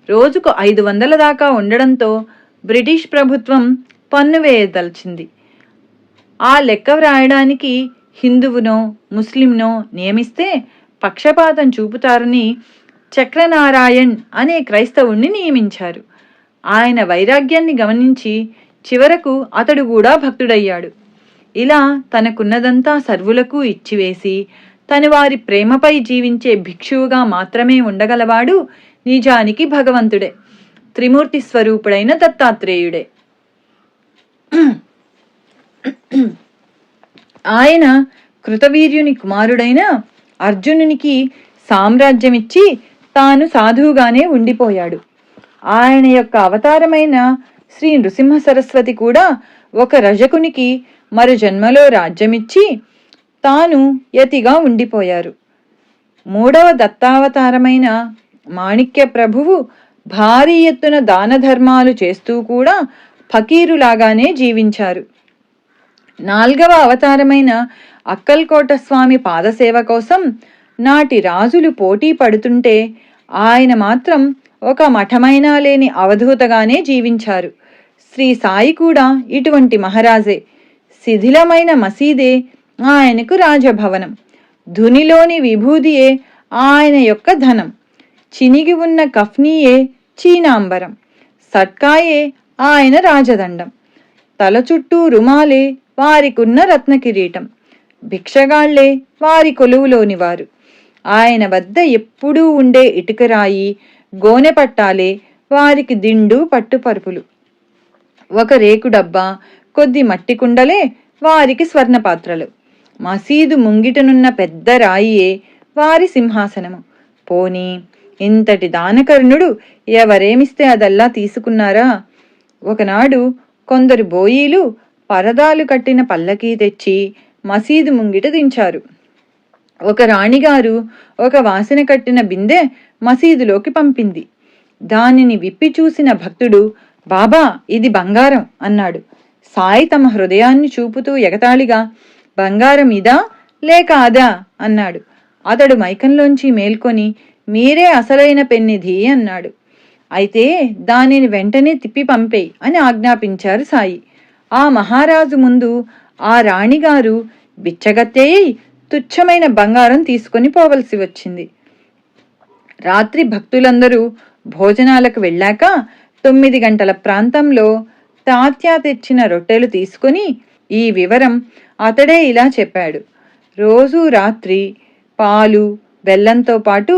రోజుకు 500 దాకా ఉండడంతో బ్రిటిష్ ప్రభుత్వం పన్ను వేయదలిచింది. ఆ లెక్క వ్రాయడానికి హిందువునో ముస్లింనో నియమిస్తే పక్షపాతం చూపుతారని చక్రనారాయణ్ అనే క్రైస్తవుణ్ణి నియమించారు. ఆయన వైరాగ్యాన్ని గమనించి చివరకు అతడు కూడా భక్తుడయ్యాడు. ఇలా తనకున్నదంతా సర్వులకు ఇచ్చివేసి తన వారి ప్రేమపై జీవించే భిక్షువుగా మాత్రమే ఉండగలవాడు నిజానికి భగవంతుడే, త్రిమూర్తి స్వరూపుడైన దత్తాత్రేయుడే. ఆయన కృతవీర్యుని కుమారుడైన అర్జునునికి సామ్రాజ్యమిచ్చి తాను సాధువుగానే ఉండిపోయాడు. ఆయన యొక్క అవతారమైన శ్రీ నృసింహ సరస్వతి కూడా ఒక రజకునికి మరు జన్మలో రాజ్యమిచ్చి తాను యతిగా ఉండిపోయారు. 3వ దత్తావతారమైన మాణిక్య ప్రభువు భారీ ఎత్తున దాన ధర్మాలు చేస్తూ కూడా ఫకీరులాగానే జీవించారు. 4వ అవతారమైన అక్కల్కోట స్వామి పాదసేవ కోసం నాటి రాజులు పోటీ పడుతుంటే ఆయన మాత్రం ఒక మఠమైనా లేని అవధూతగానే జీవించారు. శ్రీ సాయి కూడా ఇటువంటి మహారాజే. శిథిలమైన మసీదే ఆయనకు రాజభవనం. ధునిలోని విభూదియే ఆయన యొక్క ధనం. చినిగి ఉన్న కఫ్నీయే చీనాంబరం. సట్కాయే ఆయన రాజదండం. తల చుట్టూ రుమాలే వారికున్న రత్నకిరీటం. భిక్షగాళ్లే వారి కొలువులోని వారు. ఆయన వద్ద ఎప్పుడూ ఉండే ఇటుకరాయి గోనె పట్టాలే వారికి దిండు పట్టుపరుపులు. ఒక రేకు డబ్బా కొద్ది మట్టి కుండలే వారికి స్వర్ణపాత్రలు. మసీదు ముంగిటనున్న పెద్ద రాయియే వారి సింహాసనము. పోనీ ఇంతటి దానకర్ణుడు ఎవరేమిస్తే అదల్లా తీసుకున్నారా? ఒకనాడు కొందరు బోయీలు పరదాలు కట్టిన పల్లకీ తెచ్చి మసీదు ముంగిట దించారు. ఒక రాణిగారు ఒక వాసన కట్టిన బిందె మసీదులోకి పంపింది. దానిని విప్పి చూసిన భక్తుడు, బాబా ఇది బంగారం అన్నాడు. సాయి తమ హృదయాన్ని చూపుతూ ఎగతాళిగా, బంగారం ఇదా లేక అదా అన్నాడు. అతడు మైకంలోంచి మేల్కొని, మీరే అసలైన పెన్నిధి అన్నాడు. అయితే దానిని వెంటనే తిప్పి పంపేయి అని ఆజ్ఞాపించారు సాయి. ఆ మహారాజు ముందు ఆ రాణిగారు బిచ్చగత్తెయి తుచ్చమైన బంగారం తీసుకొని పోవలసి వచ్చింది. రాత్రి భక్తులందరూ భోజనాలకు వెళ్ళాక 9 గంటల ప్రాంతంలో తాత్యా తెచ్చిన రొట్టెలు తీసుకుని ఈ వివరం అతడే ఇలా చెప్పాడు. రోజూ రాత్రి పాలు బెల్లంతో పాటు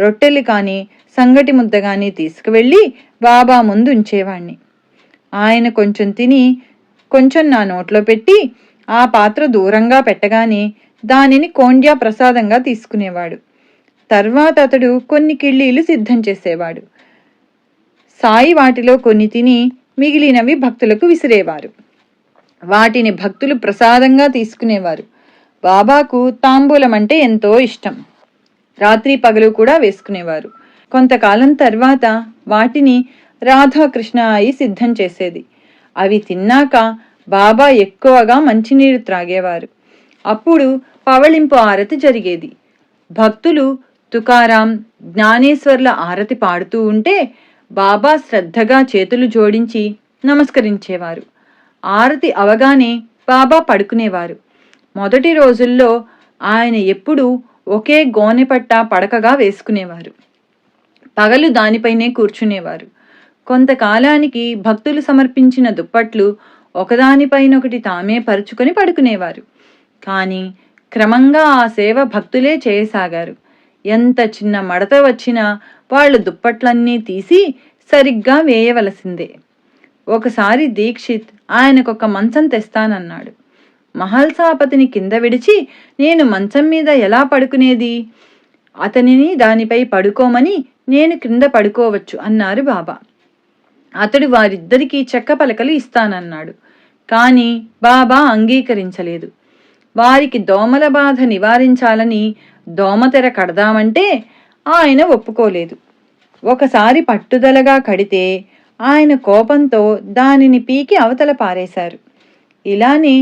రొట్టెలు కానీ సంగటి ముద్ద కానీ తీసుకువెళ్ళి బాబా ముందు ఉంచేవాణ్ణి. ఆయన కొంచెం తిని కొంచెం నా నోట్లో పెట్టి ఆ పాత్ర దూరంగా పెట్టగానే దానిని కోండ్యా ప్రసాదంగా తీసుకునేవాడు. తర్వాత అతడు కొన్ని కిళ్ళీలు సిద్ధం చేసేవాడు. సాయి వాటిలో కొన్ని తిని మిగిలినవి భక్తులకు విసిరేవారు. వాటిని భక్తులు ప్రసాదంగా తీసుకునేవారు. బాబాకు తాంబూలం అంటే ఎంతో ఇష్టం. రాత్రి పగలు కూడా వేసుకునేవారు. కొంతకాలం తర్వాత వాటిని రాధాకృష్ణ అయి సిద్ధం చేసేది. అవి తిన్నాక బాబా ఎక్కువగా మంచినీరు త్రాగేవారు. అప్పుడు పవళింపు ఆరతి జరిగేది. భక్తులు తుకారాం, జ్ఞానేశ్వర్ల ఆరతి పాడుతూ ఉంటే బాబా శ్రద్ధగా చేతులు జోడించి నమస్కరించేవారు. ఆరతి అవగానే బాబా పడుకునేవారు. మొదటి రోజుల్లో ఆయన ఎప్పుడూ ఒకే గోనెపట్ట పడకగా వేసుకునేవారు. పగలు దానిపైనే కూర్చునేవారు. కొంతకాలానికి భక్తులు సమర్పించిన దుప్పట్లు ఒకదానిపైనొకటి తామే పరుచుకొని పడుకునేవారు. కానీ క్రమంగా ఆ సేవ భక్తులే చేయసాగారు. ఎంత చిన్న మడత వచ్చినా వాళ్ళు దుప్పట్లన్నీ తీసి సరిగ్గా వేయవలసిందే. ఒకసారి దీక్షిత్ ఆయనకొక మంచం తెస్తానన్నాడు. మహల్సాపతిని కింద విడిచి నేను మంచం మీద ఎలా పడుకునేది? అతనిని దానిపై పడుకోమని నేను క్రింద పడుకోవచ్చు అన్నారు బాబా. అతడు వారిద్దరికీ చెక్క పలకలు ఇస్తానన్నాడు. కానీ బాబా అంగీకరించలేదు. వారికి దోమల బాధ నివారించాలని దోమతెర కడదామంటే ఆయన ఒప్పుకోలేదు. ఒకసారి పట్టుదలగా కడితే ఆయన కోపంతో దానిని పీకి అవతల పారేశారు. ఇలానే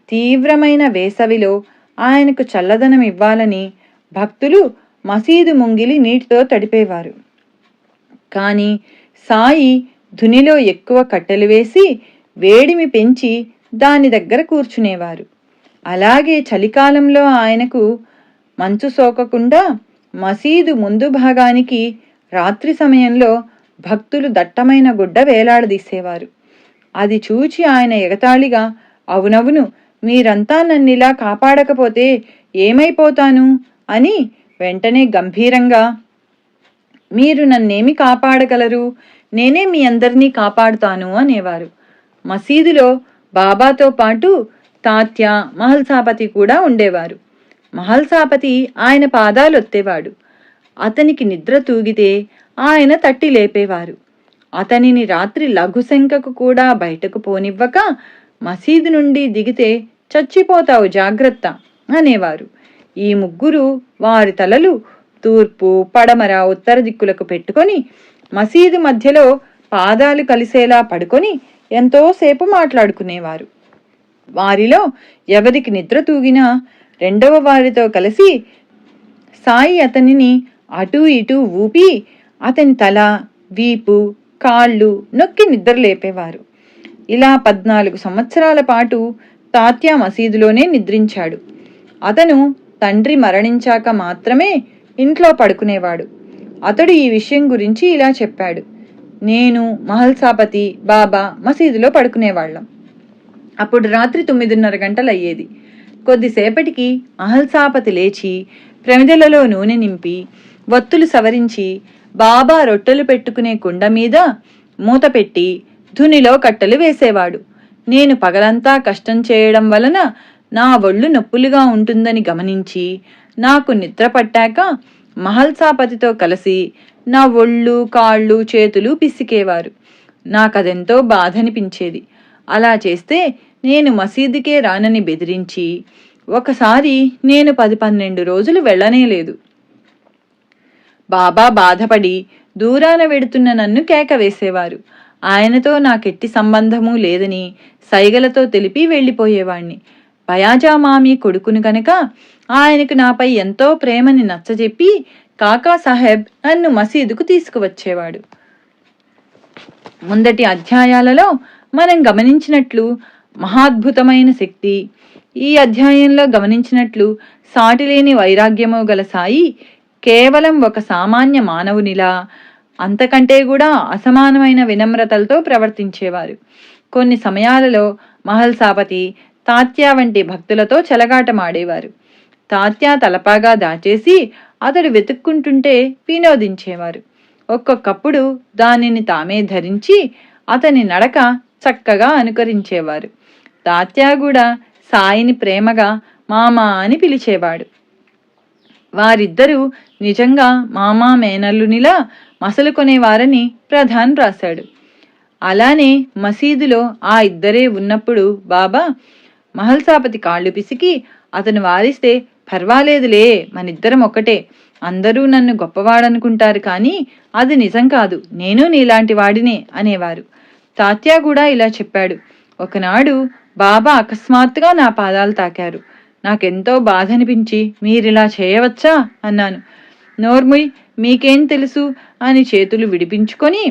తీవ్రమైన వేసవిలో ఆయనకు చల్లదనం ఇవ్వాలని భక్తులు మసీదు ముంగిలి నీటితో తడిపేవారు. కాని సాయి ధునిలో ఎక్కువ కట్టెలు వేసి వేడిమి పెంచి దాని దగ్గర కూర్చునేవారు. అలాగే చలికాలంలో ఆయనకు మంచు సోకకుండా మసీదు ముందు భాగానికి రాత్రి సమయంలో భక్తులు దట్టమైన గుడ్డ వేలాడదీసేవారు. అది చూచి ఆయన ఎగతాళిగా, అవునవును, మీరంతా నన్నిలా కాపాడకపోతే ఏమైపోతాను అని వెంటనే గంభీరంగా, మీరు నన్నేమి కాపాడగలరు, నేనే మీ అందరినీ కాపాడుతాను అనేవారు. మసీదులో బాబాతో పాటు తాత్య, మహల్సాపతి కూడా ఉండేవారు. మహల్సాపతి ఆయన పాదాలొత్తేవాడు. అతనికి నిద్ర తూగితే ఆయన తట్టి లేపేవారు. అతనిని రాత్రి లఘుశంకకు కూడా బయటకు పోనివ్వక, మసీదు నుండి దిగితే చచ్చిపోతావు జాగ్రత్త అనేవారు. ఈ ముగ్గురు వారి తలలు తూర్పు, పడమర, ఉత్తర దిక్కులకు పెట్టుకొని మసీదు మధ్యలో పాదాలు కలిసేలా పడుకొని ఎంతోసేపు మాట్లాడుకునేవారు. వారిలో ఎవరికి నిద్ర తూగినా రెండవ వారితో కలిసి సాయి అతనిని అటూ ఇటూ ఊపి అతని తల, వీపు, కాళ్ళు నొక్కి నిద్ర లేపేవారు. ఇలా 14 సంవత్సరాల పాటు తాత్యా మసీదులోనే నిద్రించాడు. అతను తండ్రి మరణించాక మాత్రమే ఇంట్లో పడుకునేవాడు. అతడు ఈ విషయం గురించి ఇలా చెప్పాడు. నేను, మహల్సాపతి, బాబా మసీదులో పడుకునేవాళ్ళం. అప్పుడు రాత్రి 9:30 గంటలయ్యేది. కొద్దిసేపటికి మహల్సాపతి లేచి ప్రమిదలలో నూనె నింపి వత్తులు సవరించి బాబా రొట్టెలు పెట్టుకునే కుండ మీద మూత పెట్టి ధునిలో కట్టెలు వేసేవాడు. నేను పగలంతా కష్టం చేయడం వలన నా ఒళ్ళు నొప్పులుగా ఉంటుందని గమనించి నాకు నిద్ర పట్టాక మహల్సాపతితో కలిసి నా ఒళ్ళు, కాళ్ళు, చేతులు పిసికేవారు. నాకదెంతో బాధనిపించేది. అలా చేస్తే నేను మసీదుకే రానని బెదిరించి ఒకసారి నేను 10-12 రోజులు వెళ్ళనేలేదు. బాబా బాధపడి దూరాన వెడుతున్న నన్ను కేక వేసేవారు. ఆయనతో నాకెట్టి సంబంధమూ లేదని సైగలతో తెలిపి వెళ్ళిపోయేవాణ్ణి. బయాజామామి కొడుకును గనక ఆయనకు నాపై ఎంతో ప్రేమని నచ్చజెప్పి కాకాసాహెబ్ నన్ను మసీదుకు తీసుకువచ్చేవాడు. ముందటి అధ్యాయాలలో మనం గమనించినట్లు మహాద్భుతమైన శక్తి, ఈ అధ్యాయంలో గమనించినట్లు సాటిలేని వైరాగ్యము గల సాయి కేవలం ఒక సామాన్య మానవునిలా, అంతకంటే కూడా అసమానమైన వినమ్రతలతో ప్రవర్తించేవారు. కొన్ని సమయాలలో మహల్సాపతి, తాత్యా వంటి భక్తులతో చెలగాటమాడేవారు. తాత్యా తలపాగా దాచేసి అతడు వెతుక్కుంటుంటే వినోదించేవారు. ఒక్కొక్కప్పుడు దానిని తామే ధరించి అతని నడక చక్కగా అనుకరించేవారు. తాత్యా కూడా సాయిని ప్రేమగా మామా అని పిలిచేవాడు. వారిద్దరూ నిజంగా మామా మేనల్లునిలా మసలుకొనేవారని ప్రధాన్ రాశాడు. అలానే మసీదులో ఆ ఇద్దరే ఉన్నప్పుడు బాబా మహల్సాపతి కాళ్ళు పిసికి అతను వారిస్తే, పర్వాలేదులే, మనిద్దరం ఒక్కటే, అందరూ నన్ను గొప్పవాడనుకుంటారు కానీ అది నిజం కాదు, నేను నీలాంటి వాడినే అనేవారు. తాత్యా కూడా ఇలా చెప్పాడు. ఒకనాడు బాబా అకస్మాత్తుగా నా పాదాలు తాకారు. నాకెంతో బాధనిపించి, మీరిలా చేయవచ్చా అన్నాను. నోర్ముయ్, మీకేం తెలుసు అని చేతులు విడిపించుకొని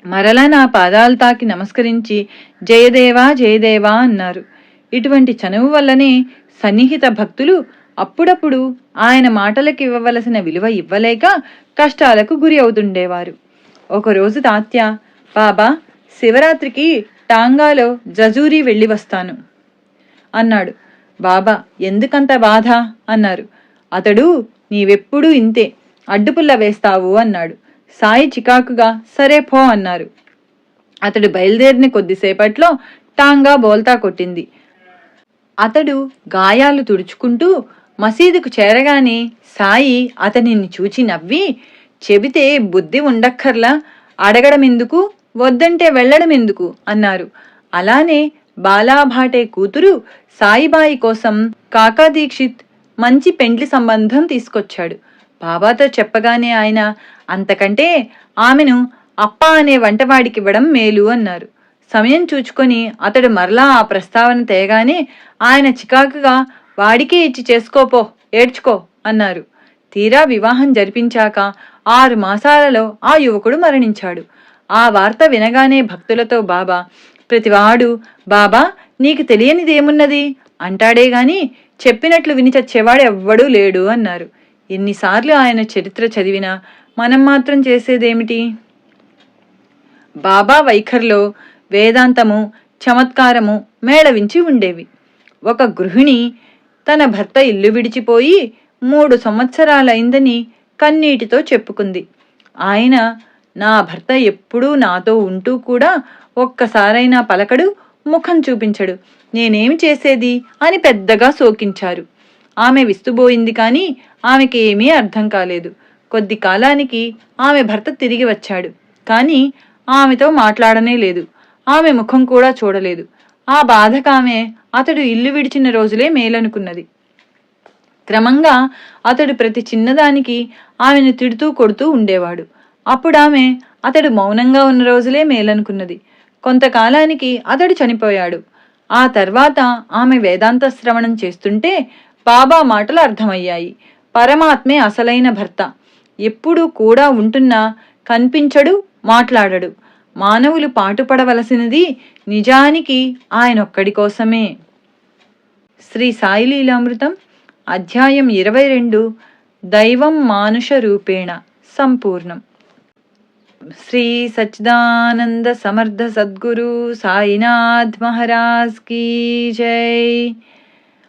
మరలా నా పాదాలు తాకి నమస్కరించి జయదేవా జయదేవా అన్నారు. ఇటువంటి చనువు వల్లనే సన్నిహిత భక్తులు అప్పుడప్పుడు ఆయన మాటలకు ఇవ్వవలసిన విలువ ఇవ్వలేక కష్టాలకు గురి అవుతుండేవారు. ఒకరోజు తాత్య, బాబా, శివరాత్రికి టాంగాలో జజూరీ వెళ్ళి వస్తాను అన్నాడు. బాబా, ఎందుకంత బాధ అన్నారు. అతడు, నీవెప్పుడూ ఇంతే, అడ్డుపుల్ల వేస్తావు అన్నాడు. సాయి చికాకుగా సరే పో అన్నారు. అతడు బయలుదేరిన కొద్దిసేపట్లో టాంగా బోల్తా కొట్టింది. అతడు గాయాలు తుడుచుకుంటూ మసీదుకు చేరగానే సాయి అతనిని చూచి నవ్వి, చెబితే బుద్ధి ఉండక్కర్లా, అడగడమెందుకు, వద్దంటే వెళ్ళడమెందుకు అన్నారు. అలానే బాలాభాటే కూతురు సాయిబాయి కోసం కాకా దీక్షిత్ మంచి పెండ్లి సంబంధం తీసుకొచ్చాడు. బాబాతో చెప్పగానే ఆయన, అంతకంటే ఆమెను అప్ప అనే వంటవాడికి ఇవ్వడం మేలు అన్నారు. సమయం చూచుకొని అతడు మరలా ఆ ప్రస్తావన తేగానే ఆయన చికాకుగా, వాడికే ఇచ్చి చేసుకోపో, ఏడ్చుకో అన్నారు. తీరా వివాహం జరిపించాక 6 మాసాలలో ఆ యువకుడు మరణించాడు. ఆ వార్త వినగానే భక్తులతో బాబా, ప్రతివాడు బాబా నీకు తెలియనిదేమున్నది అంటాడే గాని చెప్పినట్లు విని చచ్చేవాడు ఎవ్వడూ లేడు అన్నారు. ఎన్నిసార్లు ఆయన చరిత్ర చదివినా మనం మాత్రం చేసేదేమిటి? బాబా వైఖరిలో వేదాంతము, చమత్కారము మేళవించి ఉండేవి. ఒక గృహిణి తన భర్త ఇల్లు విడిచిపోయి 3 సంవత్సరాలైందని కన్నీటితో చెప్పుకుంది. ఆయన, నా భర్త ఎప్పుడూ నాతో ఉంటూ కూడా ఒక్కసారైనా పలకడు, ముఖం చూపించడు, నేనేమి చేసేది అని పెద్దగా శోకించారు. ఆమె విస్తుబోయింది కాని ఆమెకి ఏమీ అర్థం కాలేదు. కొద్ది కాలానికి ఆమె భర్త తిరిగి వచ్చాడు. కాని ఆమెతో మాట్లాడనే లేదు. ఆమె ముఖం కూడా చూడలేదు. ఆ బాధకామె అతడు ఇల్లు విడిచిన రోజులే మేలనుకున్నది. క్రమంగా అతడు ప్రతి చిన్నదానికి ఆమెను తిడుతూ కొడుతూ ఉండేవాడు. అప్పుడామె అతడు మౌనంగా ఉన్న రోజులే మేలనుకున్నది. కొంతకాలానికి అతడు చనిపోయాడు. ఆ తర్వాత ఆమె వేదాంత శ్రవణం చేస్తుంటే బాబా మాటలు అర్థమయ్యాయి. పరమాత్మే అసలైన భర్త. ఎప్పుడూ కూడా ఉంటున్నా కనిపించడు, మాట్లాడడు. మానవులు పాటుపడవలసినది నిజానికి ఆయనొక్కడి కోసమే. శ్రీ సాయి లీలామృతం అధ్యాయం 22 దైవం మానుష రూపేణ సంపూర్ణం. శ్రీ సచ్చిదానంద సమర్థ సద్గురు సాయినాథ్ మహారాజ్ కీ జై.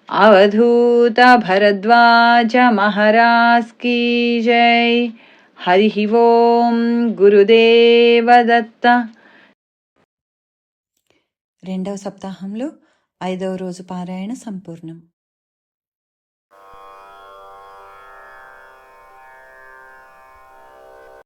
అవధూత భరద్వాజ మహారాజ్ కీ జై. హరి ఓం. గురుదేవ దత్త. 2వ సప్తాహంలో 5వ రోజు పారాయణ సంపూర్ణం.